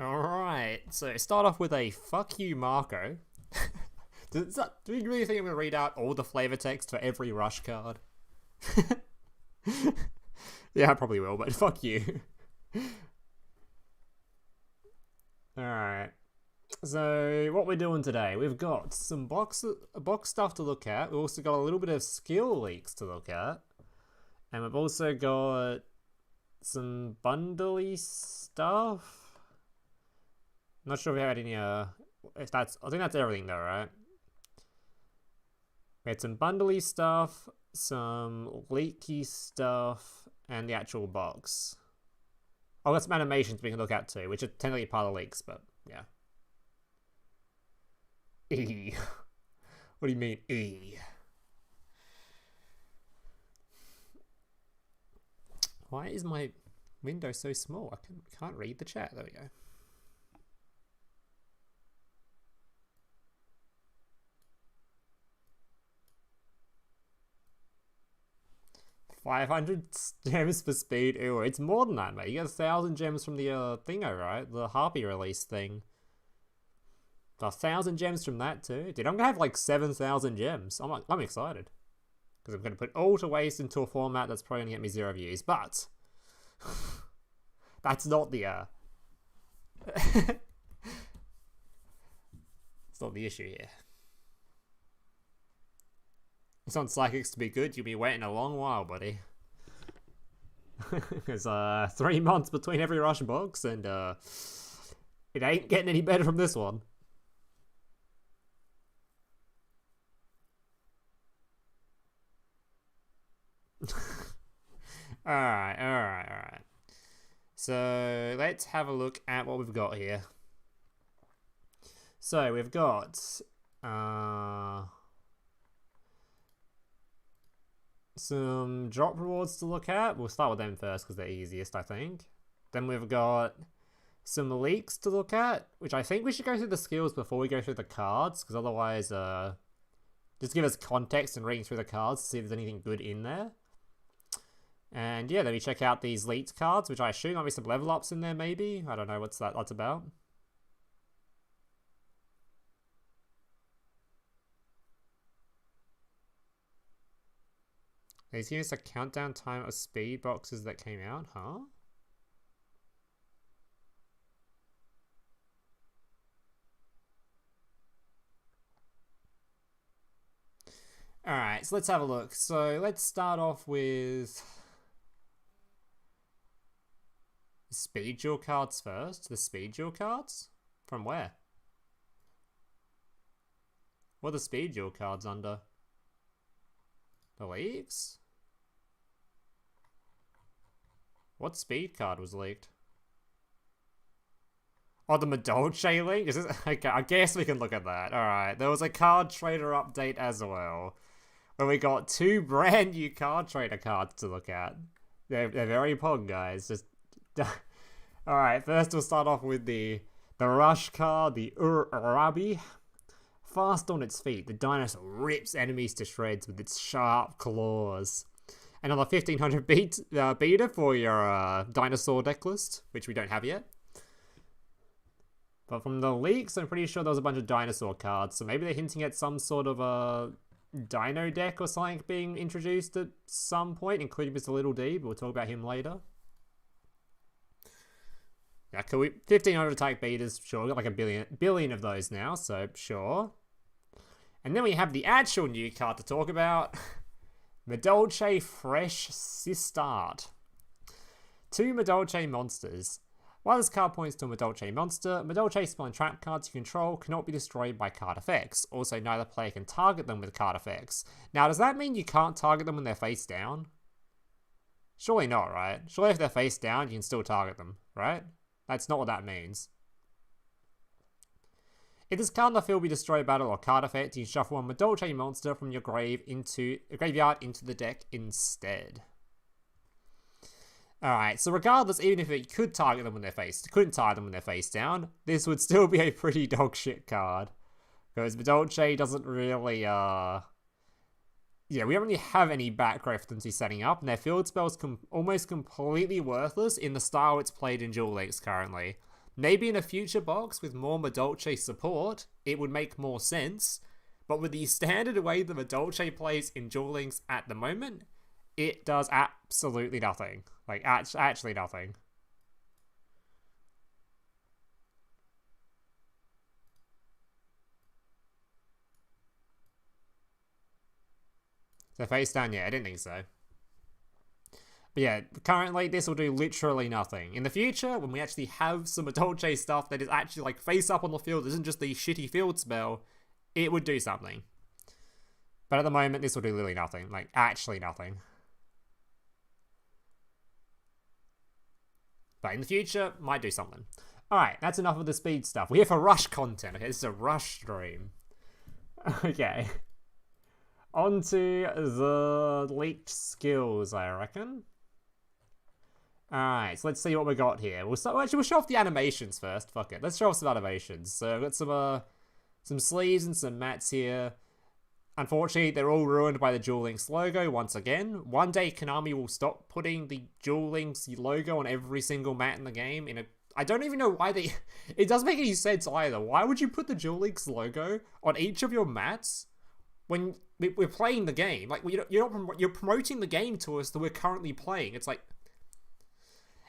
Alright, so start off with a fuck you, Marco. Do you really think I'm going to read out all the flavor text for every rush card? Yeah, I probably will, but fuck you. Alright, so what we're doing today, we've got some box stuff to look at. We've also got a little bit of skill leaks to look at. And we've also got some bundly stuff. Not sure if we had any, I think that's everything though, right? We had some bundly stuff, some leaky stuff, and the actual box. Oh, got some animations we can look at too, which are technically part of leaks, but yeah. E. What do you mean, E? Why is my window so small? I can't read the chat. There we go. 500 gems for speed. Ooh, it's more than that, mate. You get 1,000 gems from the thingo, right? The Harpy release thing. 1,000 gems from that too. Dude, I'm gonna have like 7,000 gems. I'm excited. Because I'm gonna put all to waste into a format that's probably gonna get me 0 views. But that's not the it's not the issue here. It's on Psychics to be good, you'll be waiting a long while, buddy. There's 3 months between every rush box, and it ain't getting any better from this one. Alright. So let's have a look at what we've got here. So we've got some drop rewards to look at. We'll start with them first because they're easiest, I think. Then we've got some leaks to look at, which I think we should go through the skills before we go through the cards, because otherwise just give us context and reading through the cards to see if there's anything good in there. And yeah, then we check out these leaked cards, which I assume might be some level ups in there maybe. I don't know what's that's about. He's giving us a countdown time of speed boxes that came out, huh? Alright, so let's have a look. So let's start off with the speed duel cards first. The speed duel cards? From where? What are the speed duel cards under? The leaks? What speed card was leaked? Oh, the Madolche leak? Is this, okay, I guess we can look at that. Alright, there was a card trader update as well, where we got 2 brand new card trader cards to look at. They're very pog, guys. Just alright, first we'll start off with the rush card, the Arabi. Fast on its feet, the dinosaur rips enemies to shreds with its sharp claws. Another 1500 beater for your dinosaur deck list, which we don't have yet. But from the leaks, I'm pretty sure there was a bunch of dinosaur cards, so maybe they're hinting at some sort of a dino deck or something being introduced at some point, including Mr. Little D, but we'll talk about him later. Yeah, 1500 attack beaters, sure, we got like a billion of those now, so sure. And then we have the actual new card to talk about. Madolche Fresh Sistart. 2 Madolche monsters. While this card points to a Madolche monster, Madolche spell and trap cards you control cannot be destroyed by card effects. Also, neither player can target them with card effects. Now, does that mean you can't target them when they're face down? Surely not, right? Surely if they're face down, you can still target them, right? That's not what that means. If this card on the field be destroyed battle or card effect, you can shuffle one Madolche monster from your graveyard into the deck instead. Alright, so regardless, even if it could target them when they're couldn't target them when they're face down, this would still be a pretty dog shit card. Because Madolche doesn't really, yeah, we don't really have any back row for them to be setting up, and their field spells almost completely worthless in the style it's played in Duel Links currently. Maybe in a future box with more Madolche support, it would make more sense, but with the standard way the Madolche plays in Duel Links at the moment, it does absolutely nothing. Like, actually nothing. So face down, yeah, I didn't think so. But yeah, currently this will do literally nothing. In the future, when we actually have some Madolche stuff that is actually like face up on the field, isn't just the shitty field spell, it would do something. But at the moment, this will do literally nothing. Like, actually nothing. But in the future, might do something. Alright, that's enough of the speed stuff. We're here for rush content. Okay, this is a rush stream. Okay. On to the leaked skills, I reckon. Alright, so let's see what we got here. We'll show off the animations first. Fuck it. Let's show off some animations. So I've got some sleeves and some mats here. Unfortunately, they're all ruined by the Duel Links logo once again. One day, Konami will stop putting the Duel Links logo on every single mat in the game. I don't even know why they... It doesn't make any sense either. Why would you put the Duel Links logo on each of your mats when we're playing the game? Like, you're promoting the game to us that we're currently playing. It's like...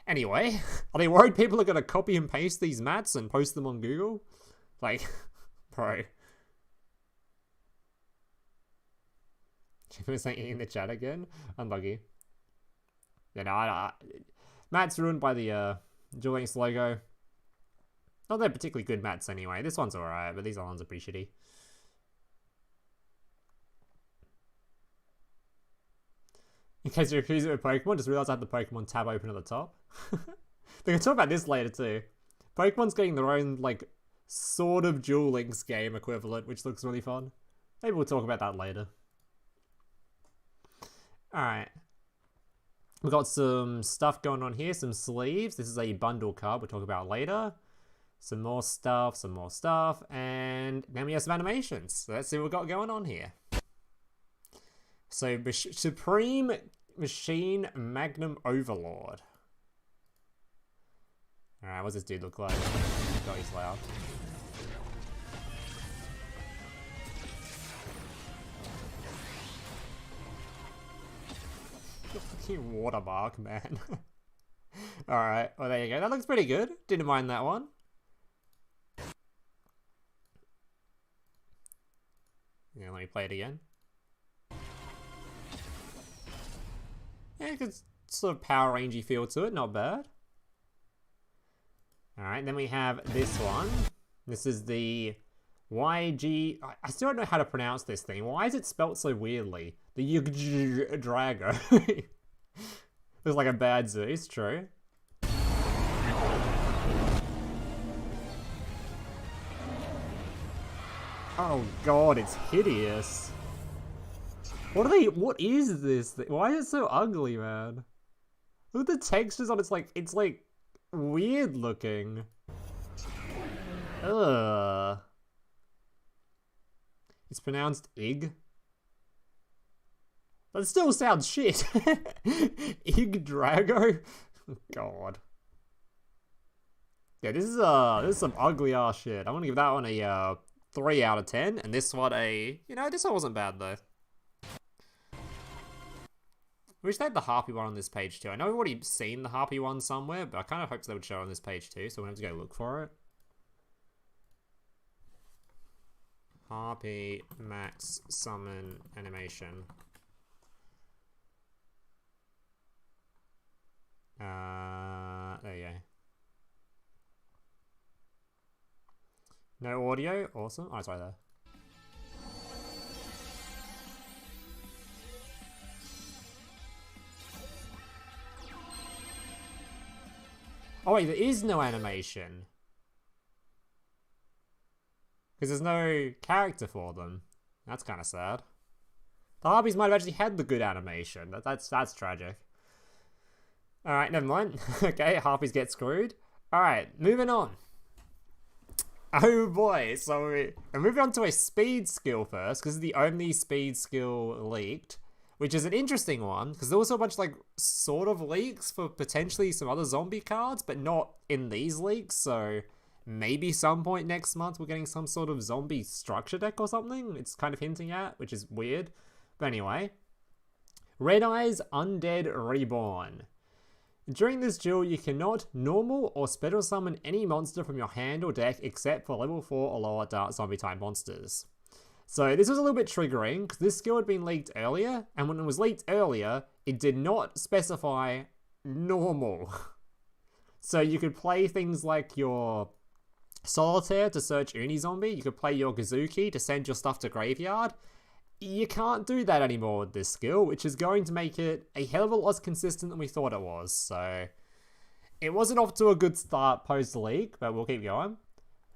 Anyway, are they worried people are going to copy and paste these mats and post them on Google? Like, bro... Was saying in the chat again? Unlucky. Yeah, no, Matt's ruined by the Duel Links logo. Not they're particularly good mats anyway. This one's alright, but these other ones are pretty shitty. In case you're confused with Pokemon, just realize I had the Pokemon tab open at the top. We can talk about this later too. Pokemon's getting their own, like, sort of Duel Links game equivalent, which looks really fun. Maybe we'll talk about that later. Alright. We've got some stuff going on here, some sleeves. This is a bundle card we'll talk about later. Some more stuff, and then we have some animations. So let's see what we've got going on here. So, Supreme Machine Magnum Overlord. Alright, what's this dude look like? God, he's loud. Fucking watermark, man. Alright, well there you go. That looks pretty good. Didn't mind that one. Yeah, let me play it again. Yeah, good sort of Power Rangey feel to it, not bad. Alright, then we have this one. This is the YG... I still don't know how to pronounce this thing. Why is it spelt so weirdly? The YGGDRAGO. Looks like a bad Zeus, true. Oh god, it's hideous. What is this thing? Why is it so ugly, man? Look at the textures on it's like weird looking. Ugh. It's pronounced Ig. But it still sounds shit. YGGDRAGO? God. Yeah, this is some ugly ass shit. I'm gonna give that one a 3 out of 10, and this one this one wasn't bad though. I wish they had the Harpy one on this page too. I know we've already seen the Harpy one somewhere, but I kind of hoped they would show it on this page too, so we have to go look for it. Harpy Max Summon Animation. There you go. No audio? Awesome. Oh, it's right there. Oh wait, there is no animation. Because there's no character for them. That's kind of sad. The Harpies might have actually had the good animation. That's tragic. Alright, never mind. Okay, Harpies get screwed. Alright, moving on. Oh boy, so we're moving on to a speed skill first, because it's the only speed skill leaked, which is an interesting one, because there was also a bunch of, like, sort of leaks for potentially some other zombie cards, but not in these leaks, so maybe some point next month we're getting some sort of zombie structure deck or something, it's kind of hinting at, which is weird. But anyway, Red Eye's Undead Reborn. During this duel, you cannot normal or special summon any monster from your hand or deck except for level 4 or lower dark zombie type monsters. So this was a little bit triggering because this skill had been leaked earlier, and when it was leaked earlier, it did not specify normal. So you could play things like your Solitaire to search Unizombie, you could play your Gazuki to send your stuff to Graveyard. You can't do that anymore with this skill, which is going to make it a hell of a lot less consistent than we thought it was. So it wasn't off to a good start post-leak, but we'll keep going.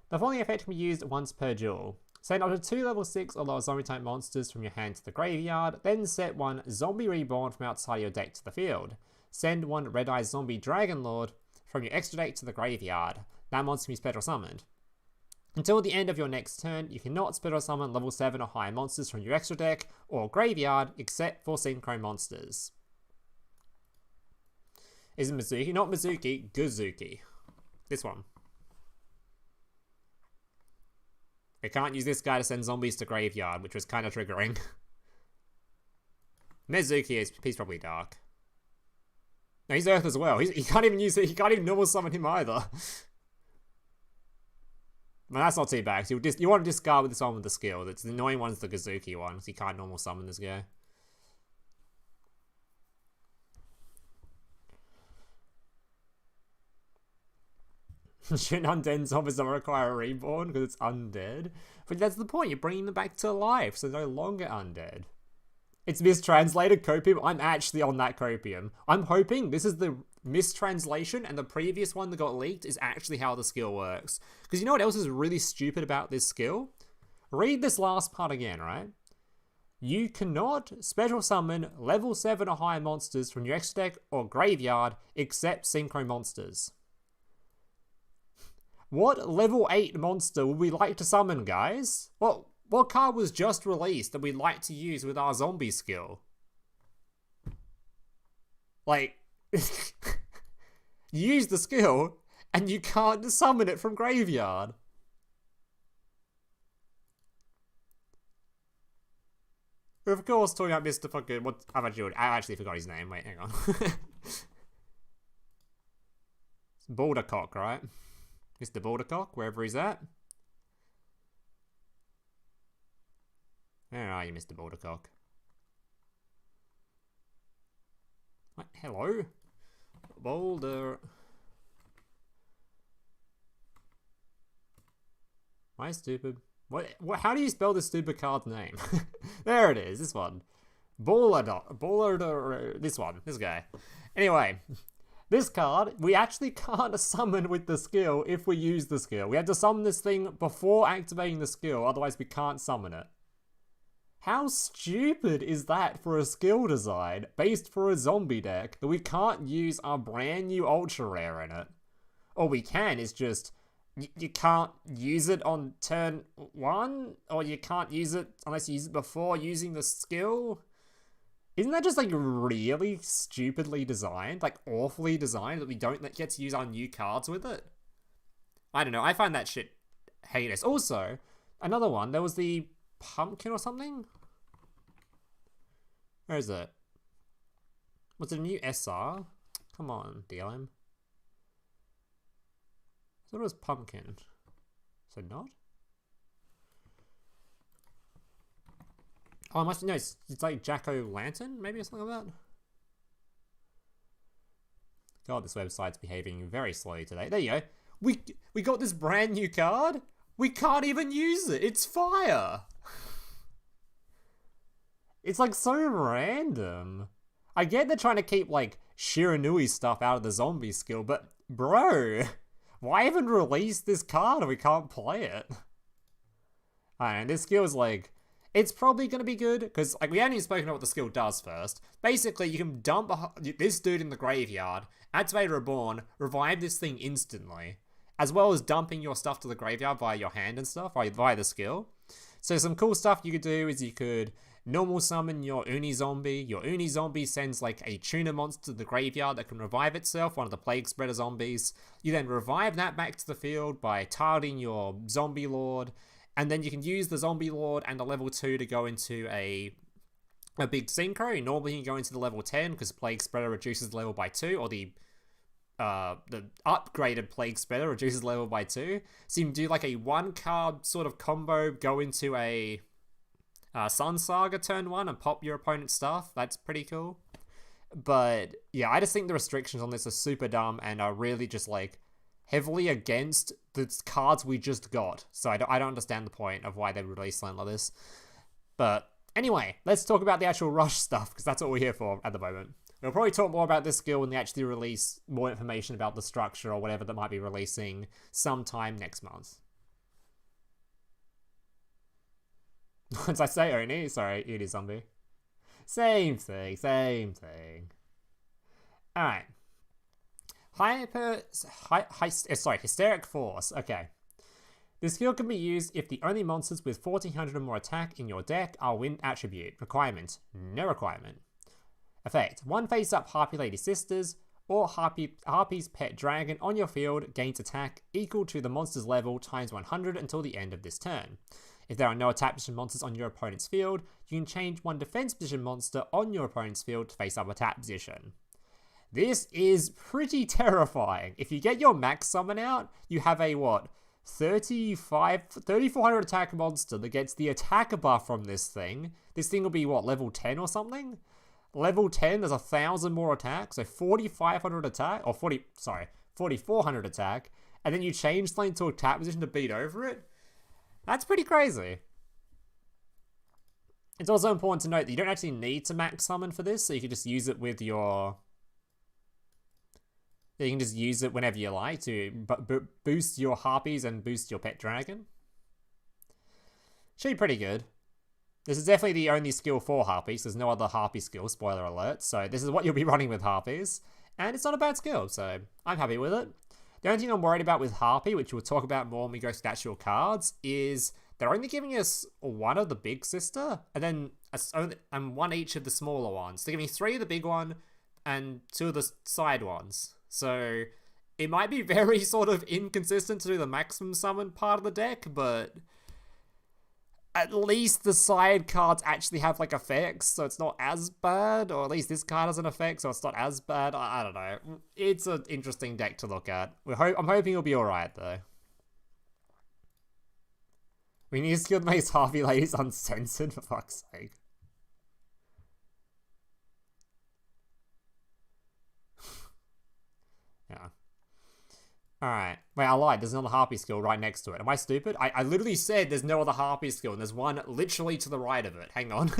The following effect can be used once per duel. Send up to 2 level 6 or lower zombie type monsters from your hand to the graveyard, then set 1 Zombie Reborn from outside your deck to the field. Send 1 Red Eye Zombie Dragon Lord from your extra deck to the graveyard. That monster can be special summoned. Until the end of your next turn, you cannot special summon level 7 or higher monsters from your extra deck or graveyard except for synchro monsters. Is it Mizuki? Not Mizuki, Guzuki. This one. We can't use this guy to send zombies to graveyard, which was kind of triggering. Mizuki he's probably dark. No, he's Earth as well. He can't even use it. He can't even normal summon him either. But that's not too bad. So you want to discard with this one with the skill. The annoying one's the Gazuki one, because you can't normal summon this guy. Shouldn't undead zombies not require a reborn because it's undead? But that's the point. You're bringing them back to life, so they're no longer undead. It's mistranslated copium. I'm actually on that copium. I'm hoping this is the mistranslation and the previous one that got leaked is actually how the skill works. Because you know what else is really stupid about this skill? Read this last part again, right? You cannot special summon level 7 or higher monsters from your extra deck or graveyard except synchro monsters. What level 8 monster would we like to summon, guys? What card was just released that we'd like to use with our zombie skill? Like, you use the skill and you can't summon it from graveyard. We're of course talking about Mr. fucking, what, I actually forgot his name, wait, hang on. It's Baldercock, right? Mr. Baldercock, wherever he's at. Where are you, Mr. Baldercock? What? Hello? Boulder. Am I stupid? What? How do you spell this stupid card's name? There it is, this one. This one, this guy. Anyway, this card, we actually can't summon with the skill if we use the skill. We have to summon this thing before activating the skill, otherwise we can't summon it. How stupid is that for a skill design based for a zombie deck that we can't use our brand new ultra rare in it? All we can is just, you can't use it on turn 1, or you can't use it unless you use it before using the skill? Isn't that just like really stupidly designed? Like awfully designed that we don't get to use our new cards with it? I don't know, I find that shit heinous. Also, another one, there was the pumpkin or something? Where is it? Was it a new SR? Come on, DLM. I thought it was pumpkin. So not? Oh, no, it's like Jack-o'-lantern, maybe, or something like that. God, this website's behaving very slowly today. There you go. We got this brand new card. We can't even use it. It's fire. It's like so random. I get they're trying to keep like Shiranui stuff out of the zombie skill, but bro, why even release this card if we can't play it? I don't know, this skill is like, it's probably going to be good, because like we haven't even spoken about what the skill does first. Basically, you can dump this dude in the graveyard, activate Reborn, revive this thing instantly, as well as dumping your stuff to the graveyard via your hand and stuff, via the skill. So some cool stuff you could do is you could normal summon your Uni Zombie. Your Uni Zombie sends like a tuna monster to the graveyard that can revive itself, one of the Plague Spreader zombies. You then revive that back to the field by targeting your Zombie Lord, and then you can use the Zombie Lord and the level 2 to go into a big synchro. Normally you can go into the level 10 because Plague Spreader reduces the level by 2, or the upgraded Plague Spreader reduces level by 2. So you can do like a 1-card sort of combo, go into a Sun Saga turn 1 and pop your opponent's stuff. That's pretty cool. But yeah, I just think the restrictions on this are super dumb and are really just like heavily against the cards we just got. So I don't understand the point of why they released something like this. But anyway, let's talk about the actual Rush stuff, because that's what we're here for at the moment. We'll probably talk more about this skill when they actually release more information about the structure or whatever that might be releasing sometime next month. Once I say Oni, sorry, it is zombie. Same thing, same thing. Alright. Hysteric Force. Okay. This skill can be used if the only monsters with 1400 or more attack in your deck are wind attribute. Requirement. No requirement. Effect. 1 face-up Harpy Lady Sisters or Harpy's Pet Dragon on your field gains attack equal to the monster's level times 100 until the end of this turn. If there are no attack position monsters on your opponent's field, you can change 1 defense position monster on your opponent's field to face-up attack position. This is pretty terrifying. If you get your max summon out, you have a, 3400 attack monster that gets the attack buff from this thing. This thing will be, level 10 or something? Level 10, there's 1,000 more attack, so 4,500 attack, or 4,400 attack, and then you change something to attack position to beat over it? That's pretty crazy. It's also important to note that you don't actually need to max summon for this, so you can just use it with your... You can just use it whenever you like to boost your harpies and boost your pet dragon. Should be pretty good. This is definitely the only skill for harpies. There's no other harpy skill, spoiler alert. So this is what you'll be running with harpies. And it's not a bad skill, so I'm happy with it. The only thing I'm worried about with harpy, which we'll talk about more when we go to the actual cards, is they're only giving us one of the big sister, and then one each of the smaller ones. They're giving 3 of the big one and 2 of the side ones. So it might be very sort of inconsistent to do the maximum summon part of the deck, but at least the side cards actually have like effects, so it's not as bad, or at least this card has an effect, so it's not as bad. I don't know. It's an interesting deck to look at. I'm hoping it'll be alright though. We need a skill that makes Harpy ladies uncensored, for fuck's sake. Yeah. Alright. Wait, I lied. There's another Harpy skill right next to it. Am I stupid? I literally said there's no other Harpy skill, and there's one literally to the right of it. Hang on.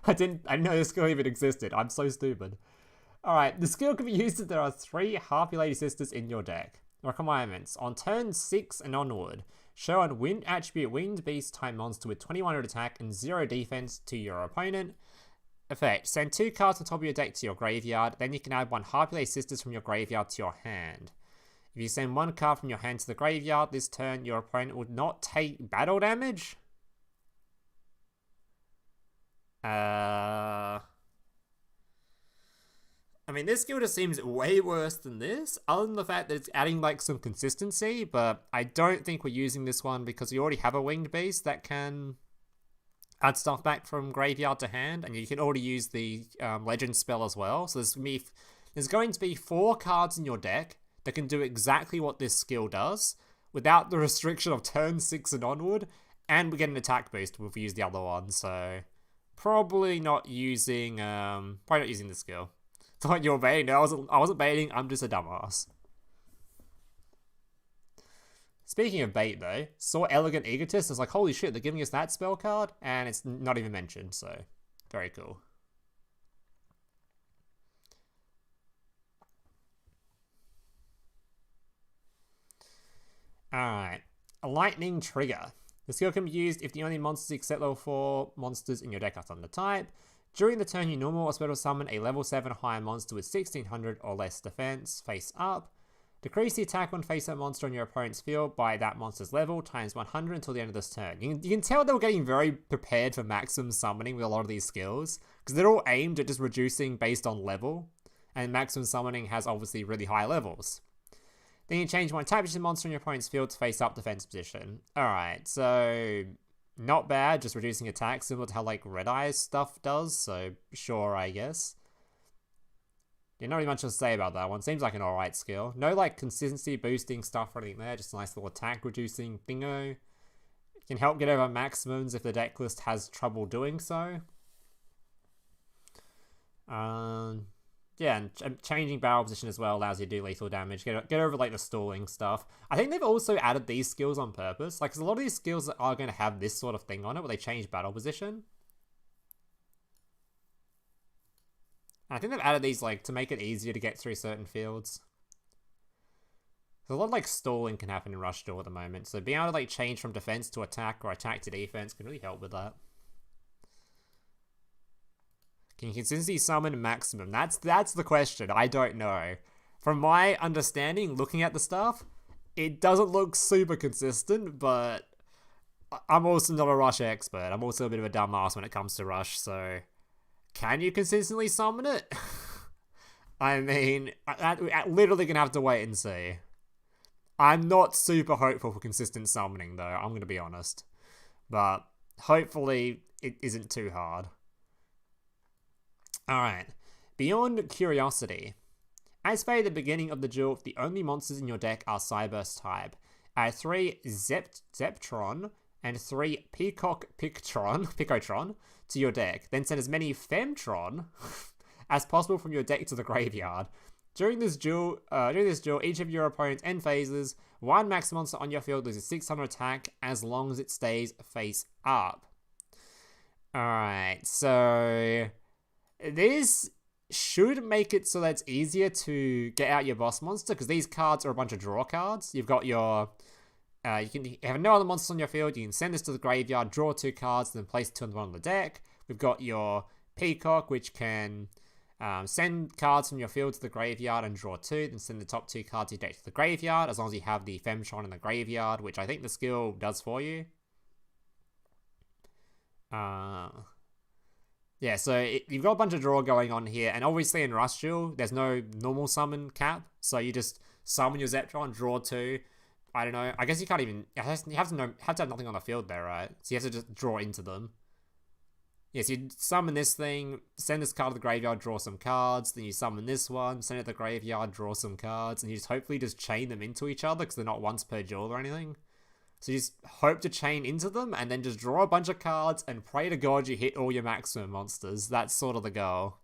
I didn't know this skill even existed. I'm so stupid. Alright, the skill can be used if there are 3 Harpy Lady Sisters in your deck. Requirements. On turn 6 and onward, show an wind attribute winged beast type monster with 2100 attack and 0 defense to your opponent. Effect. Send 2 cards on top of your deck to your graveyard, then you can add 1 Harpy Lady Sisters from your graveyard to your hand. If you send 1 card from your hand to the graveyard this turn, your opponent would not take battle damage? I mean, this skill just seems way worse than this, other than the fact that it's adding like some consistency, but I don't think we're using this one because we already have a winged beast that can add stuff back from graveyard to hand, and you can already use the legend spell as well. So there's going to be 4 cards in your deck that can do exactly what this skill does without the restriction of turn 6 and onward, and we get an attack boost if we use the other one. So probably not using the skill. Thought you were baiting. No, I wasn't baiting. I'm just a dumbass. Speaking of bait though, saw Elegant Egotist. I was like, holy shit, they're giving us that spell card, and it's not even mentioned. So very cool. Alright, a lightning trigger. The skill can be used if the only monsters except level 4 monsters in your deck are Thunder type. During the turn, you normal or special summon a level 7 higher monster with 1600 or less defense, face up. Decrease the attack on face-up monster on your opponent's field by that monster's level times 100 until the end of this turn. You can tell they were getting very prepared for maximum summoning with a lot of these skills, because they're all aimed at just reducing based on level, and maximum summoning has obviously really high levels. Then you change one type of monster in your opponent's field to face up defense position. Alright, so not bad, just reducing attack, similar to how like Red Eye stuff does, so sure, I guess. Yeah, not really much to say about that one. Seems like an alright skill. No like consistency boosting stuff or anything there, just a nice little attack reducing thingo. It can help get over maximums if the deck list has trouble doing so. Yeah, and changing barrel position as well allows you to do lethal damage. Get over like the stalling stuff. I think they've also added these skills on purpose. Like, 'cause a lot of these skills are going to have this sort of thing on it where they change battle position. And I think they've added these like to make it easier to get through certain fields. So a lot of like stalling can happen in Rush Duel at the moment. So being able to like change from defense to attack or attack to defense can really help with that. Can you consistently summon maximum? That's the question. I don't know. From my understanding, looking at the stuff, it doesn't look super consistent, but I'm also not a Rush expert. I'm also a bit of a dumbass when it comes to Rush, so can you consistently summon it? I mean, we're literally gonna have to wait and see. I'm not super hopeful for consistent summoning, though, I'm gonna be honest. But hopefully it isn't too hard. Alright, Beyond Curiosity. As stated at the beginning of the duel, the only monsters in your deck are Cyberse type. Add 3 Zeptron and 3 Picotron to your deck. Then send as many Femtron as possible from your deck to the graveyard. During this duel, each of your opponent's end phases, 1 max monster on your field loses 600 attack as long as it stays face up. Alright, so this should make it so that it's easier to get out your boss monster, because these cards are a bunch of draw cards. You've got your... you can have no other monsters on your field. You can send this to the graveyard, draw 2 cards, and then place 2 on the bottom of the deck. We've got your Peacock, which can send cards from your field to the graveyard and draw 2, then send the top 2 cards of your deck to the graveyard, as long as you have the Femtron in the graveyard, which I think the skill does for you. Yeah, so you've got a bunch of draw going on here, and obviously in Rush Duel, there's no normal summon cap, so you just summon your Zeptron, draw 2. I don't know. I guess you can't even... You have to have nothing on the field there, right? So you have to just draw into them. Yes, you summon this thing, send this card to the graveyard, draw some cards, then you summon this one, send it to the graveyard, draw some cards, and you just hopefully just chain them into each other, because they're not once per duel or anything. So you just hope to chain into them, and then just draw a bunch of cards, and pray to God you hit all your maximum monsters. That's sort of the goal.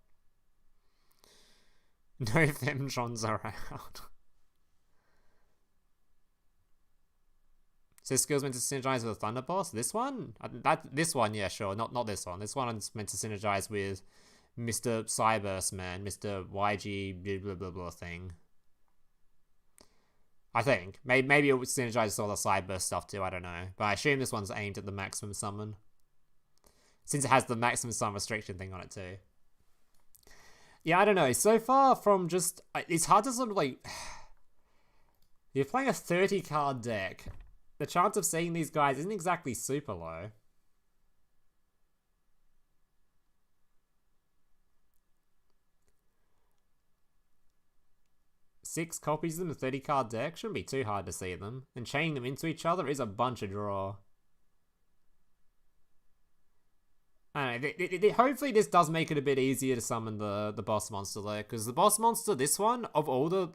No Femtrons around. So this skill's meant to synergize with a Thunder Boss? This one? This one, yeah, sure. Not this one. This one's meant to synergize with Mr. Cyberse Man, Mr. YG blah blah blah thing. I think. Maybe it would synergize with all the Cyberse stuff too, I don't know. But I assume this one's aimed at the maximum summon. Since it has the maximum summon restriction thing on it too. Yeah, I don't know. So far from just... It's hard to sort of like... You're playing a 30 card deck. The chance of seeing these guys isn't exactly super low. Six copies of them, a 30 card deck. Shouldn't be too hard to see them. And chaining them into each other is a bunch of draw. I don't know, hopefully this does make it a bit easier to summon the boss monster there. Because the boss monster, this one, of all the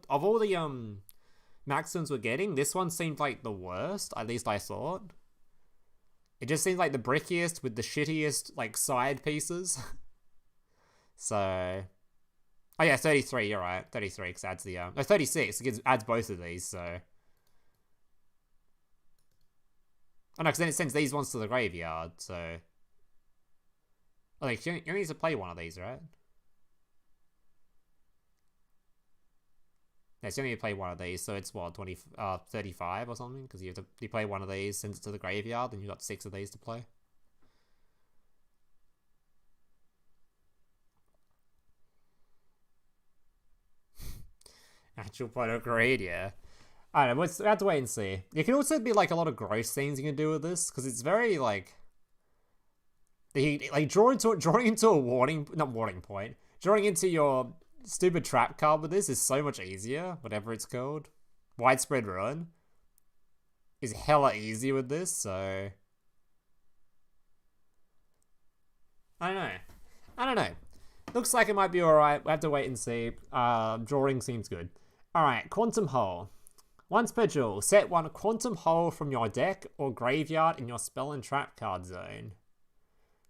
Maxims we're getting, this one seemed like the worst, at least I thought. It just seems like the brickiest with the shittiest, like, side pieces. So... Oh yeah, 33, you're right. 33, because it adds the... No, 36, it adds both of these, so... Oh no, because then it sends these ones to the graveyard, so... Oh, like, you only need to play one of these, right? Yeah, so you only need to play one of these, so it's what, 35 or something? Because you play one of these, send it to the graveyard, and you've got 6 of these to play. Actual photo grade, yeah. I don't know, we have to wait and see. It can also be like a lot of gross things you can do with this, because it's very like... Like drawing into a warning point. Drawing into your stupid trap card with this is so much easier, whatever it's called. Widespread Ruin is hella easy with this, so... I don't know. Looks like it might be alright. We'll have to wait and see. Drawing seems good. Alright, Quantum Hole. Once per duel, set one Quantum Hole from your deck or graveyard in your spell and trap card zone.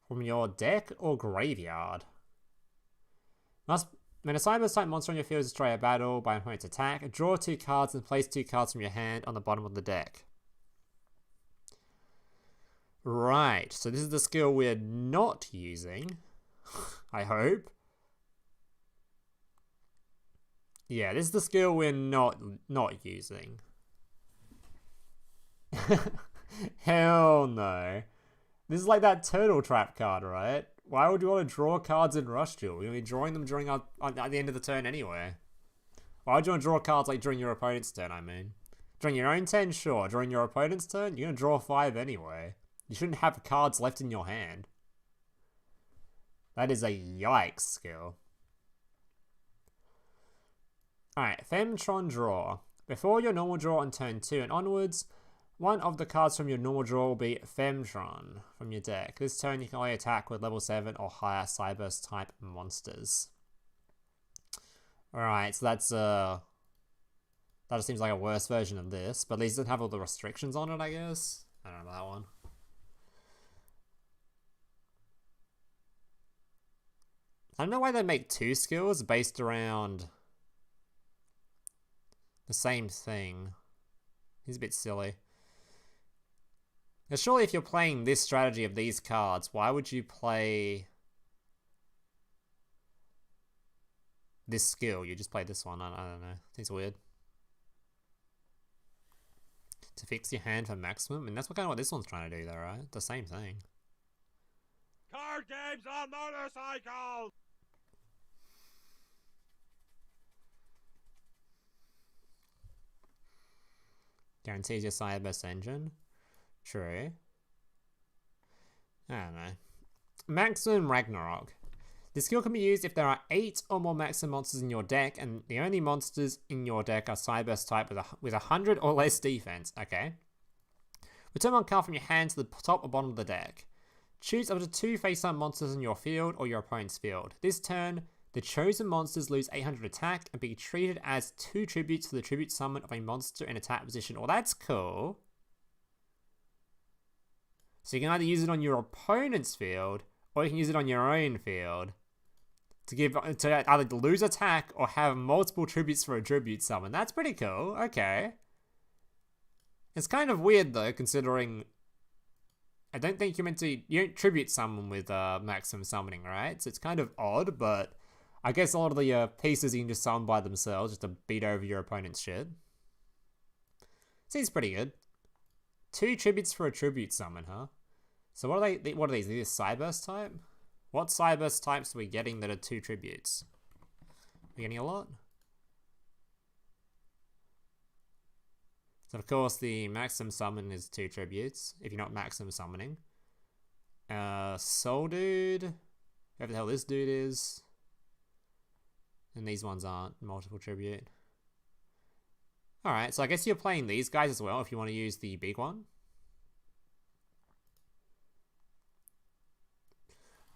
From your deck or graveyard. When a Cyberse type monster on your field is destroyed a battle by an opponent's attack, draw 2 cards and place 2 cards from your hand on the bottom of the deck. Right, so this is the skill we're not using. I hope. Yeah, this is the skill we're not using. Hell no. This is like that turtle trap card, right? Why would you want to draw cards in Rush Duel? You're going to be drawing them during at the end of the turn anyway. Why would you want to draw cards like during your opponent's turn, I mean? During your own turn, sure. During your opponent's turn, you're going to draw 5 anyway. You shouldn't have cards left in your hand. That is a yikes skill. Alright, Femtron draw. Before your normal draw on turn 2 and onwards, one of the cards from your normal draw will be Femtron from your deck. This turn you can only attack with level 7 or higher Cyberse type monsters. Alright, so that's that just seems like a worse version of this, but at least it doesn't have all the restrictions on it, I guess. I don't know about that one. I don't know why they make 2 skills based around the same thing. He's a bit silly. Surely if you're playing this strategy of these cards, why would you play this skill? You just play this one. I don't know. It's weird. To fix your hand for maximum? And that's kind of what this one's trying to do though, right? The same thing. Card games on motorcycles! Guarantees your Cyberse engine. True. I don't know. Maximum Ragnarok. The skill can be used if there are 8 or more maximum monsters in your deck, and the only monsters in your deck are Cyberse type with 100 or less defense. Okay. Return one card from your hand to the top or bottom of the deck. Choose up to 2 face-up monsters in your field or your opponent's field. This turn, the chosen monsters lose 800 attack and be treated as 2 tributes to the tribute summon of a monster in attack position. Well, that's cool. So you can either use it on your opponent's field, or you can use it on your own field to either lose attack or have multiple tributes for a tribute summon. That's pretty cool. Okay. It's kind of weird though, considering I don't think you're meant to. You don't tribute summon with maximum summoning, right? So it's kind of odd, but I guess a lot of the pieces you can just summon by themselves just to beat over your opponent's shit. Seems pretty good. 2 tributes for a tribute summon, huh? So what are they? What are these? Are these Cyberse type? What Cyberse types are we getting that are 2 tributes? Are we getting a lot? So of course the maximum summon is 2 tributes, if you're not maximum summoning. Soul Dude, whoever the hell this dude is. And these ones aren't multiple tribute. Alright, so I guess you're playing these guys as well if you want to use the big one.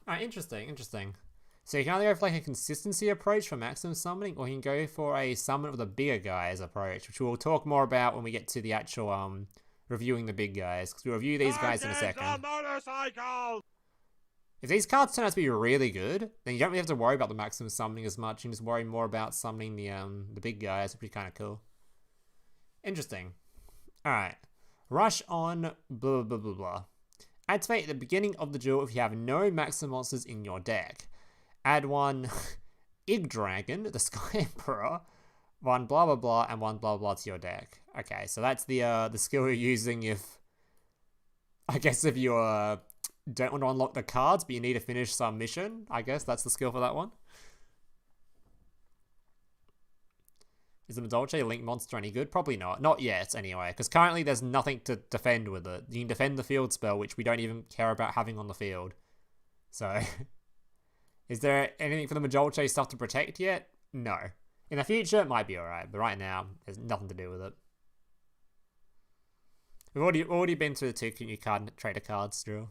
Alright, interesting. So you can either go for like a consistency approach for maximum summoning, or you can go for a summon of the bigger guys approach, which we'll talk more about when we get to the actual reviewing the big guys, because we'll review these guys in a second. If these cards turn out to be really good, then you don't really have to worry about the maximum summoning as much. You can just worry more about summoning the big guys, which would be kind of cool. Interesting. Alright. Rush on blah blah blah blah. Activate at the beginning of the duel if you have no maximum monsters in your deck. Add one YGGDRAGO, the Sky Emperor, one blah blah blah, and one blah blah to your deck. Okay, so that's the skill you're using if, I guess if you don't want to unlock the cards, but you need to finish some mission. I guess that's the skill for that one. Is the Madolche Link monster any good? Probably not. Not yet, anyway, because currently there's nothing to defend with it. You can defend the field spell, which we don't even care about having on the field. So, is there anything for the Madolche stuff to protect yet? No. In the future, it might be alright, but right now, there's nothing to do with it. We've already been through the 2 new card trader cards, Drew.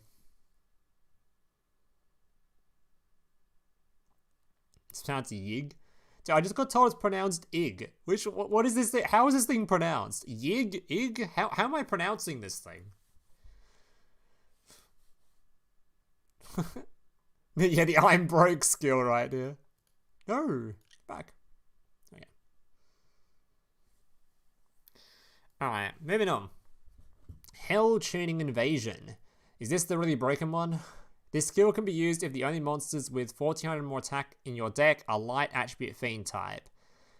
It's pronounced Yig. I just got told it's pronounced Ig. What is this thing? How is this thing pronounced? Yig? Ig? How am I pronouncing this thing? Yeah, the I'm broke skill right here. No. Back. Okay. Alright, moving on. Hell Tuning Invasion. Is this the really broken one? This skill can be used if the only monsters with 1400 more attack in your deck are light attribute Fiend type.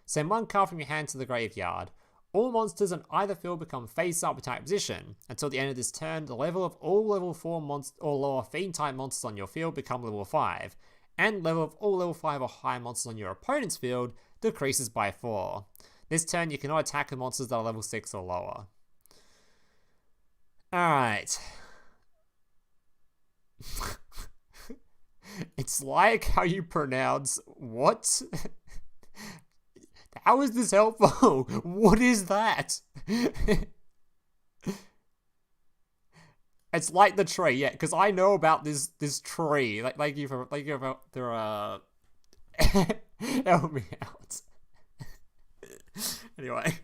Send one card from your hand to the graveyard. All monsters on either field become face-up attack position. Until the end of this turn, the level of all level 4 monster or lower Fiend type monsters on your field become level 5, and level of all level 5 or higher monsters on your opponent's field decreases by 4. This turn, you cannot attack the monsters that are level 6 or lower. Alright. It's like how you pronounce what? How is this helpful? What is that? It's like the tree, yeah, because I know about this tree. Like you for help me out. Anyway.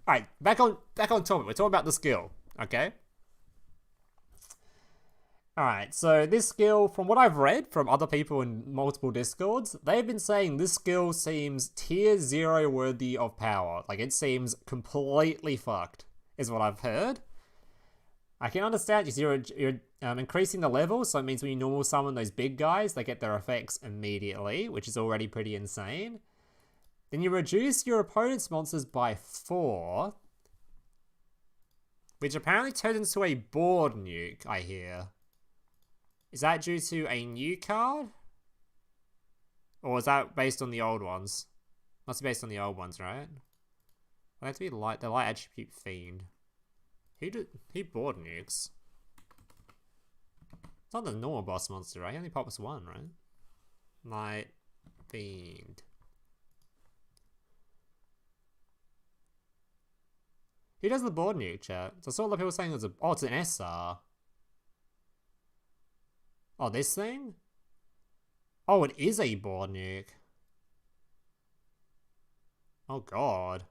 Alright, back on topic. We're talking about the skill, okay? Alright, so this skill, from what I've read from other people in multiple discords, they've been saying this skill seems tier 0 worthy of power. Like, it seems completely fucked, is what I've heard. I can understand because you're increasing the level, so it means when you normal summon those big guys, they get their effects immediately, which is already pretty insane. Then you reduce your opponent's monsters by 4, which apparently turns into a board nuke, I hear. Is that due to a new card? Or is that based on the old ones? Must be based on the old ones, right? Well, have to be the light attribute Fiend. He board nukes. It's not the normal boss monster, right? He only pops 1, right? Light Fiend. Who does the board nuke, chat? So I saw a lot of people saying it's an SR. Oh, this thing? Oh, it is a board nuke. Oh god.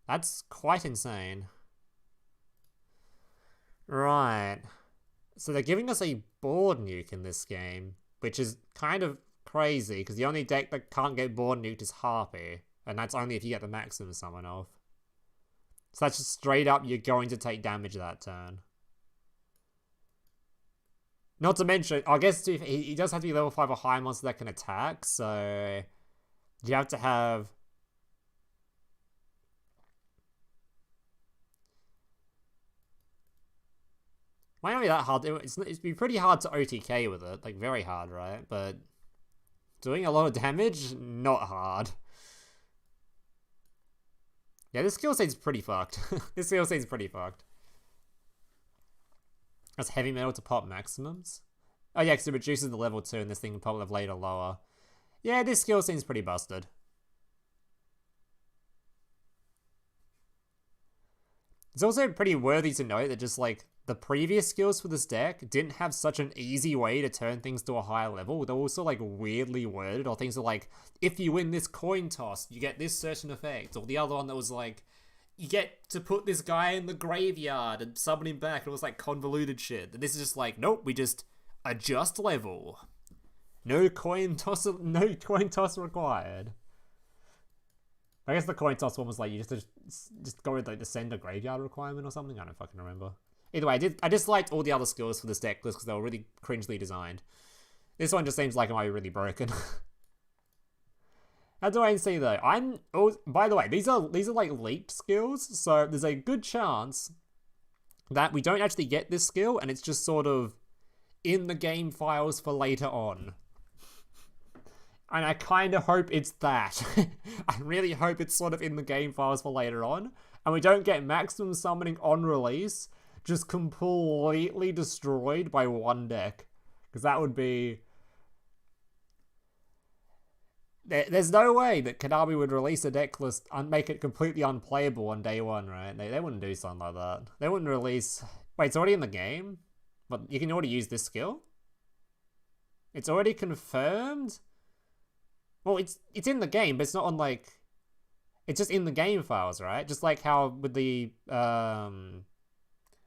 That's quite insane. Right. So they're giving us a board nuke in this game, which is kind of crazy, because the only deck that can't get board nuked is Harpy, and that's only if you get the maximum summon off. So that's just straight up, you're going to take damage that turn. Not to mention, I guess he does have to be level 5 or higher monster that can attack, so you have to have... Might not be that hard. It'd be pretty hard to OTK with it, like very hard, right? But doing a lot of damage, not hard. Yeah, this skill seems pretty fucked. This skill seems pretty fucked. That's heavy metal to pop maximums. Oh yeah, because it reduces the level 2 and this thing can pop level 8 or lower. Yeah, this skill seems pretty busted. It's also pretty worthy to note that just like the previous skills for this deck didn't have such an easy way to turn things to a higher level. They're also like weirdly worded, or things are like, if you win this coin toss, you get this certain effect. Or the other one that was like, you get to put this guy in the graveyard and summon him back. And it was like convoluted shit. And this is just like, nope, we just adjust level. No coin toss required. I guess the coin toss one was like, you just go with like the send a graveyard requirement or something. I don't fucking remember. Either way, I just liked all the other skills for this deck list because they were really cringely designed. This one just seems like it might be really broken. How do I see though? By the way, these are like leaked skills, so there's a good chance that we don't actually get this skill and it's just sort of in the game files for later on. And I kind of hope it's that. I really hope it's sort of in the game files for later on. And we don't get maximum summoning on release just completely destroyed by one deck. Because that would be... There's no way that Konami would release a deck list and make it completely unplayable on day one, right? They wouldn't do something like that. They wouldn't release... Wait, it's already in the game? But you can already use this skill? It's already confirmed? Well, it's in the game, but it's not on, like... It's just in the game files, right? Just like how with the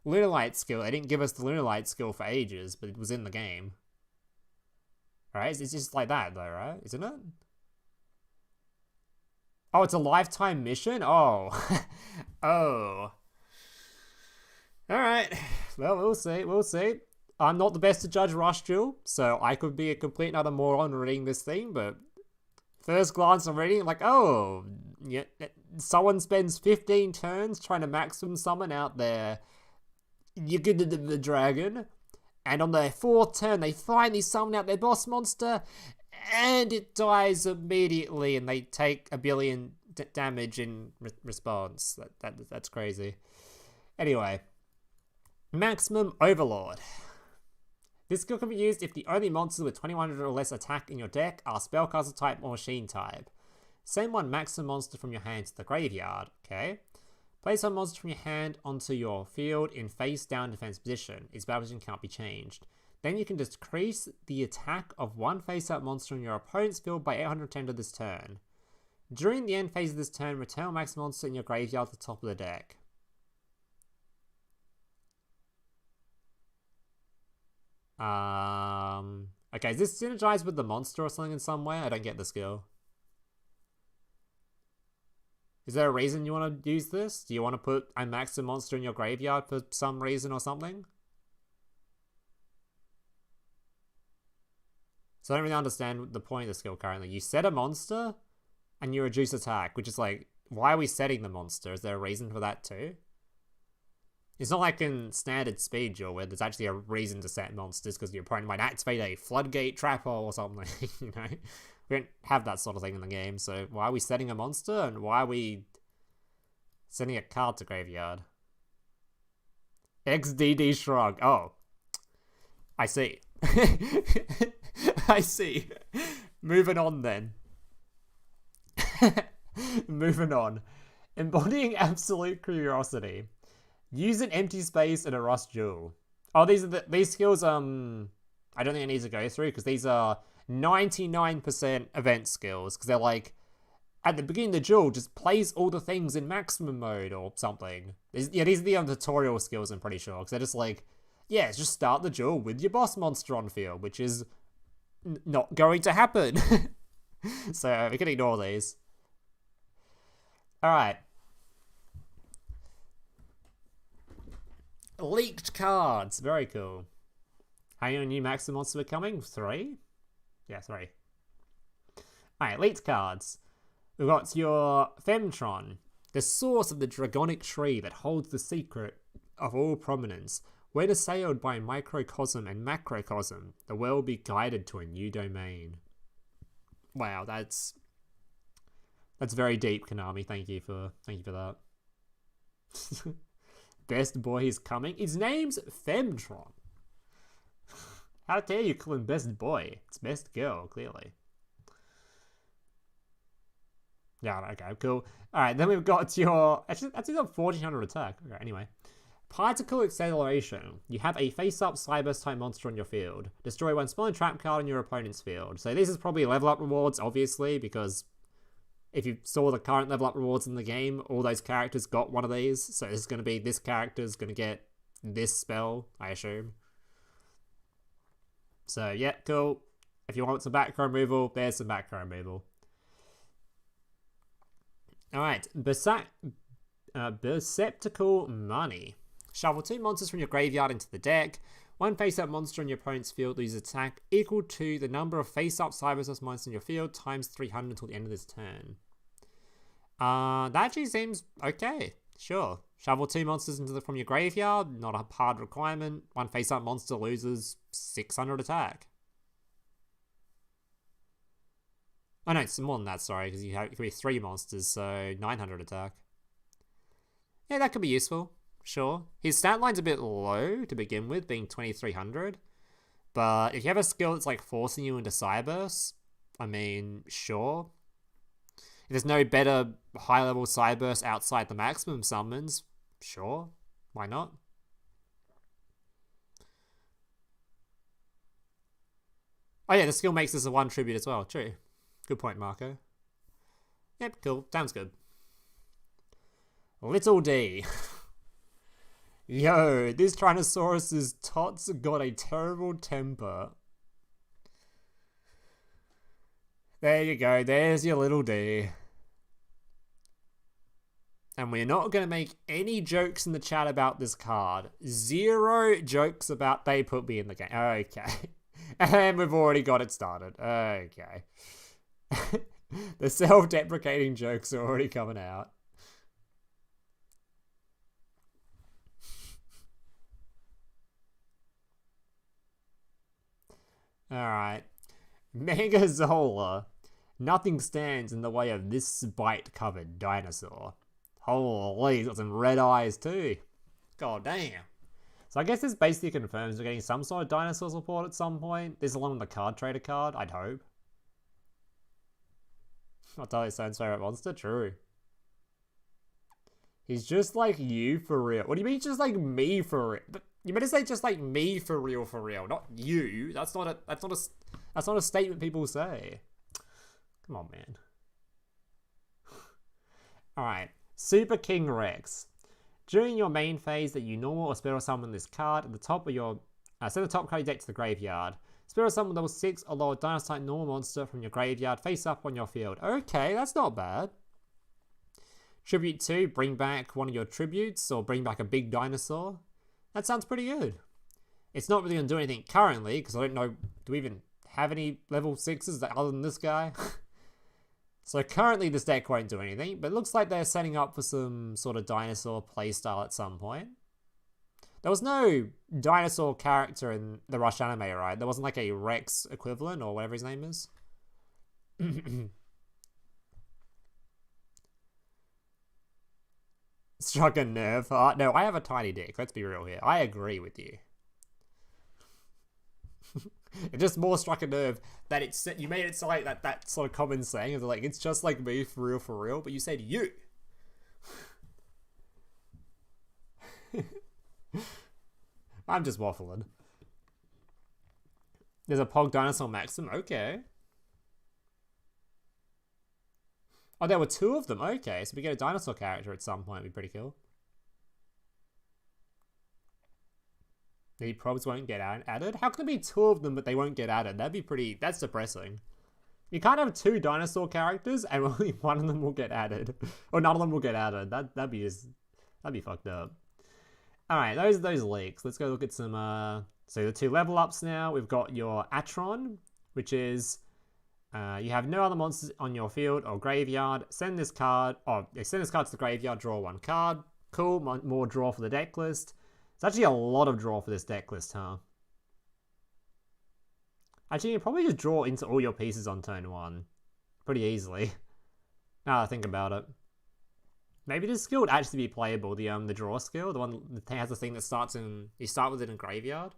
Lunar Light skill, they didn't give us the Lunar Light skill for ages, but it was in the game. Right? It's just like that, though, right? Isn't it? Oh, it's a lifetime mission? Oh. Oh. Alright. Well, we'll see. We'll see. I'm not the best to judge Rush Duel, so I could be a complete and utter moron reading this thing, but first glance I'm reading, like, oh, yeah, someone spends 15 turns trying to maximum summon out their YGGDRAGO, and on their 4th turn they finally summon out their boss monster, and it dies immediately, and they take 1 billion damage in response. That's crazy. Anyway, maximum Overlord. This skill can be used if the only monsters with 2100 or less attack in your deck are spellcaster type or machine type. Send one maximum monster from your hand to the graveyard, okay? Place one monster from your hand onto your field in face down defense position. Its battle position can't be changed. Then you can decrease the attack of one face up monster in your opponent's field by 810 to this turn. During the end phase of this turn, return a maximum monster in your graveyard to the top of the deck. Okay, is this synergized with the monster or something in some way? I don't get the skill. Is there a reason you want to use this? Do you want to put a maximum monster in your graveyard for some reason or something? So I don't really understand the point of the skill currently. You set a monster and you reduce attack, which is like, why are we setting the monster? Is there a reason for that too? It's not like in standard speed duel where there's actually a reason to set monsters because your opponent might activate a floodgate trapper or something, you know? We don't have that sort of thing in the game, so why are we setting a monster and why are we sending a card to graveyard? XDD Shrug. Oh. I see. I see. Moving on then. Moving on. Embodying absolute curiosity. Use an empty space in a Rust Duel. Oh, these skills, I don't think I need to go through because these are 99% event skills because they're like, at the beginning of the duel, just place all the things in maximum mode or something. These are the tutorial skills, I'm pretty sure, because they're just like, yeah, just start the duel with your boss monster on field, which is not going to happen. So we can ignore these. Alright. Leaked cards. Very cool. How many new maximum monsters are coming? 3? Yeah, 3. Alright, leaked cards. We've got your Femtron, the source of the dragonic tree that holds the secret of all prominence. When assailed by microcosm and macrocosm, the world will be guided to a new domain. Wow, that's very deep, Konami. Thank you for that. Best boy is coming. His name's Femtron. How dare you call him best boy? It's best girl, clearly. Yeah, okay, cool. Alright, then we've got your... Actually, that's got 1400 attack. Okay, anyway. Particle Acceleration. You have a face-up Cyberse type monster on your field. Destroy one spawn trap card on your opponent's field. So this is probably level up rewards, obviously, because if you saw the current level up rewards in the game, all those characters got one of these. So this is going to be, this character's going to get this spell, I assume. So yeah, cool. If you want some background removal, there's some background removal. Alright, Perceptical Money. Shuffle 2 monsters from your graveyard into the deck. One face-up monster in your opponent's field loses attack equal to the number of face-up Cyberse monsters in your field times 300 until the end of this turn. That actually seems okay. Sure. Shuffle 2 monsters from your graveyard, not a hard requirement. One face-up monster loses 600 attack. Oh no, it's more than that, sorry, because it could be 3 monsters, so 900 attack. Yeah, that could be useful. Sure. His stat line's a bit low to begin with, being 2300. But if you have a skill that's like forcing you into Cyberse, I mean, sure. If there's no better high-level Cyberse outside the maximum summons, sure. Why not? Oh yeah, the skill makes this a 1 tribute as well. True. Good point, Marco. Yep, cool. Sounds good. Little D. Yo, this Tyrannosaurus's tots got a terrible temper. There you go, there's your little D. And we're not going to make any jokes in the chat about this card. 0 jokes about they put me in the game. Okay. And we've already got it started. Okay. The self-deprecating jokes are already coming out. Alright. Megazola. Nothing stands in the way of this spite-covered dinosaur. Holy, he's got some red eyes too. God damn. So I guess this basically confirms we're getting some sort of dinosaur support at some point. This along with the card trader card, I'd hope. I'll tell you Stone's favorite monster? True. He's just like you for real. What do you mean just like me for real? You better say just like me for real, not you. That's not a statement people say. Come on, man. Alright. Super King Rex. During your main phase that you normal or spell summon this card at the top of your send the top card of your deck to the graveyard. Spell summon level 6 or lower dinosaur normal monster from your graveyard face up on your field. Okay, that's not bad. Tribute 2, bring back one of your tributes or bring back a big dinosaur. That sounds pretty good. It's not really going to do anything currently because I don't know, do we even have any level 6s other than this guy? So currently this deck won't do anything, but it looks like they're setting up for some sort of dinosaur playstyle at some point. There was no dinosaur character in the Rush anime, right? There wasn't like a Rex equivalent or whatever his name is. Struck a nerve. No, I have a tiny dick. Let's be real here. I agree with you. It just more struck a nerve that it's you made it so like that sort of common saying of like it's just like me for real, but you said you. I'm just waffling. There's a Pog Dinosaur Maxim. Okay. Oh, there were 2 of them. Okay, so we get a dinosaur character at some point. It'd be pretty cool. The probs won't get added? How can there be 2 of them but they won't get added? That'd be pretty... That's depressing. You can't have 2 dinosaur characters and only one of them will get added. Or none of them will get added. That'd be fucked up. Alright, those are those leaks. Let's go look at some... So the 2 level ups now. We've got your Atron, which is... you have no other monsters on your field or graveyard. Send this card... send this card to the graveyard, draw 1 card. Cool, more draw for the deck list. It's actually a lot of draw for this deck list, huh? Actually, you probably just draw into all your pieces on turn 1. Pretty easily. Now that I think about it. Maybe this skill would actually be playable, the draw skill. The one that has the thing that starts in... You start with it in graveyard.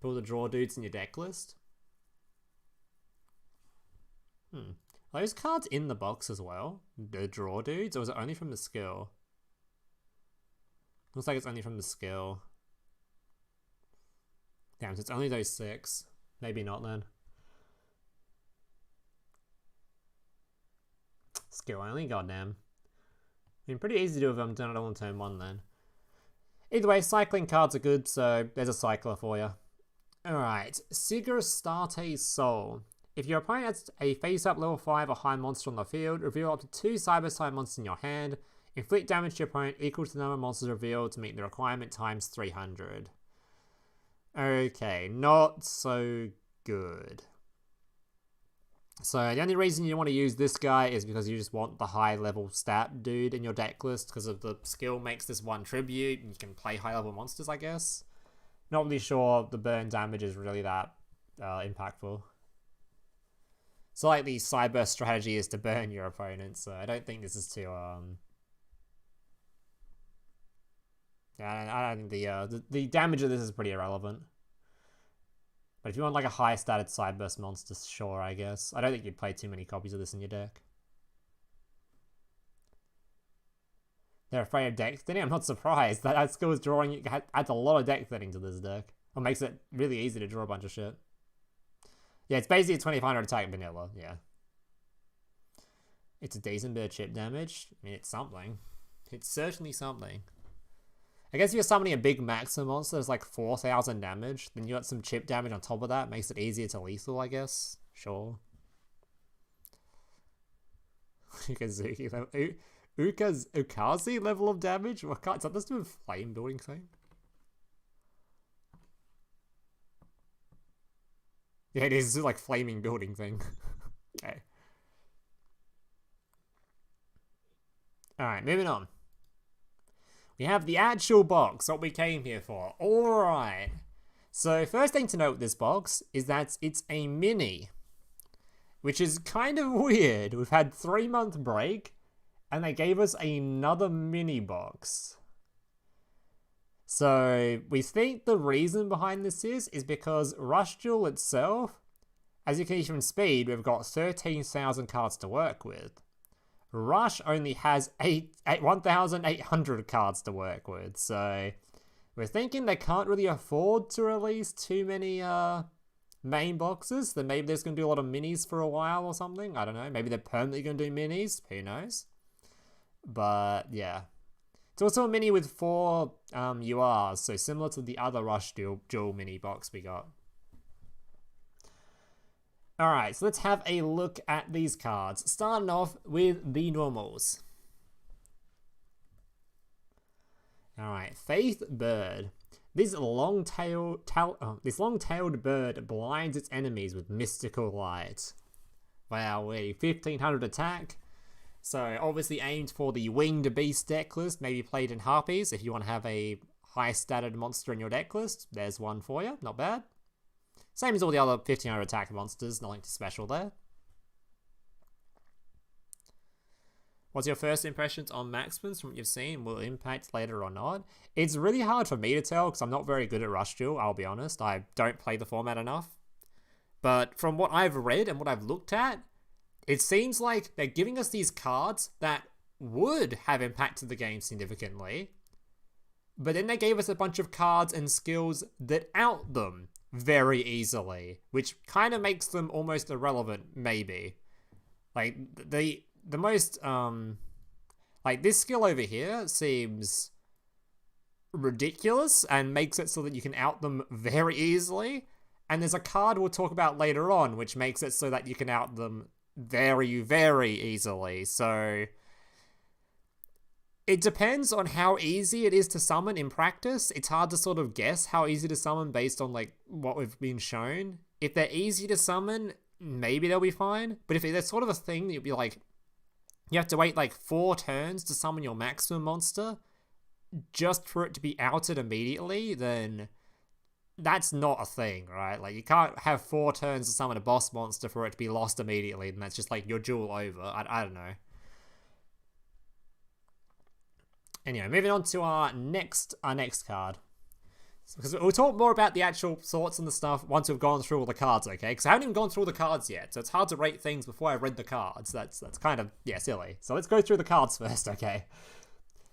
Put all the draw dudes in your deck list. Are those cards in the box as well? The draw dudes? Or is it only from the skill? Looks like it's only from the skill. Damn, so it's only those 6. Maybe not then. Skill only? Goddamn. I mean, pretty easy to do if I'm done it all on turn 1 then. Either way, cycling cards are good, so there's a cycler for you. Alright, Sigrastarte Soul. If your opponent has a face-up level 5 or high monster on the field, reveal up to 2 Cyberse type monsters in your hand. Inflict damage to your opponent equal to the number of monsters revealed to meet the requirement times 300. Okay, not so good. So the only reason you want to use this guy is because you just want the high level stat dude in your deck list because of the skill makes this 1 tribute and you can play high level monsters, I guess. Not really sure the burn damage is really that impactful. So like the Cyberse strategy is to burn your opponent, so I don't think this is too Yeah, I don't think the damage of this is pretty irrelevant. But if you want like a high stated Cyberse monster, sure, I guess. I don't think you'd play too many copies of this in your deck. They're afraid of deck thinning? I'm not surprised. That skill is drawing adds a lot of deck thinning to this deck. Or makes it really easy to draw a bunch of shit. Yeah, it's basically a 2500 attack vanilla, yeah. It's a decent bit of chip damage. I mean, it's something. It's certainly something. I guess if you're summoning a big maximum monster that's like 4000 damage, then you got some chip damage on top of that. Makes it easier to lethal, I guess. Sure. Ukazuki level... Ukazi level of damage? What can't... Is that just a flame building thing? Yeah, it is like flaming building thing. Okay. Alright, moving on. We have the actual box, what we came here for. Alright. So, first thing to note with this box is that it's a mini. Which is kind of weird. We've had 3-month break, and they gave us another mini box. So, we think the reason behind this is because Rush Duel itself, as you can see from speed, we've got 13,000 cards to work with. Rush only has 1,800 cards to work with, so we're thinking they can't really afford to release too many main boxes. Then maybe there's going to do a lot of minis for a while or something. I don't know. Maybe they're permanently going to do minis. Who knows? But yeah. It's also a mini with 4 URs, so similar to the other Rush Duel mini box we got. Alright, so let's have a look at these cards. Starting off with the normals. Alright, Faith Bird. This long-tailed bird blinds its enemies with mystical light. Wow, 1500 attack. So obviously aimed for the winged beast deck list, maybe played in Harpies if you want to have a high-statted monster in your deck list. There's one for you, not bad. Same as all the other 1500 attack monsters, nothing too special there. What's your first impressions on Maximums from what you've seen? Will it impact later or not? It's really hard for me to tell because I'm not very good at Rush Duel, I'll be honest. I don't play the format enough. But from what I've read and what I've looked at, it seems like they're giving us these cards that would have impacted the game significantly. But then they gave us a bunch of cards and skills that out them very easily, which kind of makes them almost irrelevant, maybe. Like, the most, like, this skill over here seems ridiculous and makes it so that you can out them very easily. And there's a card we'll talk about later on, which makes it so that you can out them very, very easily. So it depends on how easy it is to summon in practice. It's hard to sort of guess how easy to summon based on, like, what we've been shown. If they're easy to summon, maybe they'll be fine. But if there's sort of a thing that you'll be like, you have to wait like 4 turns to summon your maximum monster just for it to be outed immediately, then that's not a thing, right? Like, you can't have 4 turns to summon a boss monster for it to be lost immediately, and that's just like your duel over. I don't know. Anyway, moving on to our next card. Because we'll talk more about the actual sorts and the stuff once we've gone through all the cards, okay? Because I haven't even gone through all the cards yet, so it's hard to rate things before I've read the cards. That's kind of, yeah, silly. So let's go through the cards first, okay?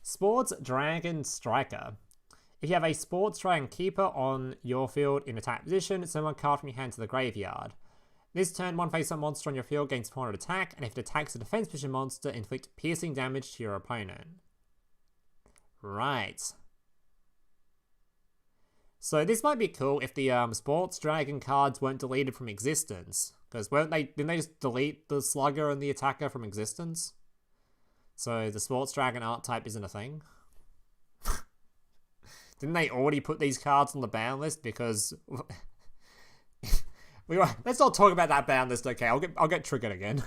Sports Dragon Striker. If you have a Sports Dragon Keeper on your field in attack position, send one card from your hand to the graveyard. This turn, one face-up monster on your field gains 400 attack, and if it attacks a defense position monster, inflict piercing damage to your opponent. Right. So this might be cool if the Sports Dragon cards weren't deleted from existence. Because didn't they just delete the Slugger and the Attacker from existence? So the Sports Dragon Archetype isn't a thing? Didn't they already put these cards on the ban list? Because let's not talk about that ban list, okay? I'll get triggered again.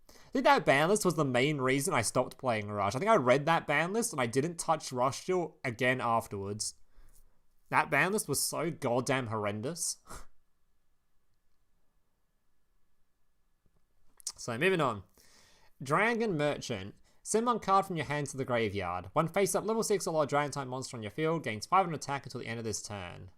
I think that ban list was the main reason I stopped playing Rush. I think I read that ban list and I didn't touch Rush Duel again afterwards. That ban list was so goddamn horrendous. So, moving on. Dragon Merchant. Send one card from your hand to the graveyard. One face-up level 6 or lower dragon type monster on your field gains 500 attack until the end of this turn.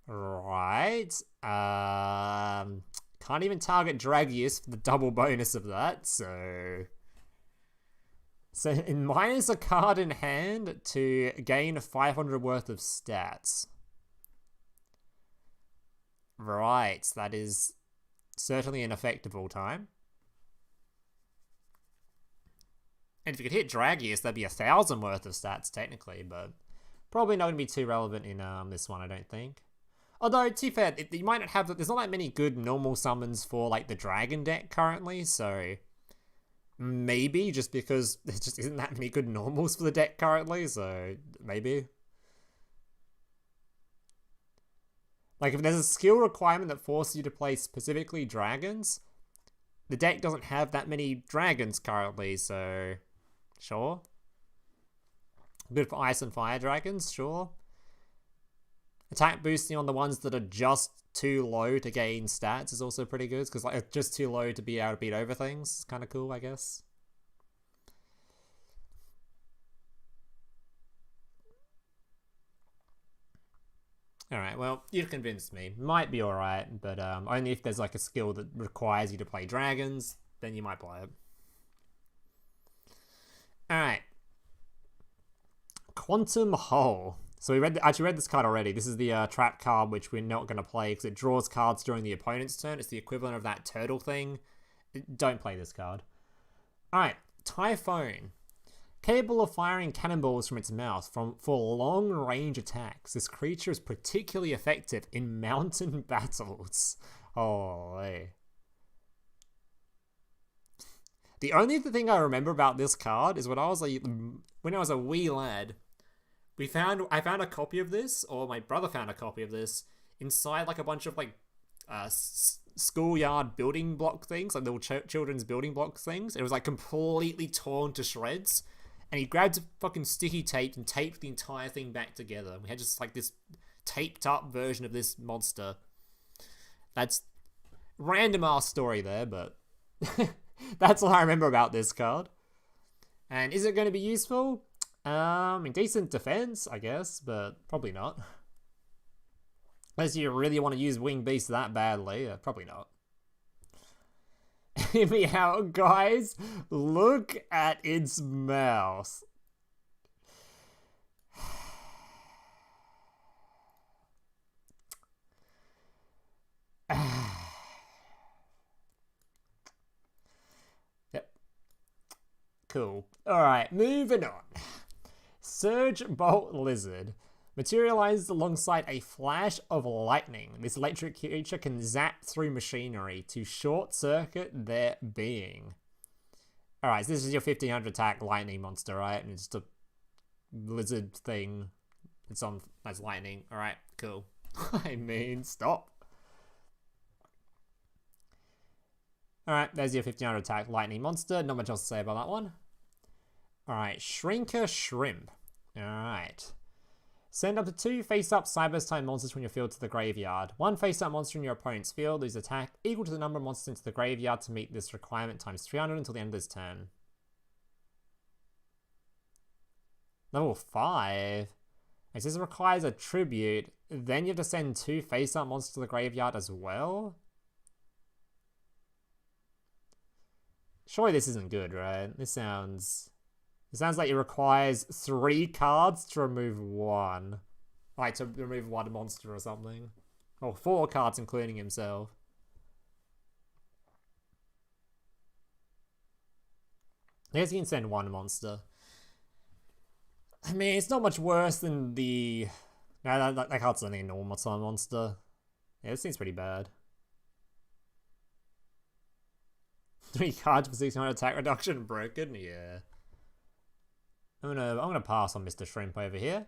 Right. Can't even target Dragius for the double bonus of that, so mine is a card in hand to gain 500 worth of stats. Right, that is certainly an effective all time. And if you could hit Dragius, that'd be 1,000 worth of stats technically, but probably not going to be too relevant in this one, I don't think. Although, to be fair, you might not have, there's not that many good normal summons for like the Dragon deck currently, so maybe just because there just isn't that many good normals for the deck currently, so maybe. Like, if there's a skill requirement that forces you to play specifically dragons, the deck doesn't have that many dragons currently, so sure. Good for ice and fire dragons, sure. Attack boosting on the ones that are just too low to gain stats is also pretty good, because like, it's just too low to be able to beat over things. It's kind of cool, I guess. Alright, well, you've convinced me. Might be alright, but only if there's like a skill that requires you to play dragons, then you might play it. Alright. Quantum Hole. So we actually read this card already. This is the trap card, which we're not going to play because it draws cards during the opponent's turn. It's the equivalent of that turtle thing. Don't play this card. Alright, Typhoon. Capable of firing cannonballs from its mouth for long-range attacks. This creature is particularly effective in mountain battles. Oh, hey. The only thing I remember about this card is when I was a wee lad, I found a copy of this, or my brother found a copy of this inside like a bunch of like schoolyard building block things, like little children's building block things. It was like completely torn to shreds, and he grabbed fucking sticky tape and taped the entire thing back together. We had just like this taped up version of this monster. That's random ass story there, but that's all I remember about this card. And is it going to be useful? In decent defense, I guess, but probably not. Unless you really want to use Wing Beast that badly, probably not. Anyhow, guys, look at its mouth. Yep. Cool. Alright, moving on. Surge Bolt Lizard. Materialized alongside a flash of lightning. This electric creature can zap through machinery to short circuit their being. Alright, so this is your 1500 attack lightning monster, right? And it's just a lizard thing. That's lightning. Alright, cool. I mean, stop. Alright, there's your 1500 attack lightning monster. Not much else to say about that one. Alright, Shrinker Shrimp. Alright. Send up to 2 face-up Cyberse type monsters from your field to the graveyard. 1 face-up monster in your opponent's field whose attack equal to the number of monsters into the graveyard to meet this requirement times 300 until the end of this turn. Level 5? It says it requires a tribute, then you have to send 2 face-up monsters to the graveyard as well? Surely this isn't good, right? This sounds like it requires 3 cards to remove 1. Like, to remove 1 monster or something. Or 4 cards, including himself. I guess you can send 1 monster. I mean, it's not much worse than the... No, that card's only a normal time monster. Yeah, this seems pretty bad. 3 cards for 600 attack reduction broken? Yeah. I'm gonna pass on Mr. Shrimp over here.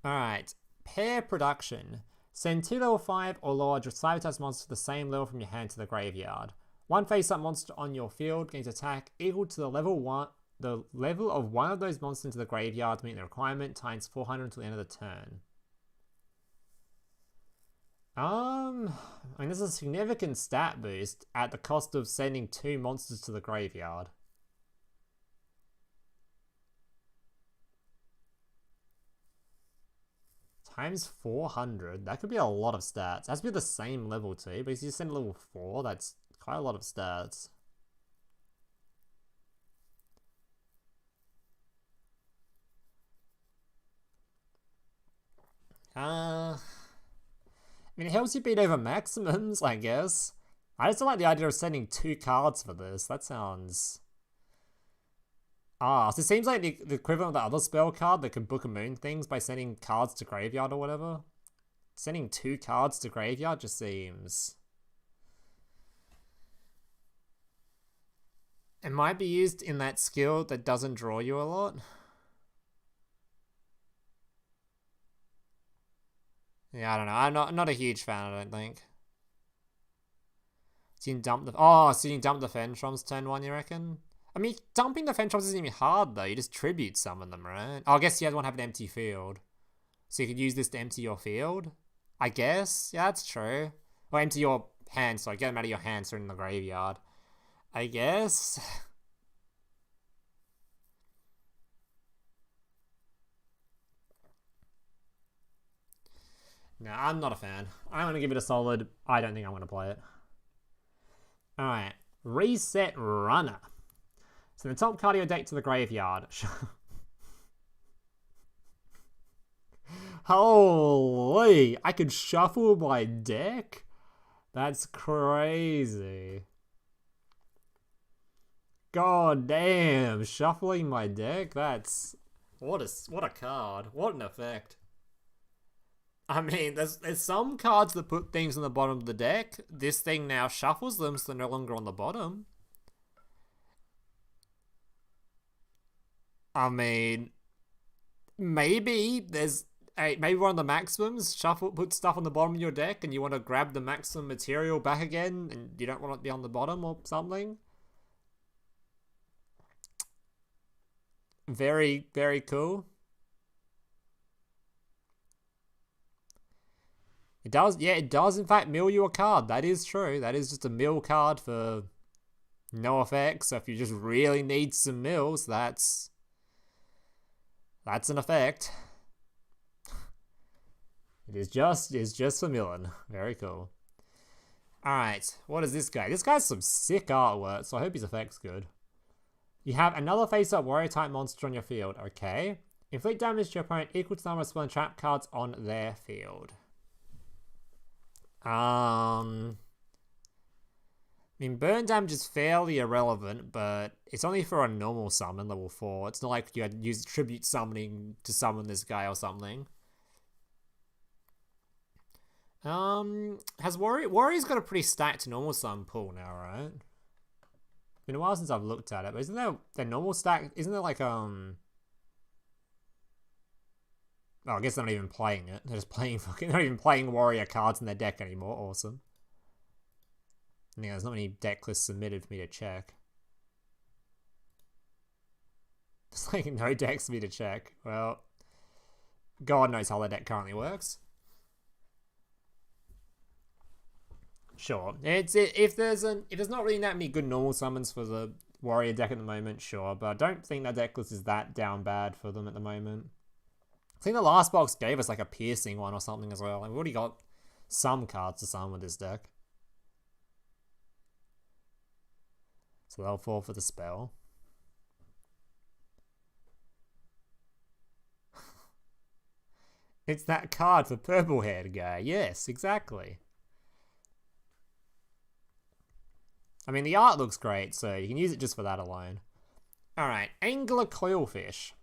Alright. Pair production. Send 2 level 5 or lower Cyberse monsters to the same level from your hand to the graveyard. 1 face-up monster on your field gains attack equal to the level of one of those monsters into the graveyard to meet the requirement times 400 until the end of the turn. I mean, this is a significant stat boost at the cost of sending 2 monsters to the graveyard. Times 400, that could be a lot of stats. It has to be the same level too, but if you send level 4, that's quite a lot of stats. I mean, it helps you beat over maximums, I guess. I just don't like the idea of sending 2 cards for this. That sounds... so it seems like the equivalent of the other spell card that can book a moon things by sending cards to graveyard or whatever. Sending 2 cards to graveyard just seems... It might be used in that skill that doesn't draw you a lot. Yeah, I don't know. I'm not a huge fan, I don't think. So you can dump the... Oh, so you can dump the Fentroms turn 1, you reckon? I mean, dumping the Fentroms isn't even hard, though. You just tribute summon them, right? Oh, I guess you had one have an empty field. So you could use this to empty your field? I guess? Yeah, that's true. Or empty your hand, so get them out of your hand so they're in the graveyard. I guess? No, I'm not a fan. I'm going to give it a solid. I don't think I'm going to play it. Alright. Reset Runner. So the top card of your deck to the graveyard. Holy! I could shuffle my deck? That's crazy. God damn. Shuffling my deck? That's... What a card. What an effect. I mean, there's some cards that put things on the bottom of the deck. This thing now shuffles them so they're no longer on the bottom. I mean, maybe there's maybe one of the maximums. Shuffle, put stuff on the bottom of your deck, and you want to grab the maximum material back again, and you don't want it to be on the bottom or something. Very, very cool. It does, yeah, it does in fact mill you a card. That is true. That is just a mill card for no effect. So if you just really need some mills, that's an effect. It's just for milling. Very cool. Alright, what is this guy? This guy's some sick artwork, so I hope his effect's good. You have another face-up warrior type monster on your field. Okay. Inflict damage to your opponent equal to the number of spell and trap cards on their field. I mean, burn damage is fairly irrelevant, but it's only for a normal summon, level 4. It's not like you had to use tribute summoning to summon this guy or something. Has Warrior's got a pretty stacked normal summon pool now, right? It's been a while since I've looked at it, but isn't there their normal stack? Isn't there like Oh, I guess they're not even playing it. They're just playing fucking. They're not even playing Warrior cards in their deck anymore. Awesome. Yeah, there's not many deck lists submitted for me to check. There's like no decks for me to check. Well, God knows how their deck currently works. Sure, if there's not really that many good normal summons for the Warrior deck at the moment, sure, but I don't think that deck list is that down bad for them at the moment. I think the last box gave us like a piercing one or something as well. Like, we've already got some cards to summon with this deck. So they'll fall for the spell. It's that card for purple haired guy. Yes, exactly. I mean, the art looks great, so you can use it just for that alone. Alright, Angler Coilfish.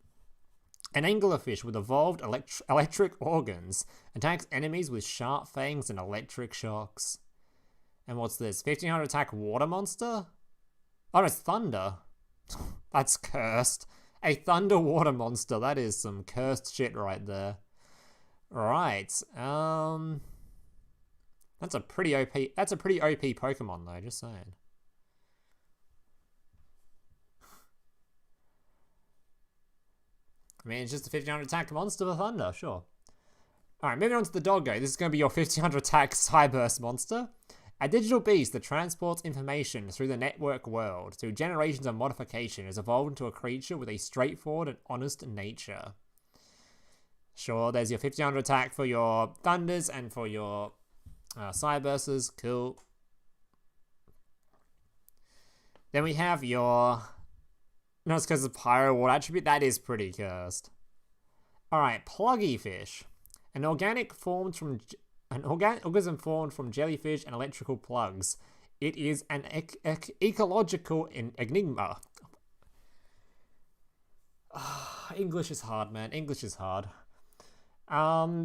An anglerfish with evolved electric organs attacks enemies with sharp fangs and electric shocks. And what's this? 1500 attack water monster? Oh, no, it's thunder. That's cursed. A thunder water monster. That is some cursed shit right there. Right. That's a pretty OP. That's a pretty OP Pokemon though, just saying. I mean, it's just a 1500 attack monster for thunder, sure. Alright, moving on to the doggo. This is going to be your 1500 attack Cyberse monster. A digital beast that transports information through the network world through generations of modification is evolved into a creature with a straightforward and honest nature. Sure, there's your 1500 attack for your thunders and for your Cyberses. Cool. Then we have your... No, it's because of Pyro Water attribute. That is pretty cursed. Alright, Pluggy Fish. An organism formed from jellyfish and electrical plugs. It is an ecological enigma. English is hard, man. English is hard.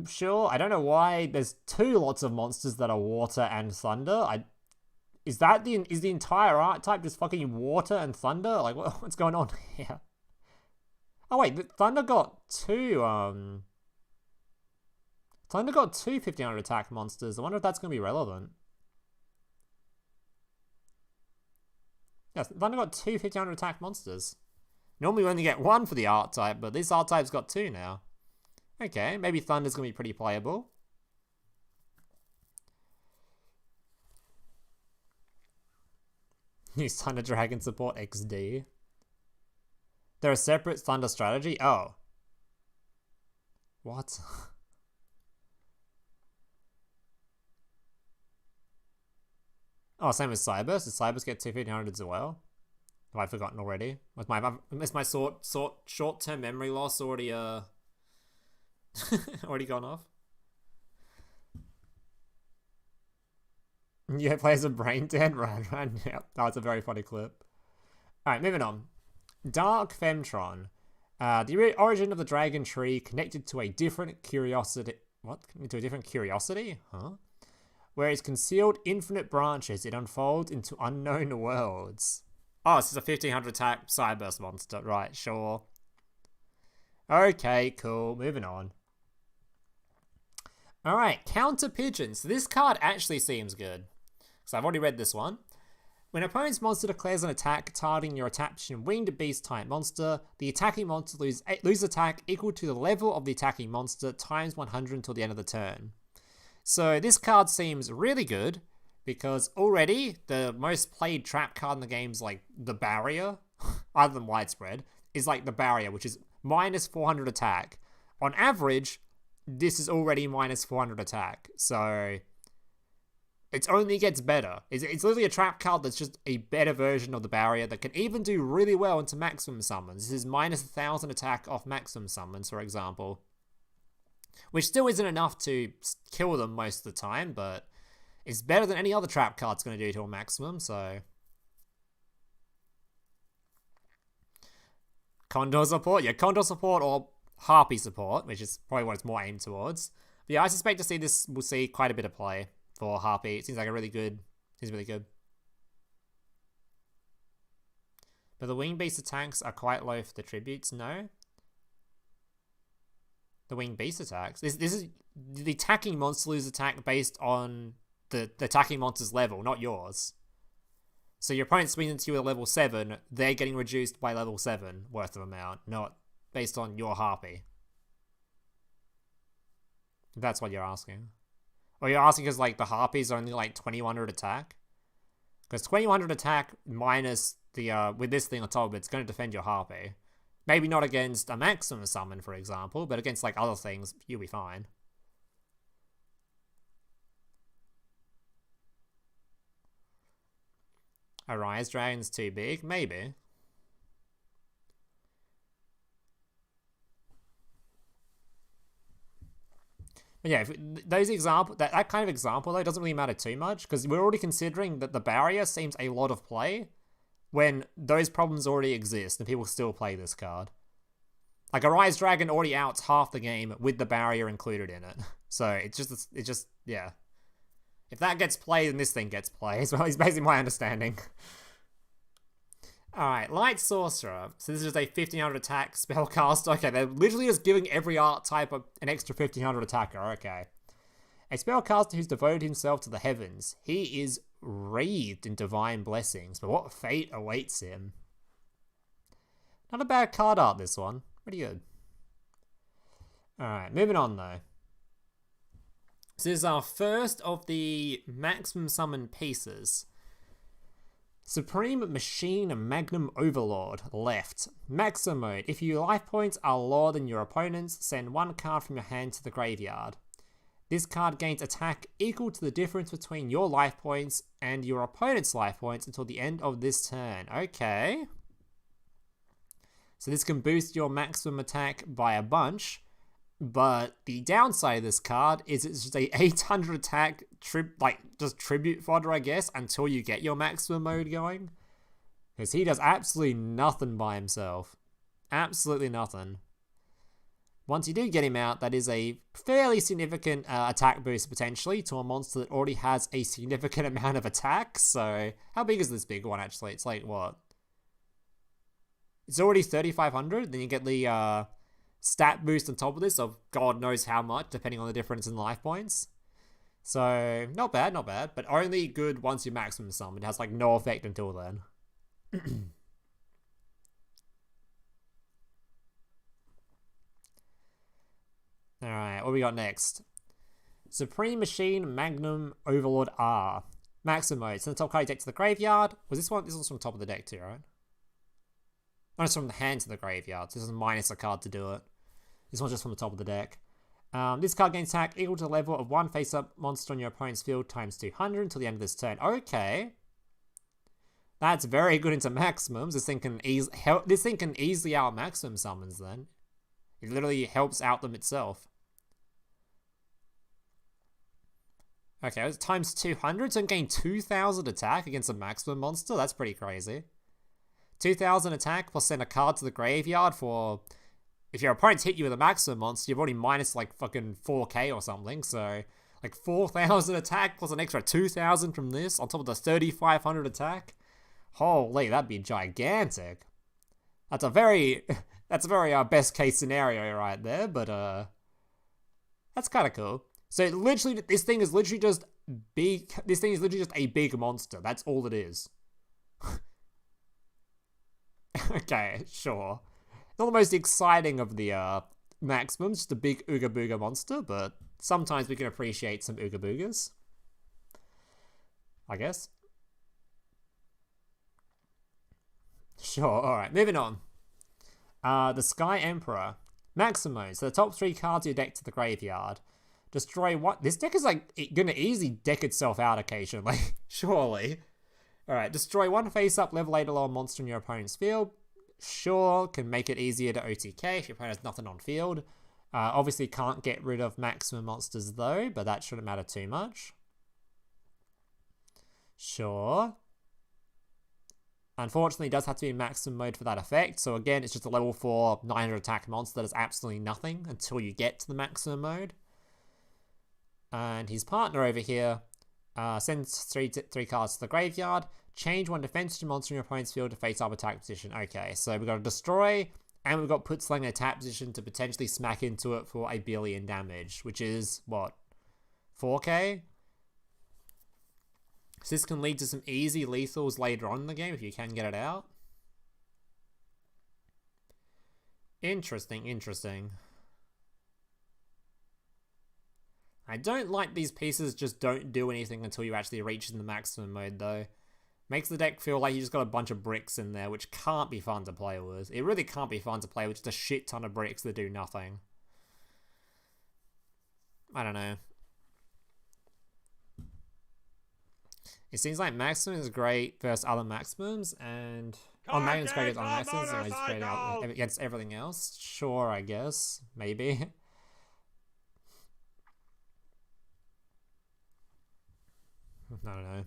Sure. I don't know why there's two lots of monsters that are water and thunder. Is the entire archetype just fucking water and thunder? Like, what's going on here? Oh wait, Thunder got two 1500 attack monsters. I wonder if that's going to be relevant. Yes, Thunder got two 1500 attack monsters. Normally we only get one for the archetype, but this archetype's got two now. Okay, maybe Thunder's going to be pretty playable. Use Thunder Dragon support XD. They're a separate Thunder strategy? Oh. What? Oh, same as Cyberse. Does Cyberse get 2 1500s as well? Have I forgotten already? Is my short-term memory loss already already gone off? Yeah, plays a brain dead run. Yeah, that was a very funny clip. Alright, moving on. Dark Femtron. The origin of the dragon tree connected to a different curiosity. What? To a different curiosity? Huh? Where it's concealed infinite branches, it unfolds into unknown worlds. Oh, this is a 1500 attack Cyberse monster. Right, sure. Okay, cool. Moving on. Alright, Counter Pigeon. So this card actually seems good. So I've already read this one. When an opponent's monster declares an attack targeting your attaching winged beast type monster, the attacking monster loses attack equal to the level of the attacking monster times 100 until the end of the turn. So this card seems really good because already the most played trap card in the game is like the Barrier, other than Widespread, is like the Barrier, which is minus 400 attack. On average, this is already minus 400 attack. So it only gets better. It's literally a trap card that's just a better version of the Barrier that can even do really well into maximum summons. This is minus 1000 attack off maximum summons, for example. Which still isn't enough to kill them most of the time, but it's better than any other trap card's going to do to a maximum, so... Condor support? Yeah, Condor support or Harpy support, which is probably what it's more aimed towards. But yeah, I suspect to see this, we'll see quite a bit of play for Harpy. It seems like a really good, But the wing beast attacks are quite low for the tributes, no? The wing beast attacks. This is the attacking monster lose attack based on the attacking monster's level, not yours. So your opponent swings into you at level 7, they're getting reduced by level 7 worth of amount, not based on your Harpy. If that's what you're asking. Or you're asking because like the Harpy's only like 2100 attack? Because 2100 attack minus the with this thing on top of it, it's going to defend your Harpy. Maybe not against a maximum summon, for example, but against like other things, you'll be fine. A Rise Dragon's too big? Maybe. But yeah, that kind of example though doesn't really matter too much because we're already considering that the Barrier seems a lot of play when those problems already exist and people still play this card. Like a Rise Dragon already outs half the game with the Barrier included in it. So it's just yeah. If that gets played, then this thing gets played. Well, it's basically my understanding. Alright, Light Sorcerer. So this is just a 1500 attack spellcaster. Okay, they're literally just giving every archetype an extra 1500 attacker. Okay. A spellcaster who's devoted himself to the heavens. He is wreathed in divine blessings, but what fate awaits him? Not a bad card art, this one. Pretty good. Alright, moving on though. So this is our first of the maximum summon pieces. Supreme Machine Magnum Overlord, left. Maximum mode. If your life points are lower than your opponent's, send one card from your hand to the graveyard. This card gains attack equal to the difference between your life points and your opponent's life points until the end of this turn. Okay. So this can boost your maximum attack by a bunch, but the downside of this card is it's just a 800 attack just tribute fodder, I guess, until you get your maximum mode going. Because he does absolutely nothing by himself. Absolutely nothing. Once you do get him out, that is a fairly significant attack boost potentially to a monster that already has a significant amount of attack. So how big is this big one actually? It's like what? It's already 3500. Then you get the stat boost on top of this of God knows how much, depending on the difference in life points. So, not bad, but only good once you maximum summon. It has like no effect until then. Alright, what we got next? Supreme Machine Magnum Overlord R. Maximum mode. Send the top card you deck to the graveyard. Was this one? This one's from the top of the deck too, right? Oh, it's from the hand to the graveyard. So this is minus a card to do it. This one's just from the top of the deck. This card gains attack equal to the level of one face-up monster on your opponent's field times 200 until the end of this turn. Okay. That's very good into maximums. This thing can easily out maximum summons then. It literally helps out them itself. Okay, it's times 200, so it can gain 2000 attack against a maximum monster. That's pretty crazy. 2000 attack plus send a card to the graveyard for... If your opponent's hit you with a maximum monster, you've already minus like fucking 4k or something, so like 4000 attack plus an extra 2000 from this on top of the 3500 attack. Holy, that'd be gigantic. That's a very That's a very best case scenario right there, but that's kind of cool. So literally, this thing is literally just big. This thing is literally just a big monster. That's all it is. Okay, sure. Not the most exciting of the maximums, just a big Ooga Booga monster, but sometimes we can appreciate some Ooga Boogas. I guess. Sure, alright, moving on. The Sky Emperor. Maximum. So the top 3 cards of your deck to the graveyard. Destroy what? This deck is like gonna easily deck itself out occasionally. Surely. Alright, destroy 1 face-up level 8 or lower monster in your opponent's field. Sure, can make it easier to OTK if your opponent has nothing on field. Obviously can't get rid of maximum monsters though, but that shouldn't matter too much. Sure. Unfortunately, it does have to be in maximum mode for that effect. So again, it's just a level 4 900 attack monster that does absolutely nothing until you get to the maximum mode. And his partner over here sends three cards to the graveyard. Change 1 defensive monster in your opponent's field to face up attack position. Okay, so we've got to destroy, and we've got put slang in attack position to potentially smack into it for 1 billion damage, which is, what, 4k? So this can lead to some easy lethals later on in the game if you can get it out. Interesting, interesting. I don't like these pieces just don't do anything until you actually reach in the maximum mode though. Makes the deck feel like you just got a bunch of bricks in there, which can't be fun to play with. It really can't be fun to play with just a shit ton of bricks that do nothing. I don't know. It seems like maximum is great versus other maximums, and on maximum is great against other maximums, and it's great against everything else. Sure, I guess. Maybe. I don't know.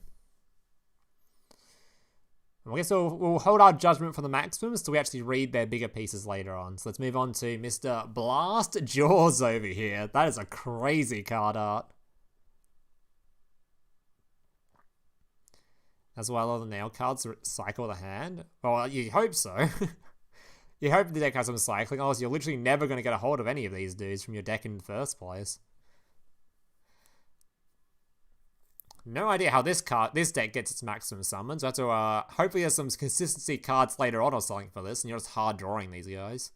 I guess we'll hold our judgment for the maximums till we actually read their bigger pieces later on. So let's move on to Mr. Blast Jaws over here. That is a crazy card art. As well, all the nail cards cycle the hand. Well, you hope so. You hope the deck has some cycling, otherwise you're literally never going to get a hold of any of these dudes from your deck in the first place. No idea how this deck gets its maximum summons. We have to, hopefully there's some consistency cards later on or something for this, and you're just hard drawing these guys.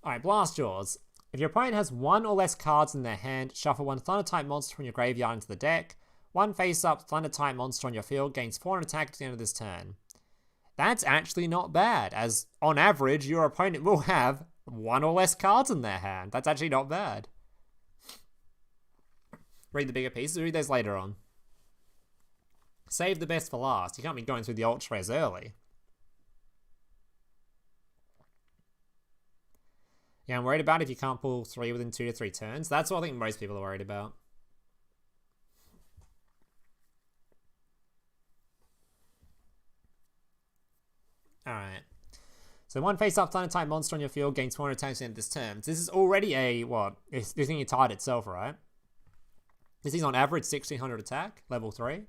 Alright, Blast Jaws. If your opponent has 1 or less cards in their hand, shuffle 1 Thunder-type monster from your graveyard into the deck. 1 face-up Thunder-type monster on your field gains 400 attack at the end of this turn. That's actually not bad, as on average, your opponent will have 1 or less cards in their hand. That's actually not bad. Read the bigger pieces, read those later on. Save the best for last. You can't be going through the ultras early. Yeah, I'm worried about if you can't pull 3 within 2 to 3 turns. That's what I think most people are worried about. Alright. So 1 face-up Thunder-type monster on your field gains 400 attacks at this turn. This is already a, what? This thing you tied itself, right? This is on average 1600 attack, level 3.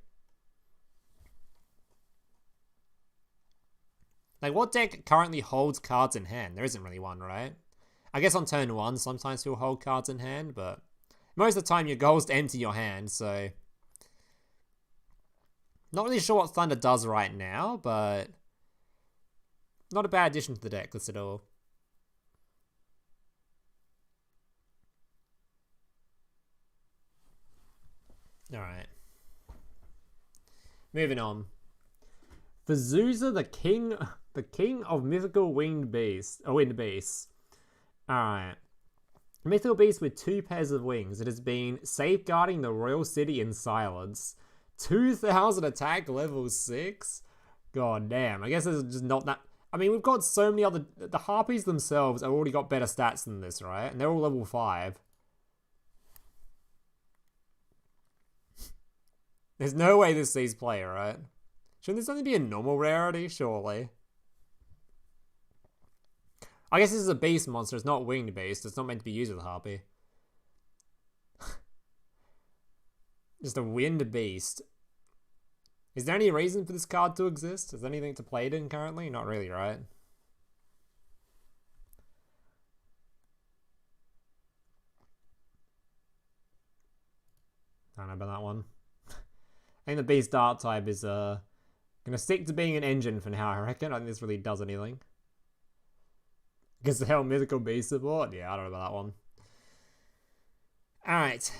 Like, what deck currently holds cards in hand? There isn't really one, right? I guess on turn 1, sometimes you'll hold cards in hand, but most of the time your goal is to empty your hand, so... Not really sure what Thunder does right now, but... Not a bad addition to the deck list at all. Alright. Moving on. Vazuza, the king of mythical winged beasts. Alright. Mythical beast with 2 pairs of wings. It has been safeguarding the royal city in silence. 2000 attack, level 6. God damn. I guess it's just not that... I mean, we've got so many other... The Harpies themselves have already got better stats than this, right? And they're all level 5. There's no way this sees play, right? Shouldn't this only be a normal rarity? Surely. I guess this is a beast monster. It's not winged beast. It's not meant to be used with Harpy. Just a wind beast. Is there any reason for this card to exist? Is there anything to play it in currently? Not really, right? I don't know about that one. I think the Beast Archetype is gonna stick to being an engine for now, I reckon. I think this really does anything. Because the hell mythical beast support? Yeah, I don't know about that one. Alright.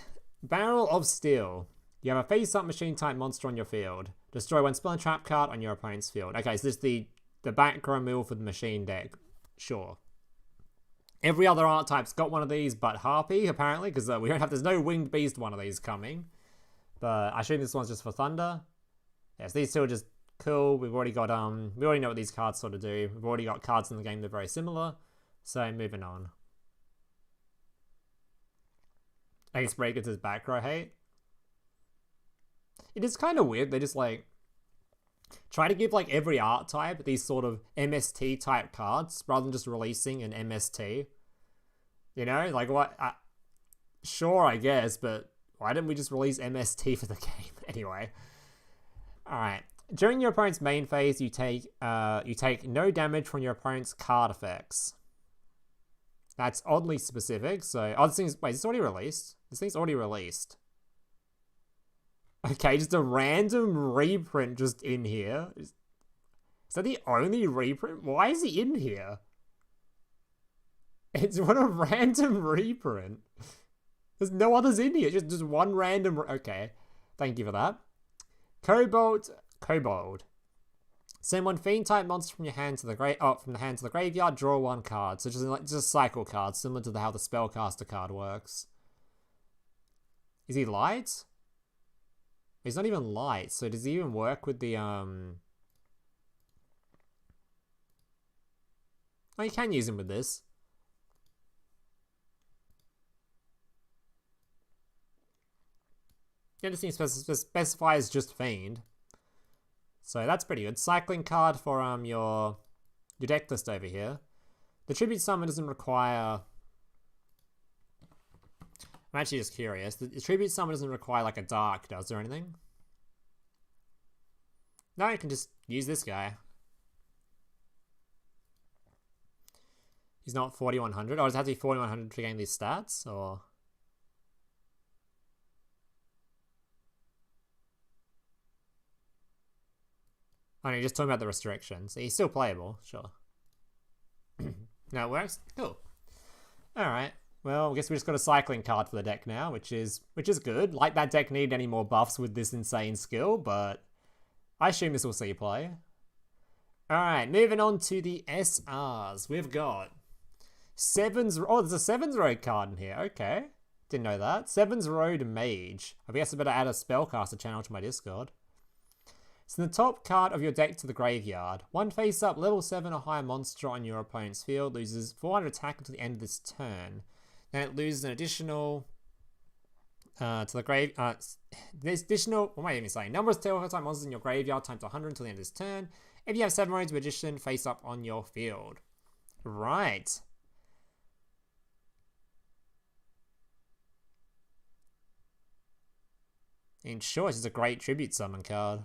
Barrel of Steel. You have a face-up machine-type monster on your field. Destroy one spell and trap card on your opponent's field. Okay, so this is the background move for the machine deck. Sure. Every other archetype's got one of these, but Harpy, apparently, because we don't have, there's no winged beast one of these coming. But I assume this one's just for Thunder. Yes, these two are just cool. We've already got, we already know what these cards sort of do. We've already got cards in the game that are very similar. So, moving on. Ace Breaker to his back row hate. It is kind of weird. They just, like, try to give, like, every archetype these sort of MST type cards rather than just releasing an MST. You know? Like, what? Sure, I guess, but why didn't we just release MST for the game? Anyway. Alright. During your opponent's main phase, you take no damage from your opponent's card effects. That's oddly specific, so... Oh, this thing's... Wait, is this already released? This thing's already released. Okay, just a random reprint just in here. Is that the only reprint? Why is he in here? It's what a random reprint. There's no others in here. Just one random... Okay, thank you for that. Kobold. Send one Fiend-type monster from your hand to the graveyard. Draw one card. So just a cycle card, similar to how the Spellcaster card works. Is he light? He's not even light. So does he even work with the Oh, you can use him with this. Yeah, this thing specifies just Fiend. So that's pretty good. Cycling card for your deck list over here. The Tribute Summon doesn't require... I'm actually just curious. The Tribute Summon doesn't require like a dark, does there anything? No, you can just use this guy. He's not 4100. Oh, does it have to be 4100 to gain these stats? Or... Oh, no, you're just talking about the restrictions. He's still playable, sure. No, it works? Cool. Alright. Well, I guess we just got a cycling card for the deck now, which is good. Like that deck need any more buffs with this insane skill, but I assume this will see play. Alright, moving on to the SRs. We've got Sevens... Oh, there's a Sevens Road card in here. Okay. Didn't know that. Sevens Road Mage. I guess I better add a Spellcaster channel to my Discord. Send the top card of your deck to the graveyard. One face-up level 7 or higher monster on your opponent's field loses 400 attack until the end of this turn. Then it loses an additional... to the grave... this additional... What am I even saying? Number of type monsters in your graveyard times 100 until the end of this turn. If you have 7 Roads Magician face-up on your field. Right. In short, it's a great Tribute Summon card.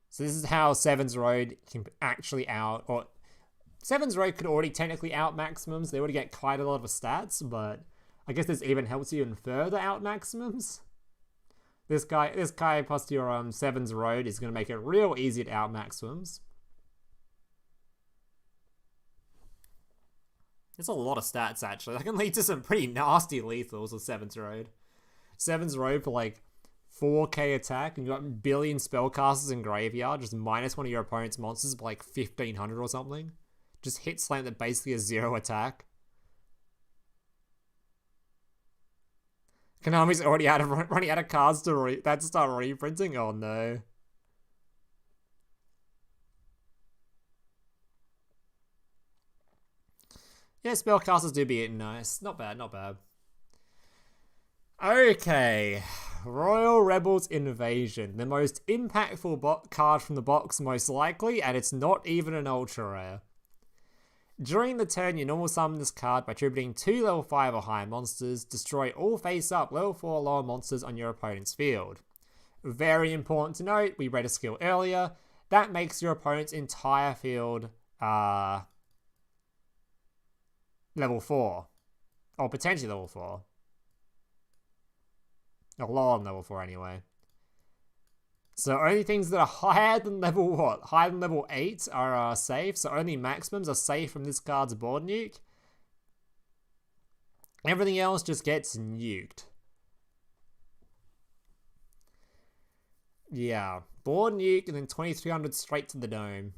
So this is how Seven's Road can actually out... Or Seven's Road could already technically out maximums. They already get quite a lot of stats, but I guess this even helps you even further out maximums. This guy plus your Seven's Road is going to make it real easy to out maximums. There's a lot of stats, actually. That can lead to some pretty nasty lethals with Seven's Road. Seven's Road for like 4k attack, and you got billion spellcasters in graveyard, just minus one of your opponent's monsters by like 1500 or something. Just hit slam that basically has 0 attack. Konami's already running out of cards to start reprinting? Oh no. Yeah, spellcasters do be nice. Not bad, not bad. Okay. Royal Rebels Invasion. The most impactful card from the box, most likely, and it's not even an ultra rare. During the turn, you normal summon this card by tributing 2 level 5 or higher monsters. Destroy all face-up level 4 or lower monsters on your opponent's field. Very important to note, we read a skill earlier. That makes your opponent's entire field level 4. Or potentially level 4. Or lower than level 4 anyway. So only things that are higher than level what? Higher than level 8 are safe. So only maximums are safe from this card's board nuke. Everything else just gets nuked. Yeah. Board nuke and then 2300 straight to the dome.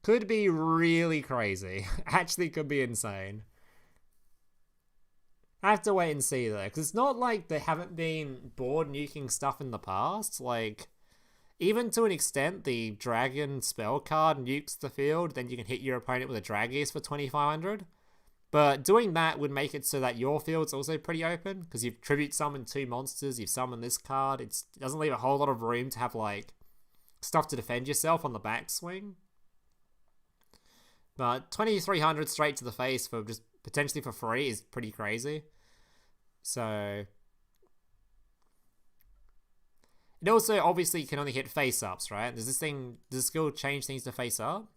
Could be really crazy. Actually could be insane. I have to wait and see though, because it's not like there haven't been board nuking stuff in the past. Like, even to an extent, the dragon spell card nukes the field, then you can hit your opponent with a drag ace for 2500. But doing that would make it so that your field's also pretty open, because you've tribute summoned 2 monsters, you've summoned this card. It doesn't leave a whole lot of room to have, like, stuff to defend yourself on the backswing. But 2300 straight to the face for just potentially for free is pretty crazy. So it also obviously can only hit face ups, right? Does the skill change things to face up?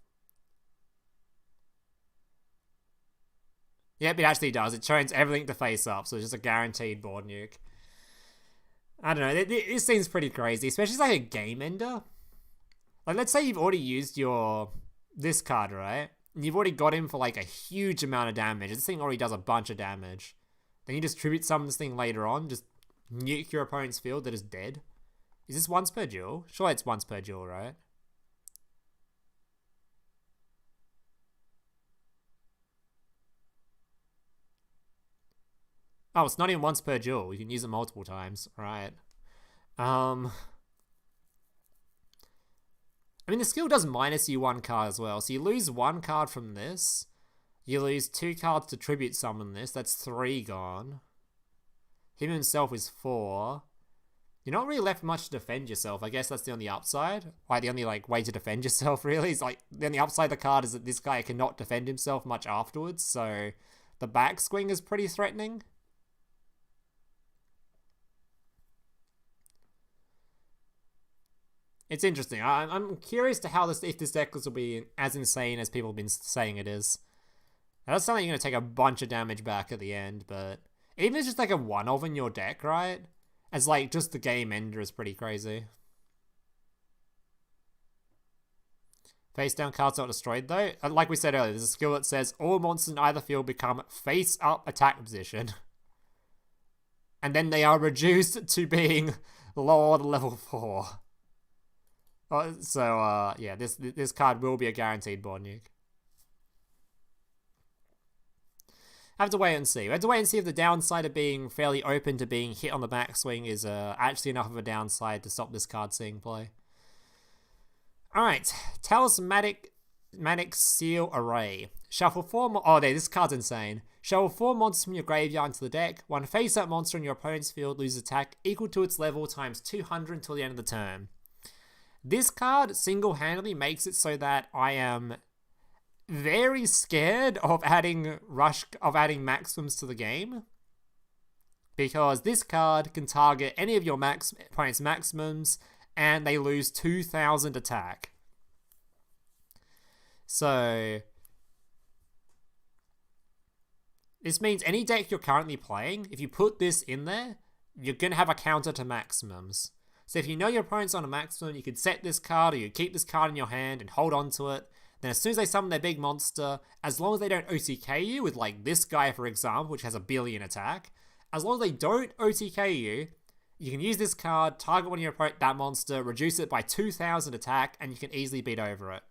Yep, it actually does. It turns everything to face up, so it's just a guaranteed board nuke. I don't know. This seems pretty crazy, especially like a game ender. Like, let's say you've already used this card, right? And you've already got him for like a huge amount of damage. This thing already does a bunch of damage. Then you just tribute summon this thing later on, just nuke your opponent's field that is dead. Is this once per duel? Surely it's once per duel, right? Oh, it's not even once per duel. You can use it multiple times. Right. I mean, the skill does minus you 1 card as well. So you lose 1 card from this. You lose 2 cards to tribute summon this. That's 3 gone. Him himself is 4. You're not really left much to defend yourself. I guess that's the only upside. Like, the only, like, way to defend yourself, really. Is like, the only upside of the card is that this guy cannot defend himself much afterwards. So the backswing is pretty threatening. It's interesting. I'm curious to how if this deck will be as insane as people have been saying it is. Now, that's something you're going to take a bunch of damage back at the end, but even if it's just like a 1-of in your deck, right? As like just the game ender is pretty crazy. Face down cards not destroyed though. Like we said earlier, there's a skill that says all monsters in either field become face up attack position. And then they are reduced to being lower than level 4. So, yeah, this card will be a guaranteed board nuke. I have to wait and see. We have to wait and see if the downside of being fairly open to being hit on the backswing is actually enough of a downside to stop this card seeing play. Alright, Talismanic Seal Array. Shuffle 4 oh, this card's insane. Shuffle 4 monsters from your graveyard into the deck. 1 face-up monster in your opponent's field loses attack equal to its level times 200 until the end of the turn. This card single-handedly makes it so that I am very scared of adding maximums to the game, because this card can target any of your opponent's maximums and they lose 2000 attack. So this means any deck you're currently playing, if you put this in there, you're going to have a counter to maximums. So if you know your opponent's on a maximum, you could set this card, or you keep this card in your hand and hold on to it. Then as soon as they summon their big monster, as long as they don't OTK you with like this guy, for example, which has 1 billion attack, as long as they don't OTK you, you can use this card, target one of your opponent, that monster, reduce it by 2000 attack, and you can easily beat over it.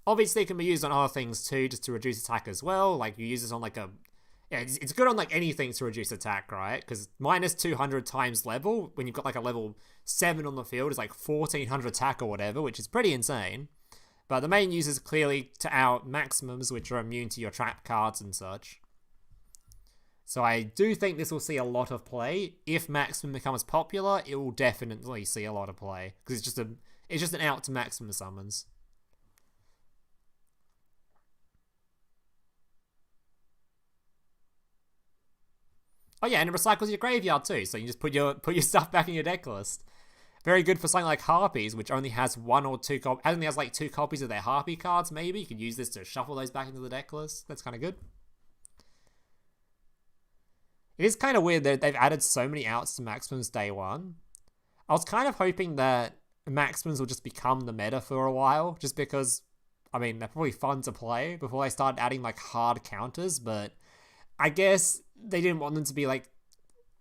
Obviously, it can be used on other things too, just to reduce attack as well. Like, you use this on like a... Yeah, it's good on like anything to reduce attack, right? Because minus 200 times level, when you've got like a level 7 on the field, is like 1400 attack or whatever, which is pretty insane. But the main use is clearly to out maximums, which are immune to your trap cards and such. So I do think this will see a lot of play. If maximum becomes popular, it will definitely see a lot of play, because it's just an out to maximum summons. Oh yeah, and it recycles your graveyard too, so you just put your stuff back in your deck list. Very good for something like Harpies, which only has one or two only has like 2 copies of their Harpy cards, maybe. You could use this to shuffle those back into the deck list. That's kind of good. It is kind of weird that they've added so many outs to Maximums day 1. I was kind of hoping that Maximums will just become the meta for a while, just because, I mean, they're probably fun to play before they started adding like hard counters, but I guess they didn't want them to be like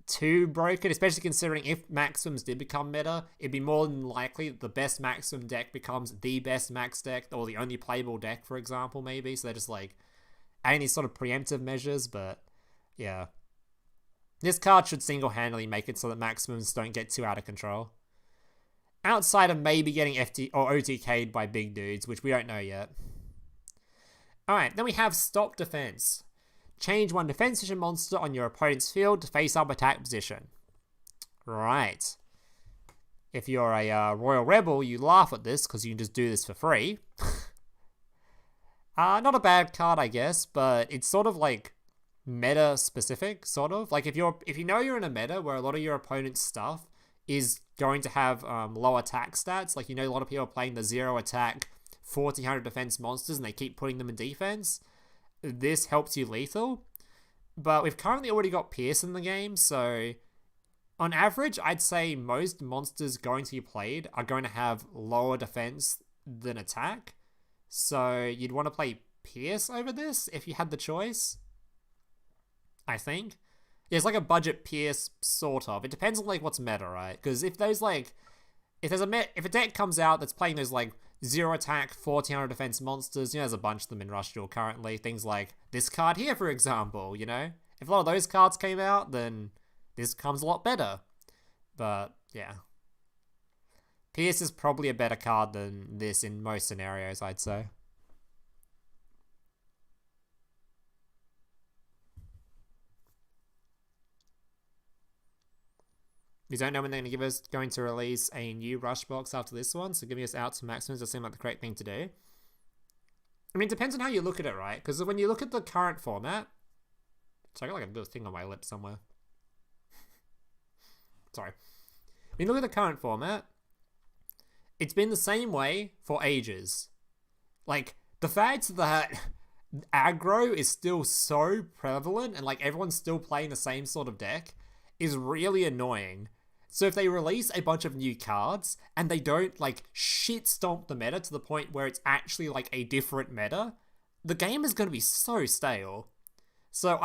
too broken, especially considering if Maximums did become meta, it'd be more than likely the best Maximum deck becomes the best Max deck, or the only playable deck, for example, maybe. So they're just like adding these sort of preemptive measures, but yeah. This card should single-handedly make it so that Maximums don't get too out of control. Outside of maybe getting FT or OTK'd by big dudes, which we don't know yet. Alright, then we have Stop Defense. Change 1 defense position monster on your opponent's field to face-up attack position. Right. If you're a Royal Rebel, you laugh at this because you can just do this for free. Not a bad card, I guess, but it's sort of like meta specific, sort of. Like if you know you're in a meta where a lot of your opponent's stuff is going to have low attack stats, like you know a lot of people are playing the 0 attack 1400 defense monsters and they keep putting them in defense, this helps you lethal. But we've currently already got Pierce in the game, so on average I'd say most monsters going to be played are going to have lower defense than attack, so you'd want to play Pierce over this if you had the choice, I think. Yeah, it's like a budget Pierce, sort of. It depends on like what's meta, right? Because if there's like, if a deck comes out that's playing those like 0 attack, 1400 defense monsters, you know, there's a bunch of them in Rush Duel currently. Things like this card here, for example, you know? If a lot of those cards came out, then this comes a lot better. But yeah. Pierce is probably a better card than this in most scenarios, I'd say. We don't know when they're going to release a new Rush box after this one, so giving us out to Maximums does seem like the correct thing to do. I mean, it depends on how you look at it, right? Because when you look at the current format... So I got like a little thing on my lip somewhere. Sorry. When you look at the current format, it's been the same way for ages. Like, the fact that aggro is still so prevalent and like everyone's still playing the same sort of deck is really annoying. So if they release a bunch of new cards and they don't like shit stomp the meta to the point where it's actually like a different meta, the game is going to be so stale. So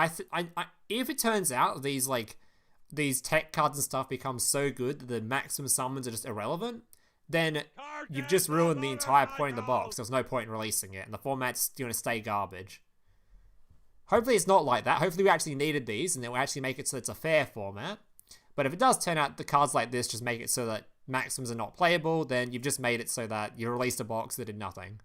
if it turns out these tech cards and stuff become so good that the maximum summons are just irrelevant, then you've just ruined the entire point of the box. There's no point in releasing it, and the format's going to stay garbage. Hopefully it's not like that. Hopefully we actually needed these, and it will actually make it so it's a fair format. But if it does turn out the cards like this just make it so that Maximums are not playable, then you've just made it so that you released a box that did nothing.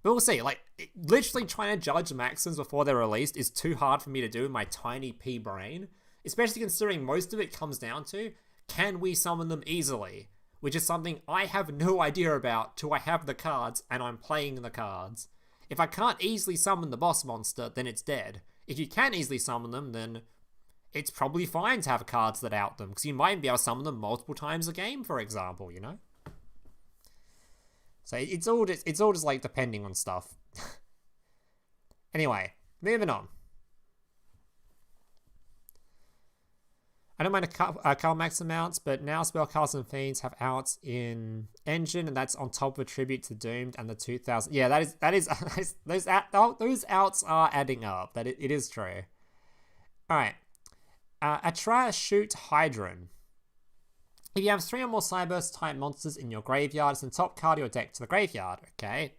But we'll see. Like, literally trying to judge Maximums before they're released is too hard for me to do in my tiny pea brain. Especially considering most of it comes down to, can we summon them easily? Which is something I have no idea about till I have the cards and I'm playing the cards. If I can't easily summon the boss monster, then it's dead. If you can easily summon them, then it's probably fine to have cards that out them, because you might be able to summon them multiple times a game, for example, you know? So it's all just like depending on stuff. Anyway, moving on. I don't mind a card max amounts, but now spellcasters and fiends have outs in engine, and that's on top of a tribute to Doomed and the 2000. Yeah, that is those outs are adding up. It is true. All right, Atra Shoot Hydron. If you have 3 or more Cyberse type monsters in your graveyard, send top card of your deck to the graveyard. Okay.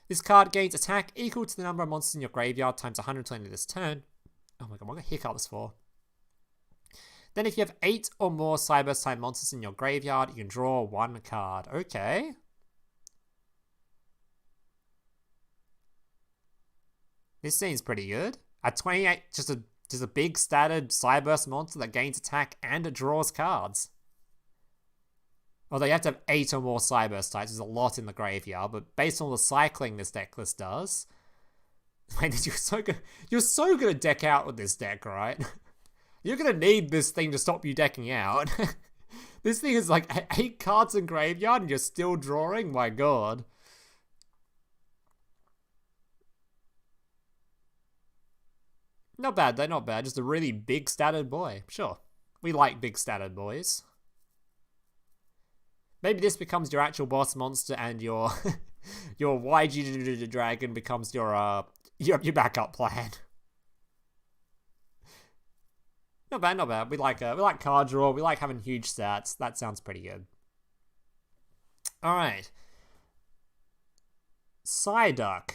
This card gains attack equal to the number of monsters in your graveyard times 120 this turn. Oh my god, what the hiccups for? Then if you have 8 or more Cyberse type monsters in your graveyard, you can draw 1 card. Okay. This seems pretty good. At 28, just a big statted Cyberse monster that gains attack and it draws cards. Although you have to have 8 or more Cyberse types. There's a lot in the graveyard, but based on the cycling this deck list does... Wait, you're so good to deck out with this deck, right? You're gonna need this thing to stop you decking out. This thing is like 8 cards in graveyard and you're still drawing? My god. Not bad though, not bad. Just a really big statted boy. Sure. We like big statted boys. Maybe this becomes your actual boss monster and your your YGGDRAGO becomes your backup plan. Not bad, not bad. We like card draw. We like having huge stats. That sounds pretty good. All right. Psyduck.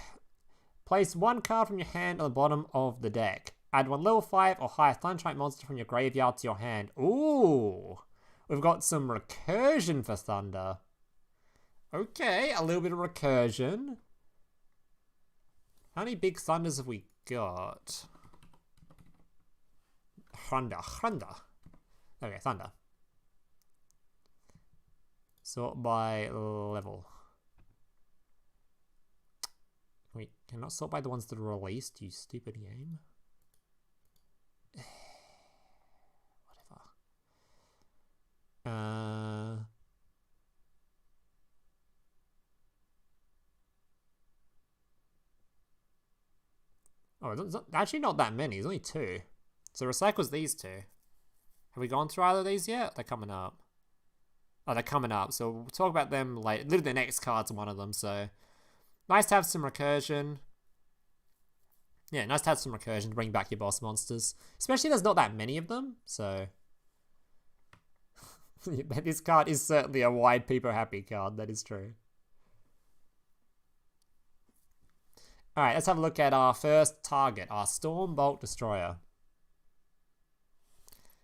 Place 1 card from your hand on the bottom of the deck. Add 1 level 5 or higher Thunder-type monster from your graveyard to your hand. Ooh. We've got some recursion for Thunder. Okay, a little bit of recursion. How many big Thunders have we got? Thunder. Okay, Thunder. Sort by level. We cannot sort by the ones that are released, you stupid game. Whatever. Oh, it's actually not that many. There's only 2. So recycles these 2. Have we gone through either of these yet? They're coming up. Oh, they're coming up. So we'll talk about them later. Literally the next card's one of them. So nice to have some recursion. Yeah, nice to have some recursion to bring back your boss monsters. Especially there's not that many of them. So this card is certainly a wide people happy card. That is true. Alright, let's have a look at our first target. Our Stormbolt Destroyer.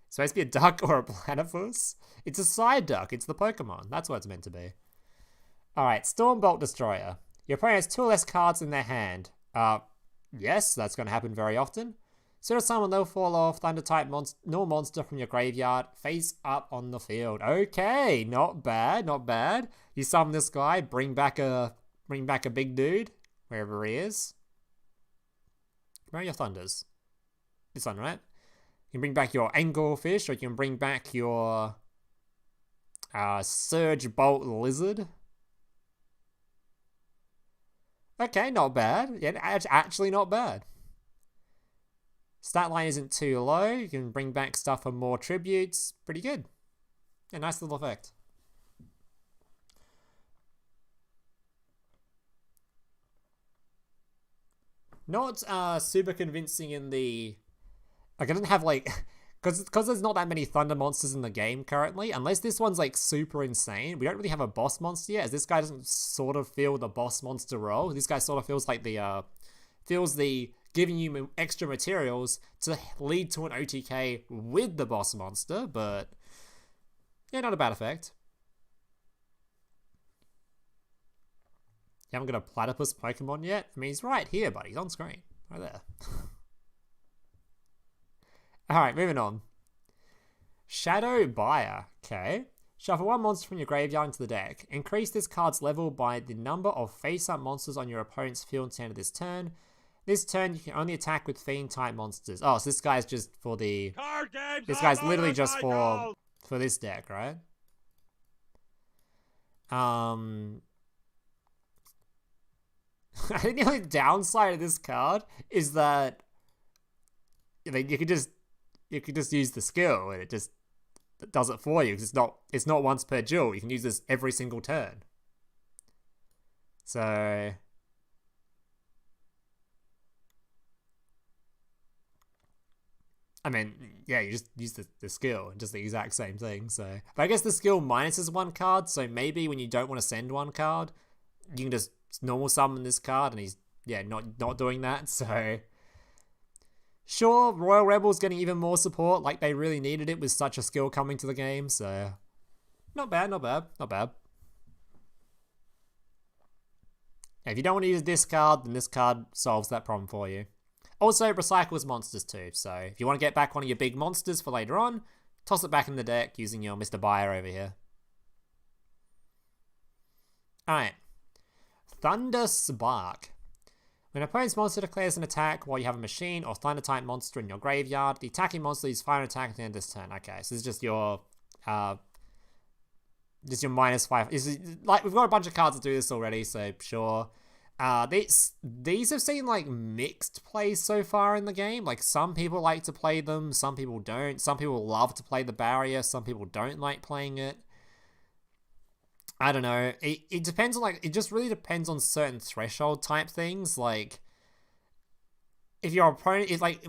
It's supposed to be a duck or a platypus? It's a Psyduck. It's the Pokemon. That's what it's meant to be. Alright, Stormbolt Destroyer. Your opponent has 2 or less cards in their hand. Yes, that's going to happen very often. So to summon level 4 off Thunder-type normal monster from your graveyard, face up on the field. Okay, not bad, not bad. You summon this guy, bring back a big dude, wherever he is. Where are your Thunders? This one, right? You can bring back your Anglefish, or you can bring back your Surge Bolt Lizard. Okay, not bad. Yeah, actually not bad. Stat line isn't too low. You can bring back stuff for more tributes. Pretty good. A nice little effect. Not super convincing in the... Like, I didn't have, like... Because there's not that many Thunder monsters in the game currently. Unless this one's, like, super insane. We don't really have a boss monster yet, as this guy doesn't sort of fill the boss monster role. This guy sort of feels like the... feels the giving you extra materials to lead to an OTK with the boss monster, but... Yeah, not a bad effect. You haven't got a platypus Pokemon yet? I mean, he's right here, buddy. He's on screen. Right there. Alright, moving on. Shadow Buyer. Okay. Shuffle 1 monster from your graveyard into the deck. Increase this card's level by the number of face-up monsters on your opponent's field at the end of this turn. This turn, you can only attack with Fiend-type monsters. Oh, so this guy's just for the... Card games. This guy's literally just for this deck, right? I think the only downside of this card is that you could just use the skill and it just does it for you, because it's not once per duel. You can use this every single turn. So I mean, yeah, you just use the skill and just the exact same thing. So, but I guess the skill minuses 1 card, so maybe when you don't want to send 1 card, you can just normal summon this card, and he's not doing that. So sure, Royal Rebel's getting even more support, like they really needed it with such a skill coming to the game. So not bad, not bad, not bad. If you don't want to use this card, then this card solves that problem for you. Also, it recycles monsters too, so if you want to get back one of your big monsters for later on, toss it back in the deck using your Mr. Buyer over here. Alright. Thunder Spark. When an opponent's monster declares an attack while you have a machine or thunder type monster in your graveyard, the attacking monster is fire attack at the end of this turn. Okay, so this is just your -5. Like, we've got a bunch of cards that do this already, so sure. These have seen like mixed plays so far in the game. Like, some people like to play them, some people don't. Some people love to play the barrier, some people don't like playing it. I don't know. It depends on, like, it just really depends on certain threshold type things. Like, if your opponent is like,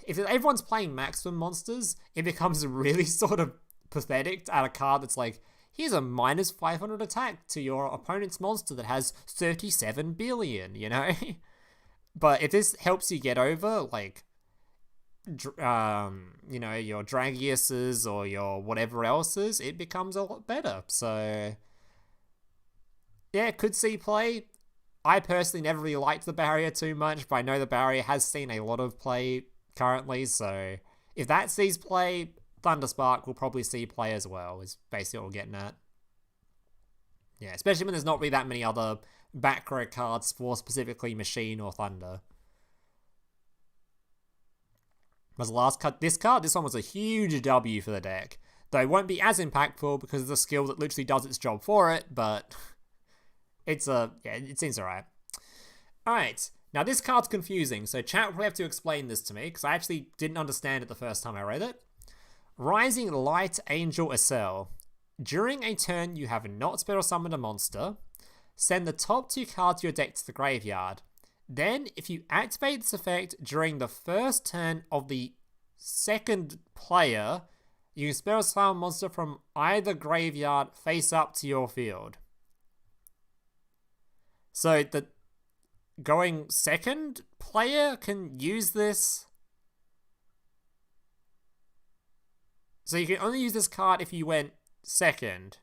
if everyone's playing maximum monsters, it becomes really sort of pathetic to add a card that's like, here's a -500 attack to your opponent's monster that has 37 billion, you know? But if this helps you get over, like, you know, your Dragiuses or your whatever else's, it becomes a lot better. So, yeah, could see play. I personally never really liked the barrier too much, but I know the barrier has seen a lot of play currently, so if that sees play, Thunderspark will probably see play as well, is basically what we're getting at. Yeah, especially when there's not really that many other back row cards for specifically Machine or Thunder. Was the last card? This one was a huge W for the deck. Though it won't be as impactful because of the skill that literally does its job for it, but yeah, it seems alright. Alright, now this card's confusing, so chat will have to explain this to me, because I actually didn't understand it the first time I read it. Rising Light Angel Acel. During a turn you have not spell summoned a monster, send the top 2 cards of your deck to the graveyard. Then, if you activate this effect during the first turn of the second player, you can spell summon a monster from either graveyard face up to your field. So the going second player can use this. So you can only use this card if you went second.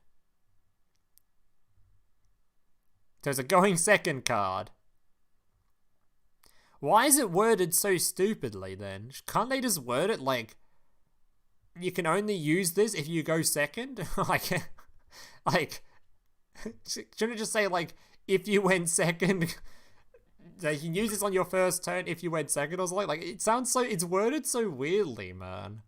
So it's a going second card. Why is it worded so stupidly then? Can't they just word it like, you can only use this if you go second? like, shouldn't it just say like, if you went second, you can use this on your first turn if you went second or something? Like, it sounds so, it's worded so weirdly, man.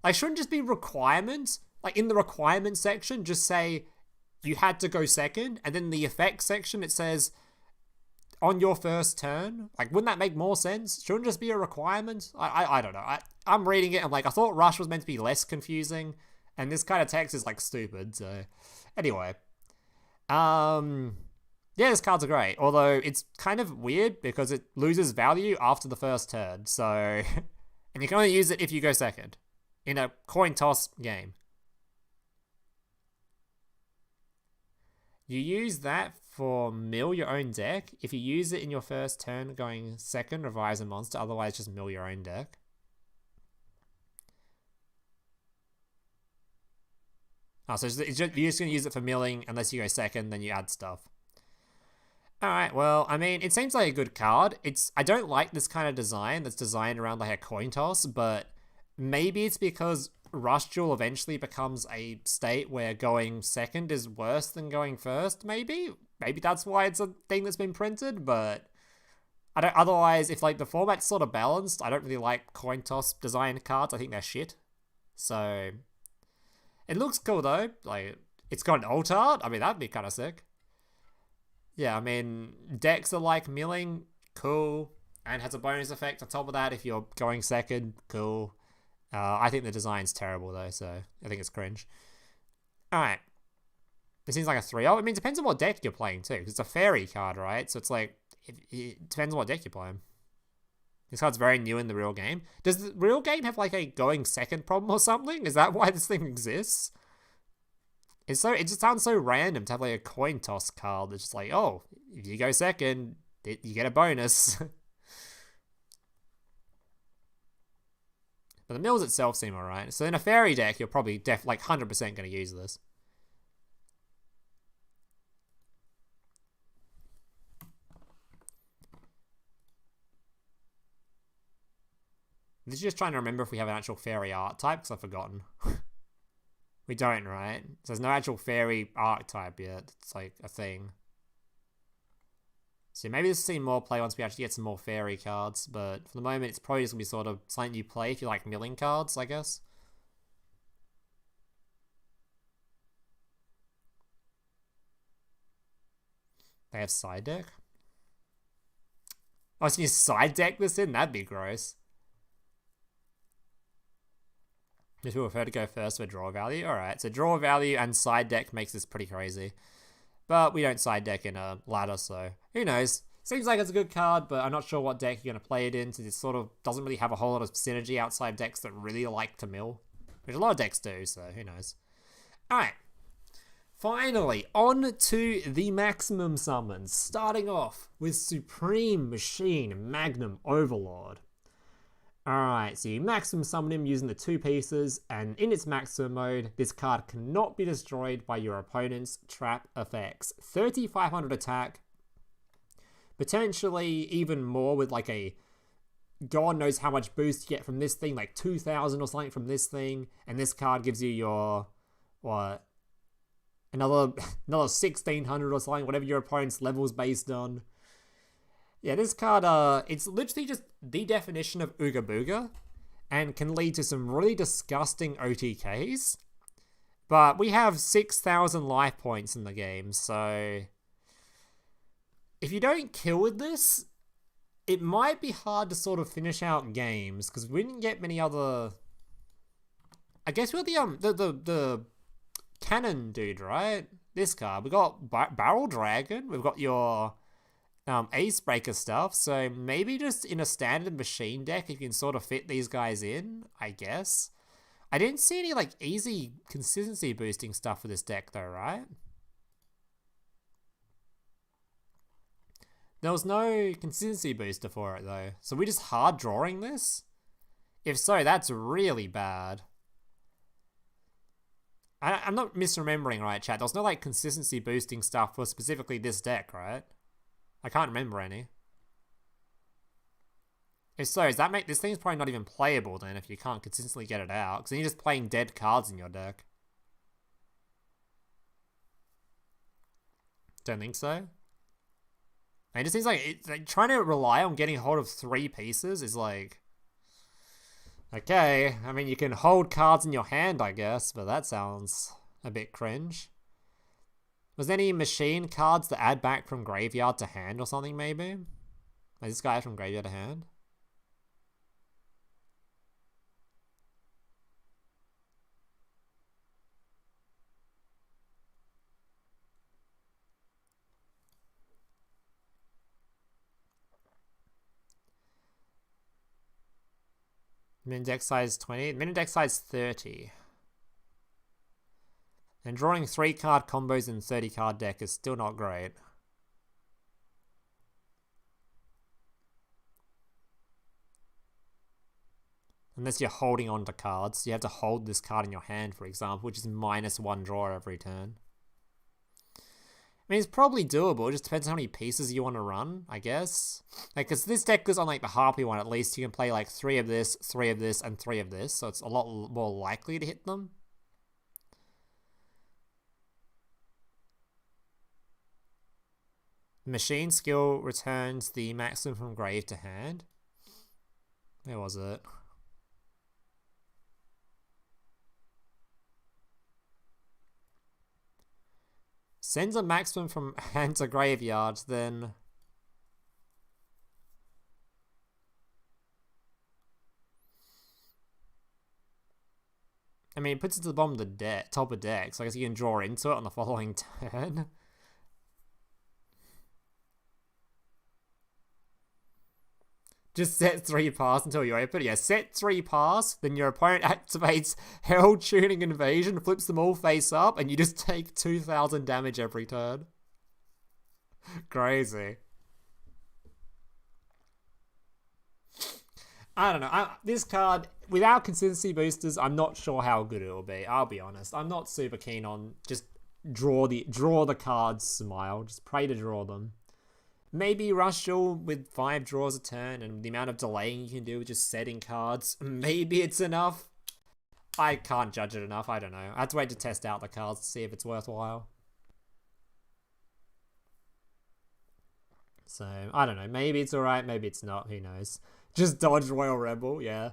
Like, shouldn't just be requirements? Like, in the requirements section, just say you had to go second, and then the effects section, it says on your first turn. Like, wouldn't that make more sense? Shouldn't it just be a requirement? I don't know. I'm reading it, and like, I thought Rush was meant to be less confusing, and this kind of text is like stupid, so anyway. Yeah, this card's are great, although it's kind of weird because it loses value after the first turn, so and you can only use it if you go second in a coin toss game. You use that for mill your own deck. If you use it in your first turn going second, revives a monster, otherwise just mill your own deck. Oh, so you're just going to use it for milling unless you go second, then you add stuff. Alright, well, I mean, it seems like a good card. I don't like this kind of design that's designed around like a coin toss, but maybe it's because Rush Duel eventually becomes a state where going second is worse than going first, maybe? Maybe that's why it's a thing that's been printed, but otherwise, if like the format's sort of balanced, I don't really like coin toss design cards. I think they're shit. So it looks cool though. Like, it's got an alt art. I mean, that'd be kind of sick. Yeah, I mean, decks are like milling, cool, and has a bonus effect on top of that if you're going second, cool. I think the design's terrible though, so I think it's cringe. Alright. It seems like a 3-0. I mean, it depends on what deck you're playing too, because it's a fairy card, right? So it's like, it depends on what deck you're playing. This card's very new in the real game. Does the real game have like a going second problem or something? Is that why this thing exists? It just sounds so random to have like a coin toss card that's just like, oh, if you go second, you get a bonus. But the mills itself seem alright. So in a fairy deck, you're probably like 100% going to use this. This is just trying to remember if we have an actual fairy archetype, because I've forgotten. We don't, right? So there's no actual fairy archetype yet. It's like a thing. So maybe this will see more play once we actually get some more fairy cards, but for the moment it's probably just going to be sort of something you play if you like milling cards, I guess. They have side deck? Oh, so you side deck this in? That'd be gross. If you prefer to go first for draw value? Alright, so draw value and side deck makes this pretty crazy. But we don't side deck in a ladder, so who knows? Seems like it's a good card, but I'm not sure what deck you're going to play it in, since it sort of doesn't really have a whole lot of synergy outside decks that really like to mill. Which a lot of decks do, so who knows. Alright. Finally, on to the maximum summons, starting off with Supreme Machine Magnum Overlord. Alright, so you maximum summon him using the 2 pieces, and in its maximum mode, this card cannot be destroyed by your opponent's trap effects. 3,500 attack, potentially even more with like a God knows how much boost you get from this thing, like 2,000 or something from this thing, and this card gives you your, what, another 1,600 or something, whatever your opponent's level's based on. Yeah, this card, it's literally just the definition of Ooga Booga, and can lead to some really disgusting OTKs. But we have 6,000 life points in the game, so if you don't kill with this, it might be hard to sort of finish out games, because we didn't get many other... I guess we're the cannon dude, right? This card. We got Barrel Dragon. We've got your Ace Breaker stuff. So maybe just in a standard machine deck, you can sort of fit these guys in, I guess. I didn't see any like easy consistency boosting stuff for this deck though, right? There was no consistency booster for it though. So we just hard drawing this? If so, that's really bad. I'm not misremembering, right, chat? There was no like consistency boosting stuff for specifically this deck, right? I can't remember any. If so, does that make this thing's probably not even playable then if you can't consistently get it out? Because then you're just playing dead cards in your deck. Don't think so. And it just seems like, like trying to rely on getting hold of 3 pieces is like... Okay, I mean you can hold cards in your hand I guess, but that sounds a bit cringe. Was there any machine cards that add back from graveyard to hand or something maybe? Like this guy from graveyard to hand? Min deck size 20, min deck size 30. And drawing 3 card combos in 30 card deck is still not great. Unless you're holding on to cards. You have to hold this card in your hand, for example, which is -1 draw every turn. I mean, it's probably doable. It just depends on how many pieces you want to run, I guess. Like, because this deck goes on, like, the Harpy one, at least. You can play, like, 3 of this, 3 of this, and 3 of this. So it's a lot more likely to hit them. Machine skill returns the maximum from grave to hand. Where was it? Sends a maximum from hand to graveyard, then... I mean, it puts it to the bottom of the deck, top of deck, so I guess you can draw into it on the following turn. Just set 3 pass until you open it. Yeah, set 3 pass, then your opponent activates Herald Tuning Invasion, flips them all face up, and you just take 2,000 damage every turn. Crazy. I don't know. This card, without consistency boosters, I'm not sure how good it will be. I'll be honest. I'm not super keen on just draw the cards smile. Just pray to draw them. Maybe Rush Duel with 5 draws a turn and the amount of delaying you can do with just setting cards. Maybe it's enough. I can't judge it enough. I don't know. I have to wait to test out the cards to see if it's worthwhile. So, I don't know. Maybe it's alright, maybe it's not. Who knows? Just dodge Royal Rebel, yeah.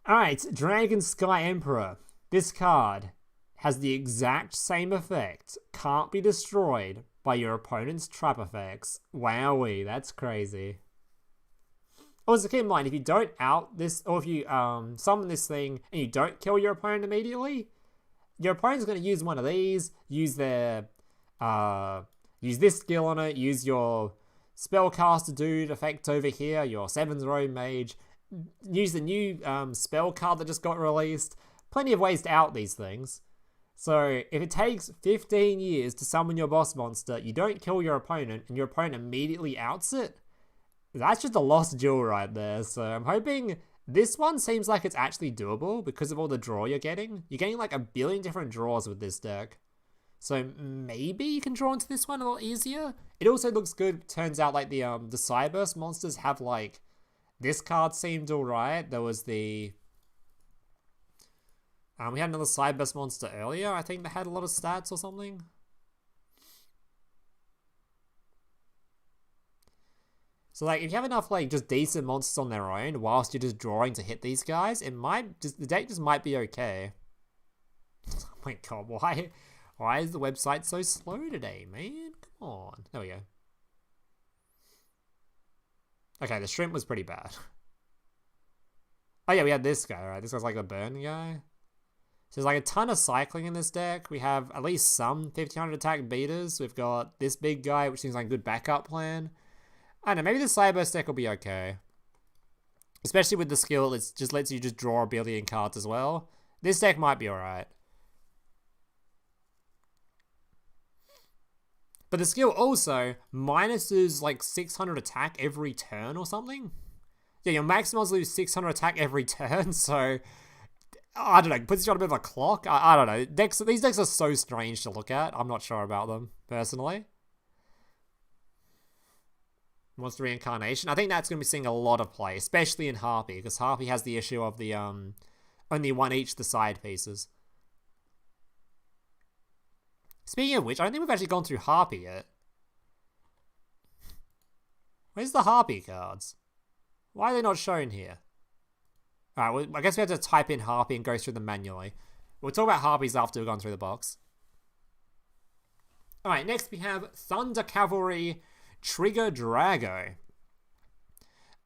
Alright, Dragon Sky Emperor. This card has the exact same effect. Can't be destroyed by your opponent's trap effects. Wowee, that's crazy. Also, keep in mind, if you don't out this, or if you summon this thing and you don't kill your opponent immediately, your opponent's going to use one of these, use their, use this skill on it, use your spellcaster dude effect over here, your 7th row mage, use the new spell card that just got released. Plenty of ways to out these things. So if it takes 15 years to summon your boss monster, you don't kill your opponent, and your opponent immediately outs it, that's just a lost jewel right there. So I'm hoping this one seems like it's actually doable because of all the draw you're getting. You're getting like 1 billion different draws with this deck. So maybe you can draw into this one a lot easier. It also looks good. Turns out like the Cyberse monsters have like, this card seemed alright. There was the... we had another Cyberse monster earlier. I think they had a lot of stats or something. So like, if you have enough like just decent monsters on their own, whilst you're just drawing to hit these guys, it might just, the deck just might be okay. Oh my god, why is the website so slow today, man? Come on. There we go. Okay, the shrimp was pretty bad. Oh yeah, we had this guy, right? This guy's like the burn guy. So there's like a ton of cycling in this deck. We have at least some 1500 attack beaters. We've got this big guy, which seems like a good backup plan. I don't know, maybe the Cyberse deck will be okay. Especially with the skill, it just lets you just draw a billion cards as well. This deck might be alright. But the skill also minuses like 600 attack every turn or something. Yeah, your maximals lose 600 attack every turn, so... I don't know, puts you on a bit of a clock. I don't know. These decks are so strange to look at. I'm not sure about them, personally. Monster Reincarnation. I think that's going to be seeing a lot of play, especially in Harpy, because Harpy has the issue of the only one each the side pieces. Speaking of which, I don't think we've actually gone through Harpy yet. Where's the Harpy cards? Why are they not shown here? Alright, well, I guess we have to type in Harpy and go through them manually. We'll talk about Harpies after we've gone through the box. Alright, next we have Thunder Cavalry YGGDRAGO.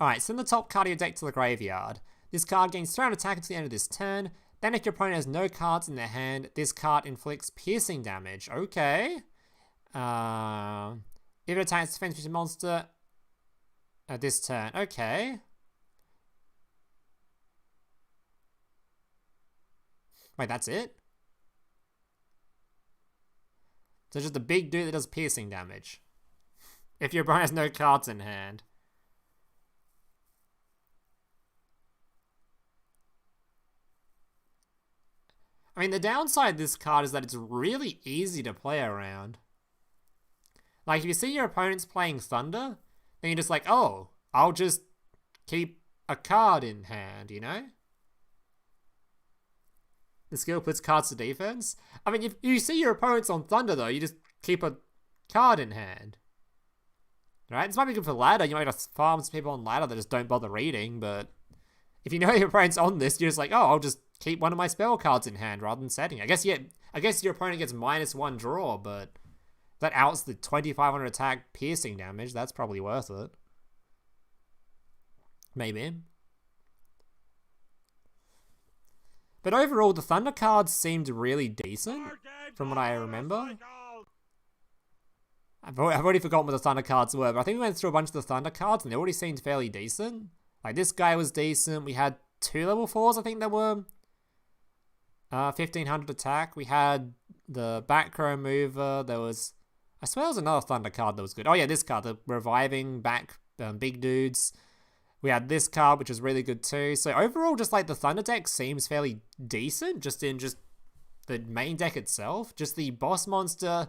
Alright, send the top card of your deck to the graveyard. This card gains 300 attack until the end of this turn. Then if your opponent has no cards in their hand, this card inflicts piercing damage. Okay. If it attacks defense feature monster at this turn. Okay. Wait, that's it? So just a big dude that does piercing damage. If your opponent has no cards in hand. I mean, the downside of this card is that it's really easy to play around. Like, if you see your opponent's playing Thunder, then you're just like, oh, I'll just keep a card in hand, you know? The skill puts cards to defense. I mean, if you see your opponents on Thunder, though, you just keep a card in hand. Right? This might be good for ladder. You might have to farm some people on ladder that just don't bother reading, but if you know your opponent's on this, you're just like, oh, I'll just keep one of my spell cards in hand rather than setting. I guess your opponent gets -1 draw, but that outs the 2500 attack piercing damage. That's probably worth it. Maybe. But overall, the Thunder cards seemed really decent, from what I remember. I've already forgotten what the Thunder cards were, but I think we went through a bunch of the Thunder cards, and they already seemed fairly decent. Like, this guy was decent. We had 2 level 4s, I think there were. 1500 attack. We had the back row mover. There was... I swear there was another Thunder card that was good. Oh yeah, this card, the reviving back big dudes. We had this card, which was really good too. So overall, just like the Thunder deck seems fairly decent, just in just the main deck itself. Just the boss monster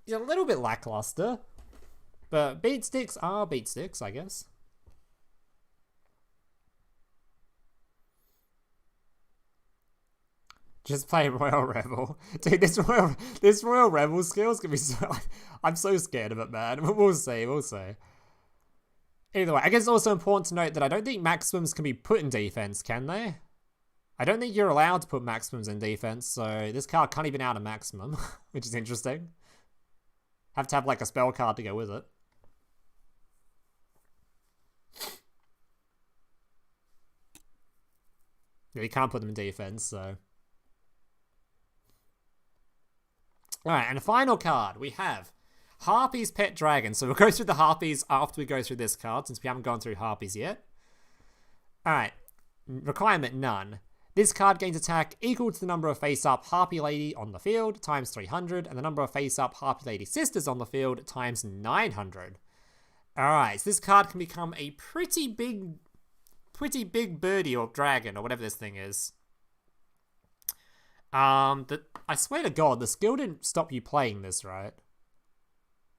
is a little bit lackluster. But beat sticks are beat sticks, I guess. Just play Royal Rebel. Dude, this Royal Rebel skills can be so... I'm so scared of it, man. We'll see, we'll see. Either way, I guess it's also important to note that I don't think maximums can be put in defense, can they? I don't think you're allowed to put maximums in defense, so this card can't even out a maximum, which is interesting. Have to have like a spell card to go with it. Yeah, you can't put them in defense, so... Alright, and the final card we have Harpie's Pet Dragon. So we'll go through the Harpies after we go through this card, since we haven't gone through Harpies yet. Alright, requirement none. This card gains attack equal to the number of face-up Harpy Lady on the field times 300, and the number of face-up Harpy Lady Sisters on the field times 900. Alright, so this card can become a pretty big birdie or dragon or whatever this thing is. I swear to God, the skill didn't stop you playing this, right?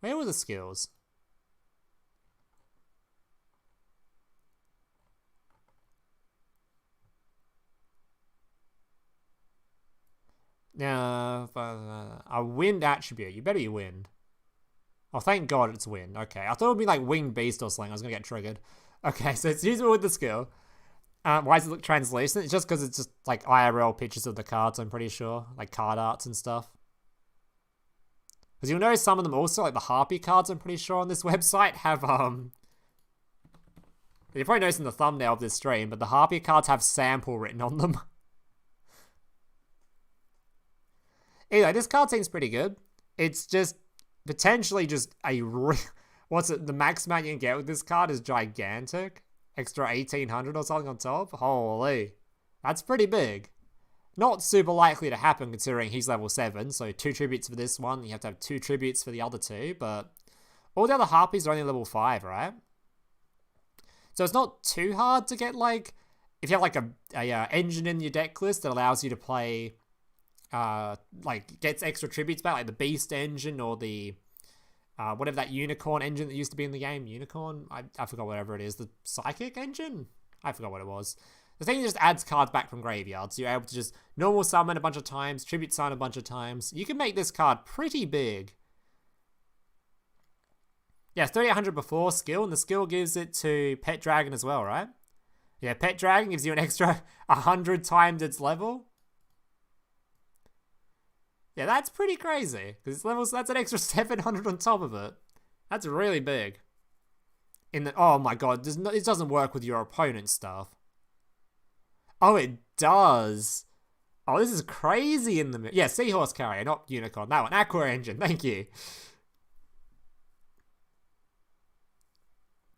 Where were the skills? A wind attribute. You better be wind. Oh, thank God it's wind. Okay, I thought it would be like winged beast or something. I was gonna get triggered. Okay, so it's usable with the skill. Why does it look translucent? It's just because it's just like IRL pictures of the cards, I'm pretty sure. Like card arts and stuff. Because you'll notice some of them also, like the Harpy cards, I'm pretty sure on this website have, you're probably noticing the thumbnail of this stream, but the Harpy cards have sample written on them. Anyway, this card seems pretty good. It's just potentially just a what's it? The max amount you can get with this card is gigantic. Extra 1800 or something on top. Holy, that's pretty big. Not super likely to happen considering he's level 7. So 2 tributes for this one. You have to have 2 tributes for the other 2. But all the other Harpies are only level 5, right? So it's not too hard to get like if you have like a engine in your deck list that allows you to play. Like gets extra tributes back, like the Beast engine or the whatever that Unicorn engine that used to be in the game. Unicorn? I forgot whatever it is. The Psychic engine? I forgot what it was. The thing just adds cards back from graveyards. So you're able to just normal summon a bunch of times, tribute summon a bunch of times. You can make this card pretty big. Yeah, 3800 before skill, and the skill gives it to Pet Dragon as well, right? Yeah, Pet Dragon gives you an extra 100 times its level. Yeah, that's pretty crazy. Because that's an extra 700 on top of it. That's really big. Oh my god, it doesn't work with your opponent's stuff. Oh, it does. Oh, this is crazy in the... Yeah, Seahorse Carrier, not Unicorn. That one. Aqua Engine, thank you.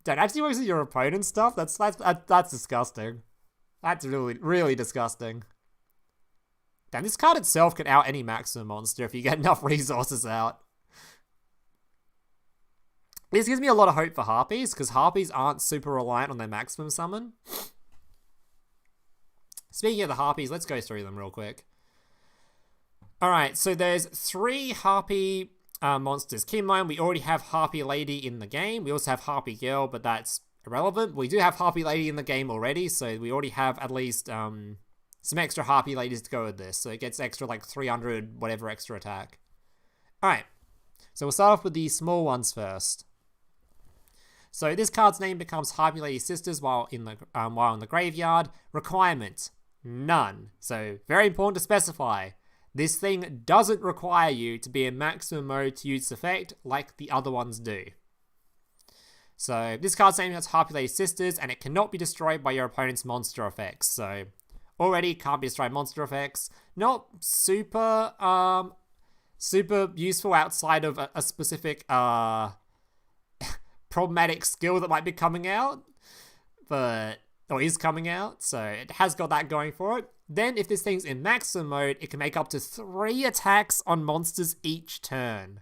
That actually works with your opponent's stuff? That's disgusting. That's really, really disgusting. Damn, this card itself can out any maximum monster if you get enough resources out. This gives me a lot of hope for Harpies, because Harpies aren't super reliant on their maximum summon. Speaking of the Harpies, let's go through them real quick. Alright, so there's 3 Harpy monsters. Keep in mind, we already have Harpy Lady in the game. We also have Harpy Girl, but that's irrelevant. We do have Harpy Lady in the game already, so we already have at least some extra Harpy Ladies to go with this. So it gets extra, like, 300 whatever extra attack. Alright, so we'll start off with the small ones first. So this card's name becomes Harpy Lady Sisters while in the graveyard. Requirement: none. So very important to specify. This thing doesn't require you to be in maximum mode to use this effect like the other ones do. So this card's name has Harpy Lady Sisters, and it cannot be destroyed by your opponent's monster effects. So already can't be destroyed monster effects. Not super super useful outside of a specific problematic skill that might be coming out, or is coming out, so it has got that going for it. Then if this thing's in maximum mode, it can make up to 3 attacks on monsters each turn.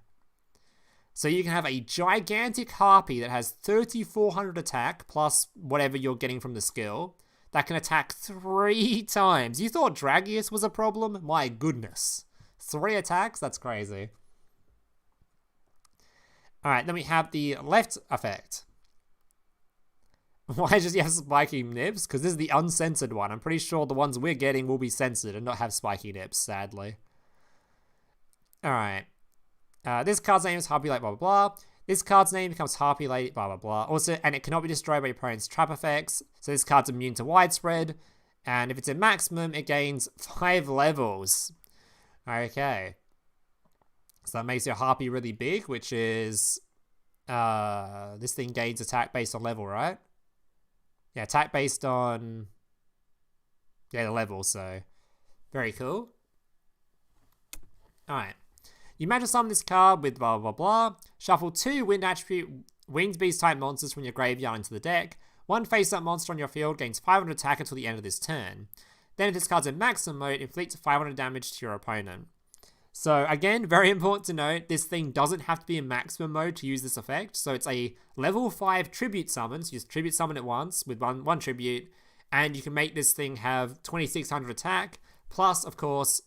So you can have a gigantic Harpy that has 3400 attack plus whatever you're getting from the skill that can attack 3 times. You thought Dragius was a problem? My goodness. 3 attacks? That's crazy. Alright, then we have the left effect. Why does he have spiky nips? Because this is the uncensored one. I'm pretty sure the ones we're getting will be censored and not have spiky nips, sadly. Alright. This card's name is Harpy, like blah blah blah. This card's name becomes Harpy, like blah blah blah. Also, and it cannot be destroyed by your opponent's trap effects. So this card's immune to widespread. And if it's in maximum, it gains 5 levels. Okay. So that makes your Harpy really big, which is... this thing gains attack based on level, right? Yeah, attack based on... yeah, the level, so... very cool. Alright. You magic summon this card with blah blah blah. Shuffle 2 wind attribute winged beast type monsters from your graveyard into the deck. One face-up monster on your field gains 500 attack until the end of this turn. Then if this card's in maximum mode, inflicts 500 damage to your opponent. So again, very important to note, this thing doesn't have to be in maximum mode to use this effect. So it's a level 5 tribute summon. So you just tribute summon it once with one tribute. And you can make this thing have 2600 attack. Plus, of course,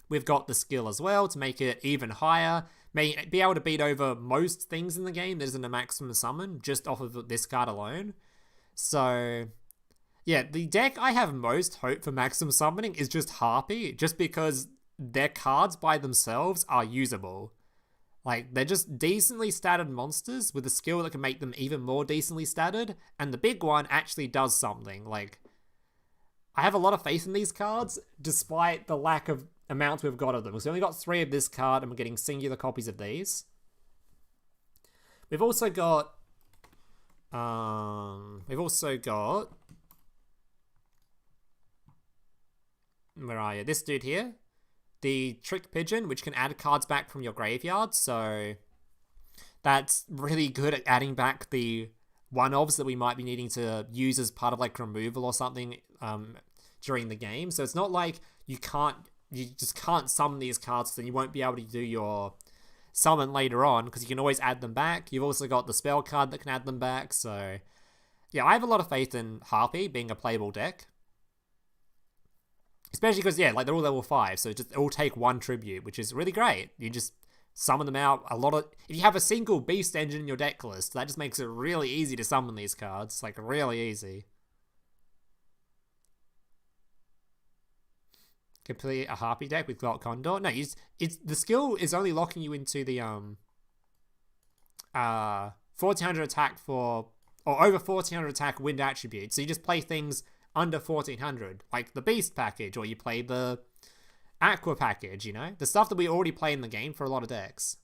we've got the skill as well to make it even higher. May be able to beat over most things in the game that isn't a maximum summon, just off of this card alone. So, yeah, the deck I have most hope for maximum summoning is just Harpy, just because their cards by themselves are usable. Like, they're just decently statted monsters with a skill that can make them even more decently statted, and the big one actually does something. Like, I have a lot of faith in these cards, despite the lack of amounts we've got of them. Because we only got 3 of this card, and we're getting singular copies of these. We've also got... where are you? This dude here. The Trick Pigeon, which can add cards back from your graveyard. So that's really good at adding back the one-ofs that we might be needing to use as part of like removal or something during the game. So it's not like you just can't summon these cards, then you won't be able to do your summon later on, because you can always add them back. You've also got the spell card that can add them back. So yeah, I have a lot of faith in Harpy being a playable deck. Especially because, yeah, like they're all level 5, so it all take 1 tribute, which is really great. You just summon them out. If you have a single beast engine in your deck list, that just makes it really easy to summon these cards. Like, really easy. Complete a Harpy deck with Glock Condor. No, the skill is only locking you into the 1400 attack or over 1400 attack wind attribute. So you just play things under 1400, like the Beast package, or you play the Aqua package, you know? The stuff that we already play in the game for a lot of decks.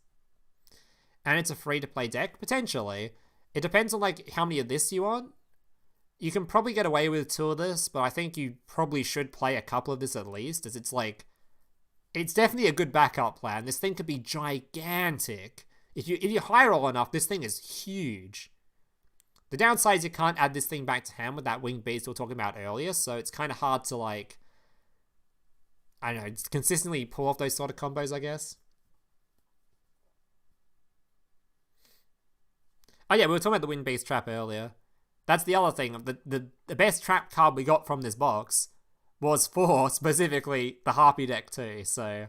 And it's a free-to-play deck, potentially. It depends on, like, how many of this you want. You can probably get away with 2 of this, but I think you probably should play a couple of this at least, as it's, like... it's definitely a good backup plan. This thing could be gigantic. If you high roll enough, this thing is huge. The downside is you can't add this thing back to hand with that winged beast we were talking about earlier, so it's kind of hard to, like, I don't know, just consistently pull off those sort of combos, I guess. Oh yeah, we were talking about the winged beast trap earlier. That's the other thing. The best trap card we got from this box was for, specifically, the Harpy deck too, so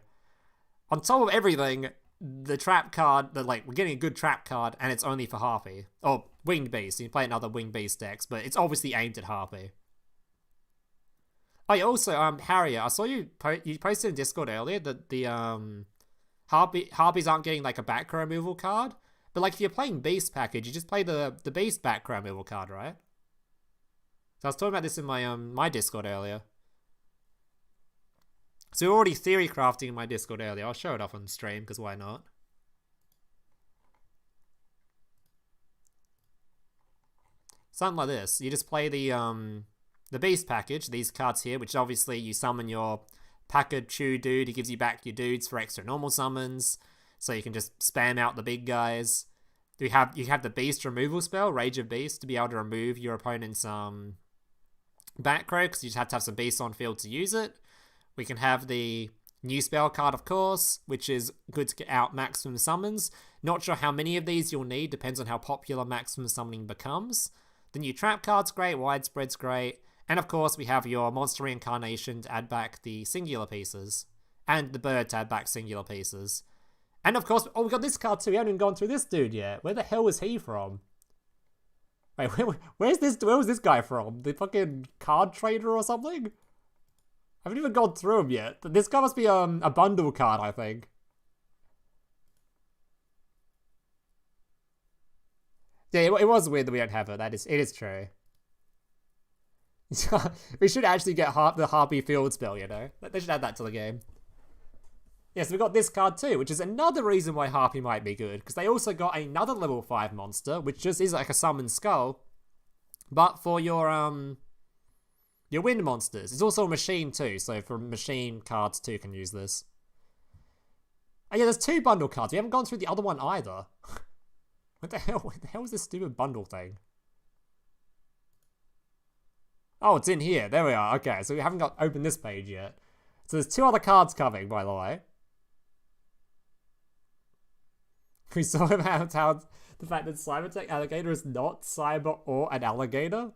on top of everything, the trap card, we're getting a good trap card, and it's only for Harpy. Or Winged Beast, you can play another Winged Beast decks, but it's obviously aimed at Harpy. Oh yeah, also, Harrier, I saw you posted in Discord earlier that the Harpies aren't getting, like, a back row removal card, but, like, if you're playing Beast package, you just play the Beast back row removal card, right? So I was talking about this in my my Discord earlier. So we're already theory crafting in my Discord earlier. I'll show it off on stream, because why not? Something like this. You just play the Beast package, these cards here, which obviously you summon your Pakachu dude. He gives you back your dudes for extra normal summons, so you can just spam out the big guys. You have the Beast removal spell, Rage of Beast, to be able to remove your opponent's back row, because you just have to have some beasts on field to use it. We can have the new spell card, of course, which is good to get out maximum summons. Not sure how many of these you'll need, depends on how popular maximum summoning becomes. The new trap card's great, widespread's great, and of course we have your monster reincarnation to add back the singular pieces, and the bird to add back singular pieces. And of course, we got this card too, we haven't even gone through this dude yet. Where the hell was he from? Wait, where's this? Where was this guy from? The fucking card trader or something? I haven't even gone through him yet. This guy must be a bundle card, I think. Yeah, it was weird that we don't have it. It is true. We should actually get the Harpy field spell, you know? They should add that to the game. Yeah, so we got this card too, which is another reason why Harpy might be good, because they also got another level 5 monster, which just is like a summon skull, but for your wind monsters. It's also a machine too, so for machine cards too can use this. Oh yeah, there's 2 bundle cards. We haven't gone through the other one either. What the hell? What the hell is this stupid bundle thing? Oh, it's in here. There we are. Okay, so we haven't opened this page yet. So there's 2 other cards coming, by the way. We saw about how the fact that Cybertech Alligator is not cyber or an alligator.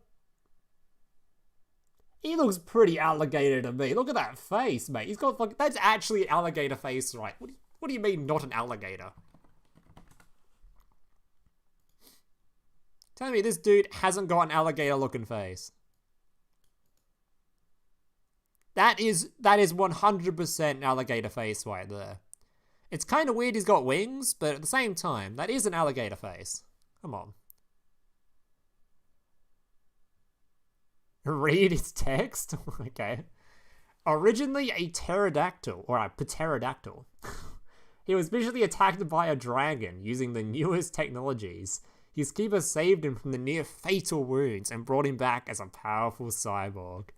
He looks pretty alligator to me. Look at that face, mate. He's got like, that's actually an alligator face, right? What do you mean not an alligator? Tell me this dude hasn't got an alligator looking face. That is 100% an alligator face right there. It's kind of weird he's got wings, but at the same time, that is an alligator face. Come on. Read its text? Okay. Originally a pterodactyl, or a pterodactyl. He was visually attacked by a dragon using the newest technologies. His keeper saved him from the near fatal wounds and brought him back as a powerful cyborg.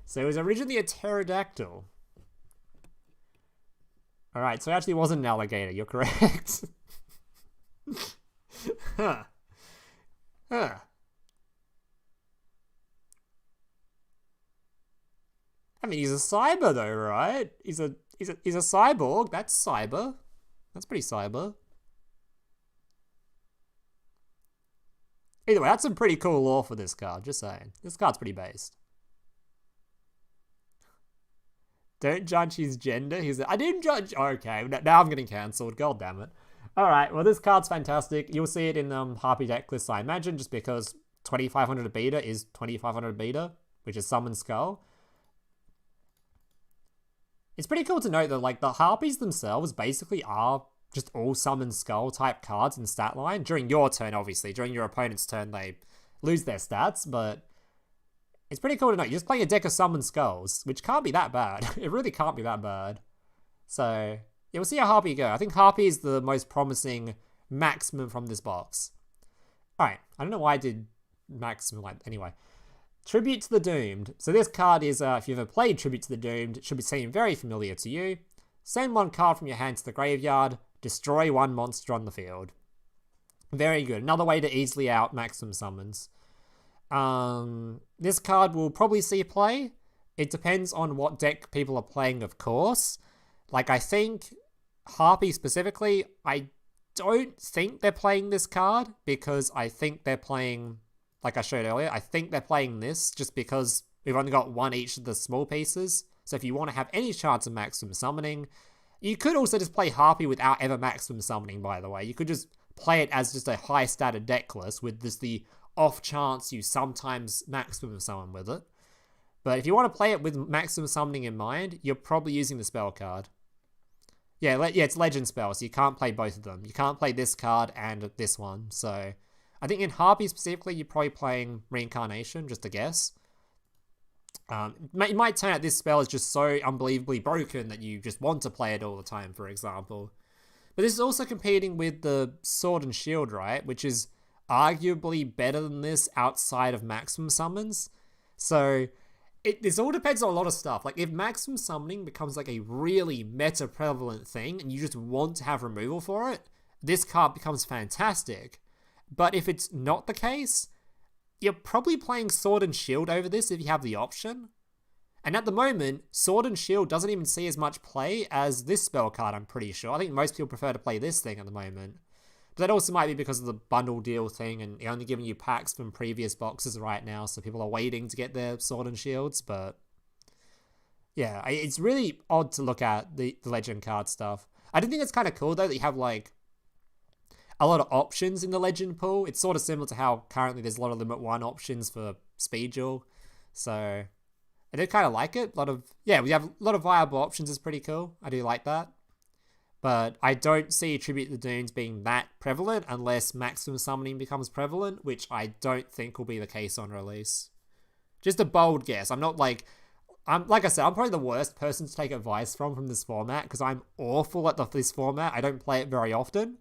So it was originally a pterodactyl. Alright, so it actually wasn't an alligator, you're correct. Huh. Huh. I mean, he's a cyber though, right? He's a cyborg. That's cyber. That's pretty cyber. Either way, that's some pretty cool lore for this card, just saying. This card's pretty based. Don't judge his gender. I didn't judge. Okay, now I'm getting cancelled. God damn it. Alright, well, this card's fantastic. You'll see it in Harpy deck lists, I imagine, just because 2500 beta is 2500 beta, which is Summon Skull. It's pretty cool to note that, like, the Harpies themselves basically are just all Summon Skull type cards in stat line. During your turn, obviously. During your opponent's turn, they lose their stats, but it's pretty cool to note. You're just playing a deck of Summon Skulls, which can't be that bad. It really can't be that bad. So, yeah, we'll see how Harpy go. I think Harpy is the most promising maximum from this box. Alright, I don't know why I did maximum, like, anyway. Tribute to the Doomed. So this card is, if you've ever played Tribute to the Doomed, it should be seem very familiar to you. Send 1 card from your hand to the graveyard. Destroy 1 monster on the field. Very good. Another way to easily out maximum summons. This card will probably see play. It depends on what deck people are playing, of course. Like, I think Harpy specifically, I don't think they're playing this card because I think they're playing, like I showed earlier, I think they're playing this just because we've only got 1 each of the small pieces. So if you want to have any chance of maximum summoning, you could also just play Harpy without ever maximum summoning, by the way. You could just play it as just a high stated deck list with just the off chance you sometimes maximum summon with it. But if you want to play it with maximum summoning in mind, you're probably using the spell card. Yeah, it's legend spell, so you can't play both of them. You can't play this card and this one. So I think in Harpy specifically, you're probably playing Reincarnation, just a guess. It might turn out this spell is just so unbelievably broken that you just want to play it all the time, for example. But this is also competing with the Sword and Shield, right? Which is arguably better than this outside of maximum summons. So this all depends on a lot of stuff. Like, if maximum summoning becomes like a really meta prevalent thing and you just want to have removal for it, this card becomes fantastic. But if it's not the case, you're probably playing Sword and Shield over this if you have the option. And at the moment, Sword and Shield doesn't even see as much play as this spell card, I'm pretty sure. I think most people prefer to play this thing at the moment. But that also might be because of the bundle deal thing and only giving you packs from previous boxes right now, so people are waiting to get their Sword and Shields. But yeah, it's really odd to look at the Legend card stuff. I do think it's kind of cool, though, that you have, like, a lot of options in the legend pool. It's sort of similar to how currently there's a lot of limit 1 options for speed duel. So I do kind of like it. We have a lot of viable options is pretty cool. I do like that. But I don't see Tribute to the Dunes being that prevalent unless maximum summoning becomes prevalent, which I don't think will be the case on release. Just a bold guess. I'm like I said, I'm probably the worst person to take advice from this format because I'm awful at this format. I don't play it very often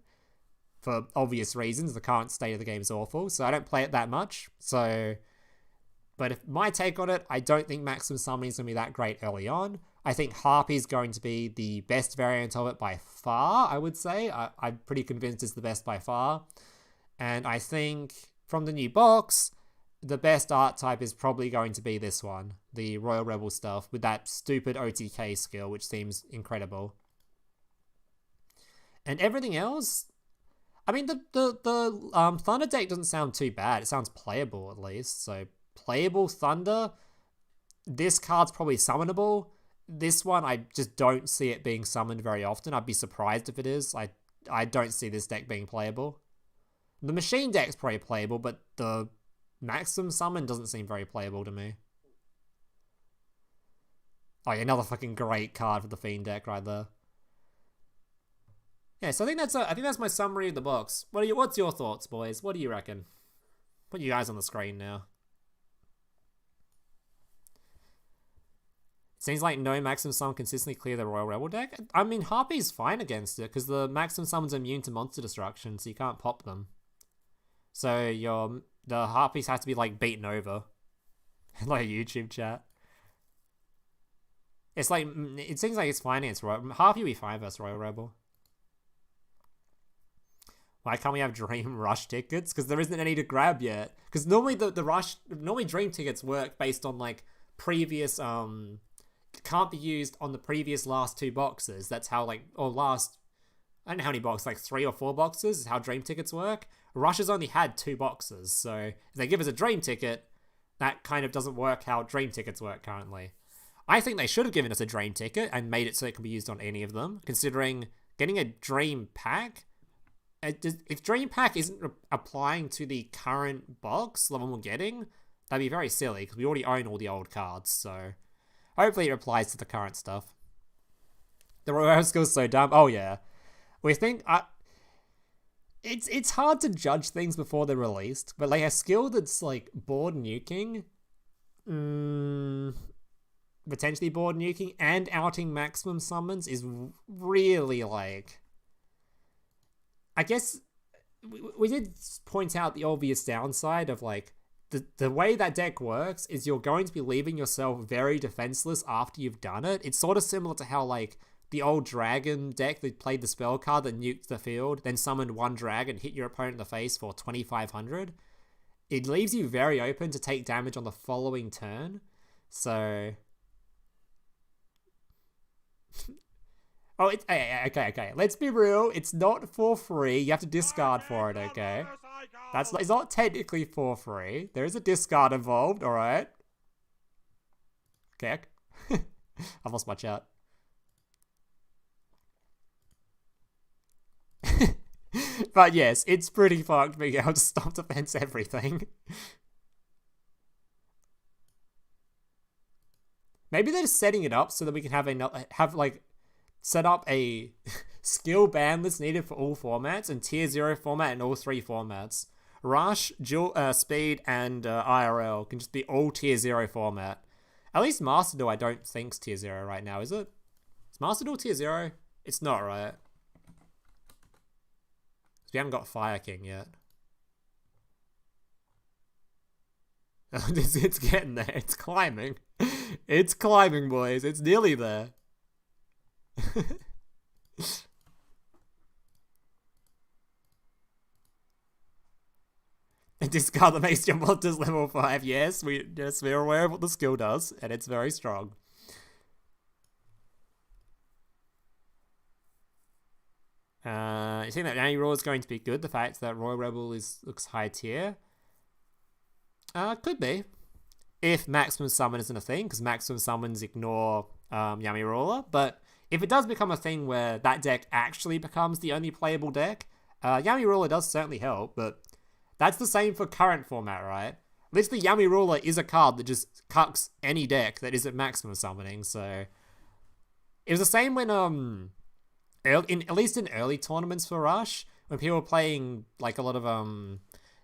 for obvious reasons. The current state of the game is awful, so I don't play it that much. But if my take on it, I don't think maximum summoning is going to be that great early on. I think Harpy is going to be the best variant of it by far, I would say. I'm pretty convinced it's the best by far. And I think from the new box, the best archetype is probably going to be this one, the Royal Rebel stuff, with that stupid OTK skill, which seems incredible. And everything else, I mean, the Thunder deck doesn't sound too bad. It sounds playable, at least. So, playable Thunder. This card's probably summonable. This one, I just don't see it being summoned very often. I'd be surprised if it is. I don't see this deck being playable. The machine deck's probably playable, but the maximum summon doesn't seem very playable to me. Oh, yeah, another fucking great card for the Fiend deck right there. Yeah, so I think that's my summary of the box. What's your thoughts, boys? What do you reckon? Put you guys on the screen now. Seems like no maximum summon consistently clear the Royal Rebel deck. I mean, Harpie's fine against it because the maximum summon's immune to monster destruction, so you can't pop them. So the Harpies have to be like beaten over. Like a YouTube chat. It's like, it seems like it's fine against Harpie will be fine versus Royal Rebel. Why can't we have Dream Rush tickets? Because there isn't any to grab yet. Because normally normally Dream tickets work based on like previous can't be used on the previous last 2 boxes. That's how I don't know how many boxes, like 3 or 4 boxes is how Dream tickets work. Rush has only had 2 boxes, so if they give us a Dream ticket, that kind of doesn't work how Dream tickets work currently. I think they should have given us a Dream ticket and made it so it can be used on any of them, considering getting a Dream pack, if Dream pack isn't applying to the current box, the one we're getting, that'd be very silly, because we already own all the old cards, so hopefully it applies to the current stuff. The Ragnarok Skill is so dumb. Oh yeah. We think it's hard to judge things before they're released, but like a skill that's like board nuking, potentially board nuking and outing maximum summons is really like, I guess we did point out the obvious downside of like the way that deck works is you're going to be leaving yourself very defenseless after you've done it. It's sort of similar to how like the old dragon deck that played the spell card that nuked the field, then summoned 1 dragon, hit your opponent in the face for 2,500. It leaves you very open to take damage on the following turn. So okay. Let's be real. It's not for free. You have to discard for it, okay? It's not technically for free. There is a discard involved, alright? Okay. I've lost my chat. But yes, it's pretty fucked being able to stop defense everything. Maybe they're just setting it up so that we can set up a skill ban list needed for all formats and tier 0 format in all 3 formats. Rush, Duel, Speed, and IRL can just be all tier 0 format. At least Master Duel I don't think's tier 0 right now, is it? Is Master Duel tier 0? It's not, right? We haven't got Fire King yet. It's getting there. It's climbing. It's climbing, boys. It's nearly there. Discard that makes your monsters level 5. Yes, we're aware of what the skill does, and it's very strong. You think that Annie Raw is going to be good? The fact that Royal Rebel looks high tier? Could be. If Maximum Summon isn't a thing, because Maximum Summons ignore Yami Ruler. But if it does become a thing where that deck actually becomes the only playable deck, Yami Ruler does certainly help, but that's the same for current format, right? At least the Yami Ruler is a card that just cucks any deck that isn't maximum summoning, so... It was the same when, at least in early tournaments for Rush, when people were playing, like, a lot of,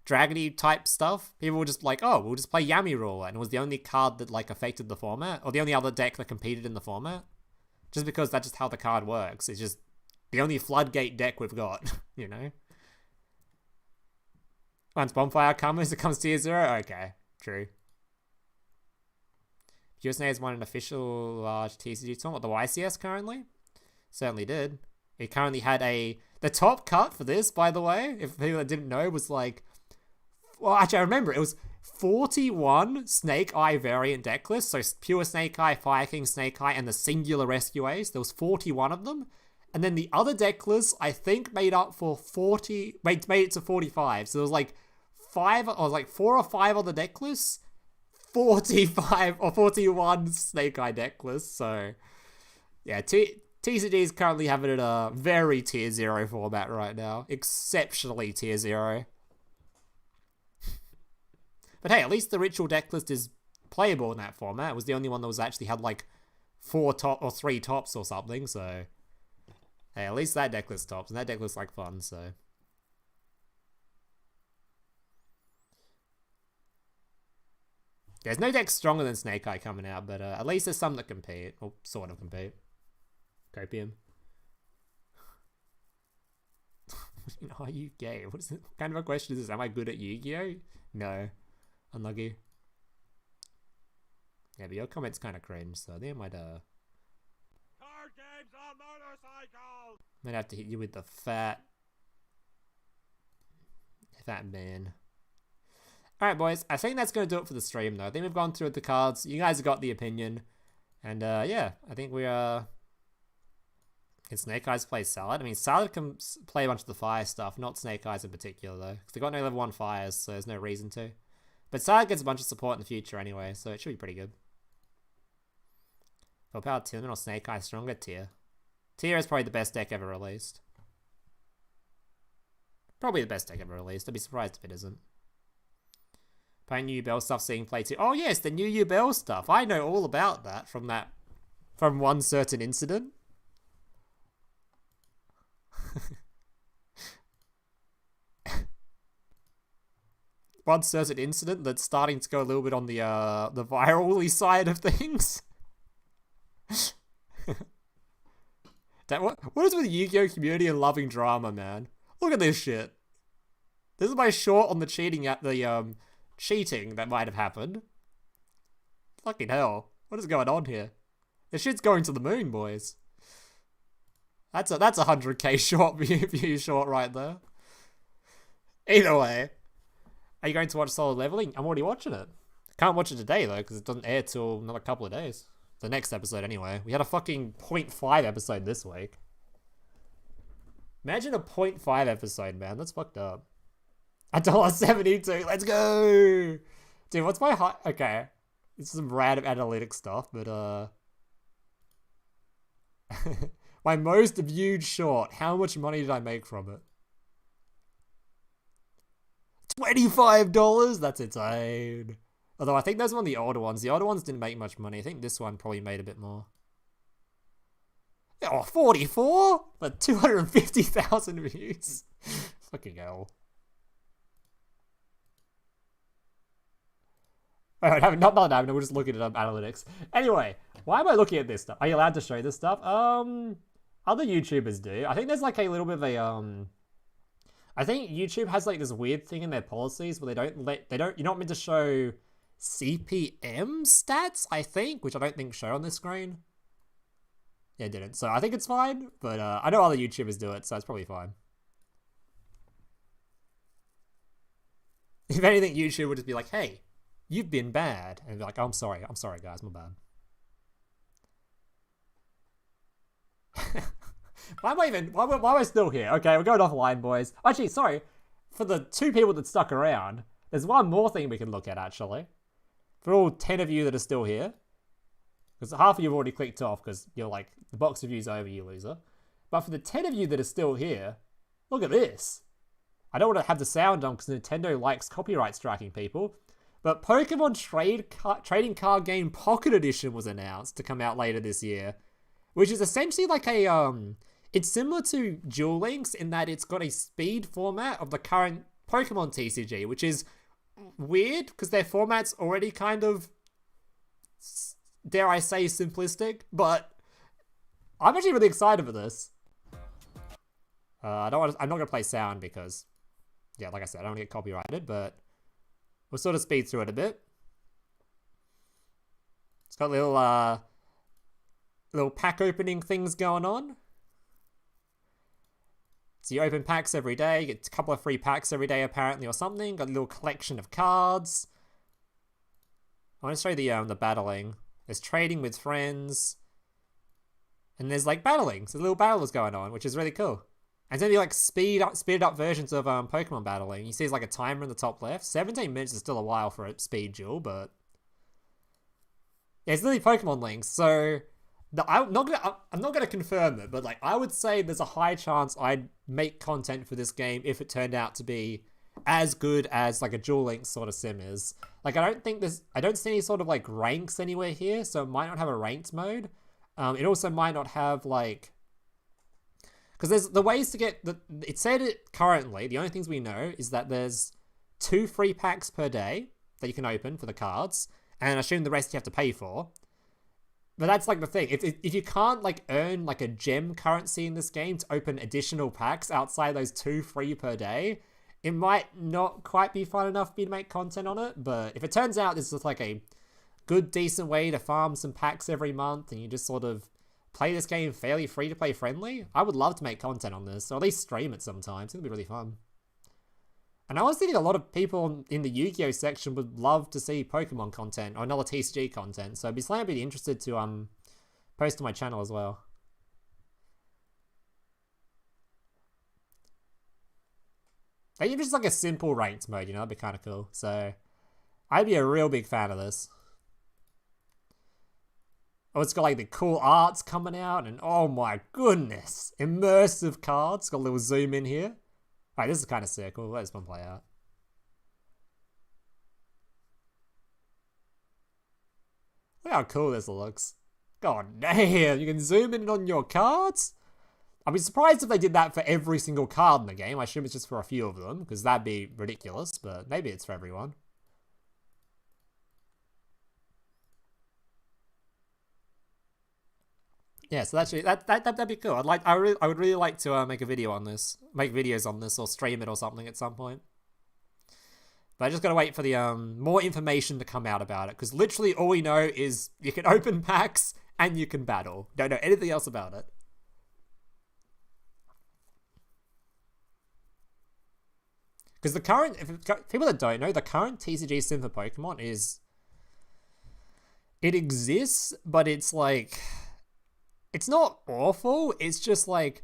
Dragony type stuff, people were just like, oh, we'll just play Yami Ruler, and it was the only card that, like, affected the format, or the only other deck that competed in the format. Just because that's just how the card works. It's just the only floodgate deck we've got, you know? Once Bonfire comes, it comes tier 0? Okay, true. USA has won an official large TCG tournament, the YCS currently? Certainly did. It currently had the top cut for this, by the way, if people that didn't know, was like... Well, actually, I remember, it was 41 Snake Eye variant deck lists, so pure Snake Eye, Fire King, Snake Eye, and the singular Rescue Ace. There was 41 of them. And then the other deck lists, I think, made up for 40... Made it to 45. So there was like 4 or 5 other deck lists, 45 or 41 Snake Eye deck lists. So, yeah, TCG is currently having it a very tier 0 format right now. Exceptionally tier 0. But hey, at least the Ritual deck list is playable in that format. It was the only one that was actually had like 4 top or 3 tops or something, so... Hey, at least that deck list tops, and that deck looks like fun, so... There's no deck stronger than Snake Eye coming out, but at least there's some that compete, or sort of compete. Copium. Are you gay? What kind of a question is this? Am I good at Yu-Gi-Oh? No. Unlucky. Yeah, but your comment's kind of cringe, so I think I might, Card games on motorcycles! Might have to hit you with the fat man. Alright, boys. I think that's going to do it for the stream, though. I think we've gone through the cards. You guys have got the opinion. And, yeah. I think we are... Can Snake Eyes play Salad? I mean, Salad can play a bunch of the fire stuff, not Snake Eyes in particular, though. Because they've got no level 1 fires, so there's no reason to. But Salad gets a bunch of support in the future anyway, so it should be pretty good. Full Power Tillman or Snake Eye stronger? Tier. Tier is probably the best deck ever released. Probably the best deck ever released. I'd be surprised if it isn't. Playing new Bell stuff, seeing play too. Oh yes, the new Bell stuff. I know all about that from one certain incident. One certain incident that's starting to go a little bit on the viral-y side of things. What is with the Yu-Gi-Oh community and loving drama, man? Look at this shit. This is my short on the cheating cheating that might have happened. Fucking hell. What is going on here? This shit's going to the moon, boys. That's a 100k short view short right there. Either way. Are you going to watch Solid Leveling? I'm already watching it. Can't watch it today, though, because it doesn't air till another couple of days. The next episode, anyway. We had a fucking 0.5 episode this week. Imagine a 0.5 episode, man. That's fucked up. $1.72. Let's go! Dude, what's my high... Okay. It's some random analytics stuff, but, my most viewed short. How much money did I make from it? $25? That's insane. Although I think those were one of the older ones. The older ones didn't make much money. I think this one probably made a bit more. Oh, 44? But 250,000 views. Fucking hell. Oh, not happening. We're just looking at analytics. Anyway, why am I looking at this stuff? Are you allowed to show this stuff? Other YouTubers do. I think there's like a little bit of a I think YouTube has like this weird thing in their policies where you're not meant to show CPM stats, I think, which I don't think show on this screen. Yeah, it didn't. So I think it's fine, but I know other YouTubers do it, so it's probably fine. If anything, YouTube would just be like, hey, you've been bad. And be like, oh, I'm sorry guys, my bad. Why am I still here? Okay, we're going offline, boys. Actually, sorry. For the 2 people that stuck around, there's one more thing we can look at, actually. For all 10 of you that are still here. Because half of you have already clicked off because you're like, the box review's over, you loser. But for the 10 of you that are still here, Look at this. I don't want to have the sound on because Nintendo likes copyright striking people. But Pokemon Trading Card Game Pocket Edition was announced to come out later this year, which is essentially like a it's similar to Duel Links in that it's got a speed format of the current Pokemon TCG, which is weird because their format's already kind of, dare I say, simplistic. But I'm actually really excited for this. I'm not gonna play sound because, yeah, like I said, I don't want to get copyrighted, but we'll sort of speed through it a bit. It's got little pack opening things going on. So you open packs every day, you get a couple of free packs every day apparently or something. Got a little collection of cards. I want to show you the battling. There's trading with friends. And there's like battling. So little battles going on, which is really cool. And then you like speeded up versions of Pokemon battling. You see there's like a timer in the top left. 17 minutes is still a while for a speed duel, but yeah, it's literally Pokemon links. So I'm not gonna confirm it, but like I would say there's a high chance I'd make content for this game if it turned out to be as good as like a Duel Links sort of sim is. Like I don't see any sort of like ranks anywhere here, so it might not have a ranked mode. It also might not have like, because there's the ways to get it said it currently. The only things we know is that there's 2 free packs per day that you can open for the cards, and I assume the rest you have to pay for. But that's like the thing. If you can't like earn like a gem currency in this game to open additional packs outside those 2 free per day, it might not quite be fun enough for me to make content on it. But if it turns out this is like a good, decent way to farm some packs every month and you just sort of play this game fairly free to play friendly, I would love to make content on this, or at least stream it sometimes. It'd be really fun. And I honestly think a lot of people in the Yu-Gi-Oh section would love to see Pokemon content or another TCG content. So I'd be slightly interested to post to my channel as well. Like, even just like a simple ranked mode, you know, that'd be kind of cool. So I'd be a real big fan of this. Oh, it's got like the cool arts coming out, and oh my goodness, immersive cards. Got a little zoom in here. Alright, this is kind of sick. We'll let this one play out. Look how cool this looks. God damn, you can zoom in on your cards? I'd be surprised if they did that for every single card in the game. I assume it's just for a few of them, because that'd be ridiculous, but maybe it's for everyone. Yeah, so that'd be cool. I would really like to make a video on this, make videos on this, or stream it or something at some point. But I just gotta wait for the more information to come out about it, because literally all we know is you can open packs and you can battle. Don't know anything else about it. Because the current, people that don't know, the current TCG sim for Pokemon is, it exists, but it's like, it's not awful, it's just like,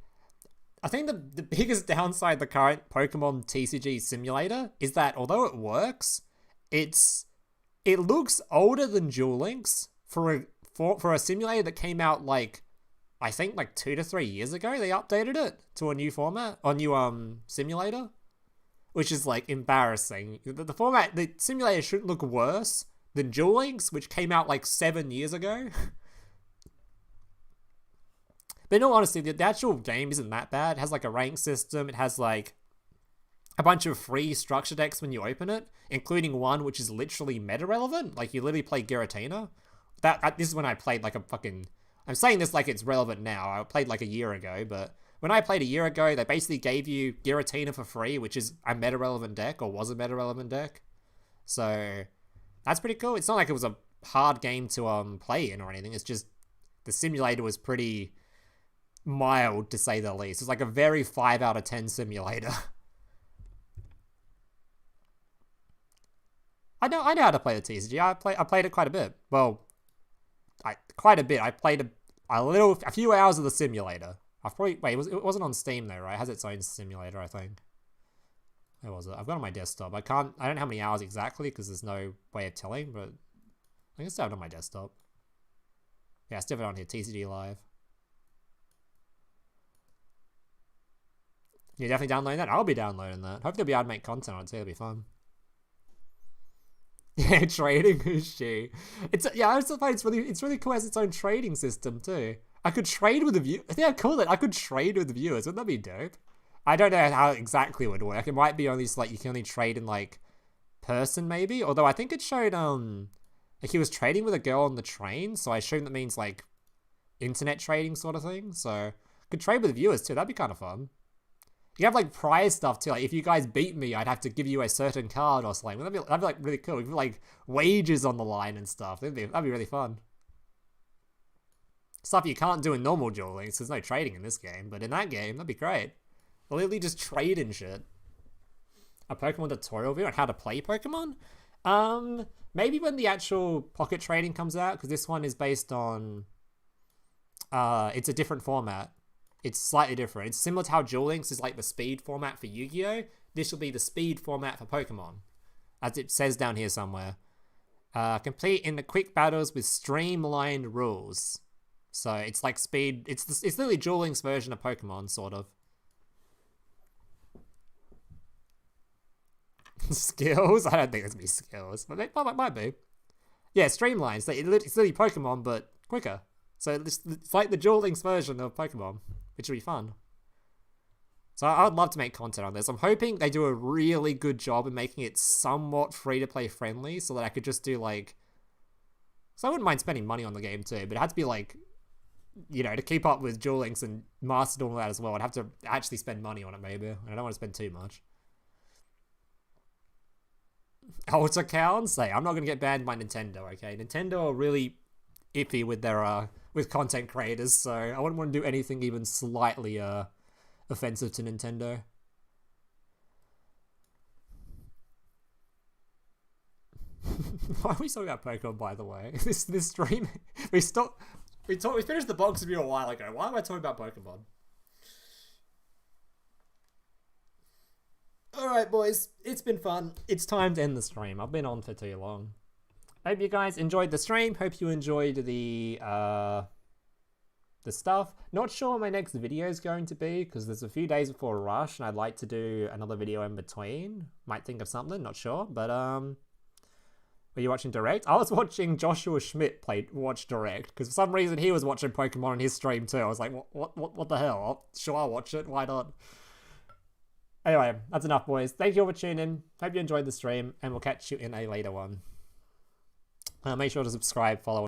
I think the biggest downside of the current Pokemon TCG simulator is that although it works, it looks older than Duel Links for a simulator that came out like, I think like 2 to 3 years ago. They updated it to a new format, a new simulator, which is like embarrassing. The format, the simulator shouldn't look worse than Duel Links, which came out like 7 years ago. But in all honesty, the actual game isn't that bad. It has like a rank system. It has like a bunch of free structure decks when you open it, including one which is literally meta relevant. Like you literally play Giratina. This is when I played like a fucking, I'm saying this like it's relevant now. I played like a year ago, but when I played a year ago, they basically gave you Giratina for free, which is a meta relevant deck, or was a meta relevant deck. So that's pretty cool. It's not like it was a hard game to play in or anything. It's just the simulator was pretty mild, to say the least. It's like a very 5 out of 10 simulator. I know how to play the TCG. I played it quite a bit. Well, quite a bit. I played a few hours of the simulator. It wasn't on Steam though, right? It has its own simulator, I think. Where was it? I've got it on my desktop. I don't know how many hours exactly because there's no way of telling, but I can still have it on my desktop. Yeah, I still have it on here. TCG Live. You're definitely downloading that? I'll be downloading that. Hopefully I'll be able to make content on it too. It'll be fun. Yeah, trading is she. I was find it's really cool. It has its own trading system too. I could trade with the view. I think I called it. I could trade with the viewers. Wouldn't that be dope? I don't know how exactly it would work. It might be only like you can only trade in like person maybe. Although I think it showed like he was trading with a girl on the train, so I assume that means like internet trading sort of thing. So I could trade with the viewers too. That'd be kind of fun. You have like prize stuff too. Like if you guys beat me, I'd have to give you a certain card or something. That'd be like really cool. We could put like wages on the line and stuff. That'd be really fun. Stuff you can't do in normal Duel Links. There's no trading in this game, but in that game, that'd be great. Literally just trade and shit. A Pokemon tutorial video on how to play Pokemon? Maybe when the actual Pocket trading comes out, because this one is based on... it's a different format. It's slightly different. It's similar to how Duel Links is like the speed format for Yu-Gi-Oh! This will be the speed format for Pokemon. As it says down here somewhere. Complete in the quick battles with streamlined rules. So it's like speed... It's literally Duel Links version of Pokemon, sort of. Skills? I don't think it's gonna be skills, but it might be. Yeah, streamlined. So it's literally Pokemon, but quicker. So it's like the Duel Links version of Pokemon, which will be fun. So I'd love to make content on this. I'm hoping they do a really good job in making it somewhat free-to-play friendly, so that I could just do like... So I wouldn't mind spending money on the game too, but it had to be like... You know, to keep up with Duel Links and master all that as well, I'd have to actually spend money on it maybe. And I don't want to spend too much. Ultra counts? Hey, I'm not going to get banned by Nintendo, okay? Nintendo are really iffy with their with content creators, so I wouldn't want to do anything even slightly offensive to Nintendo. Why are we talking about Pokemon, by the way? This stream we finished the box review a while ago. Why am I talking about Pokemon? Alright, boys. It's been fun. It's time to end the stream. I've been on for too long. Hope you guys enjoyed the stream. Hope you enjoyed the stuff. Not sure what my next video is going to be, because there's a few days before Rush, and I'd like to do another video in between. Might think of something, not sure. But, were you watching Direct? I was watching Joshua Schmidt watch Direct, because for some reason he was watching Pokemon on his stream too. I was like, what the hell? Sure, I'll watch it. Why not? Anyway, that's enough, boys. Thank you all for tuning in. Hope you enjoyed the stream, and we'll catch you in a later one. Make sure to subscribe, follow,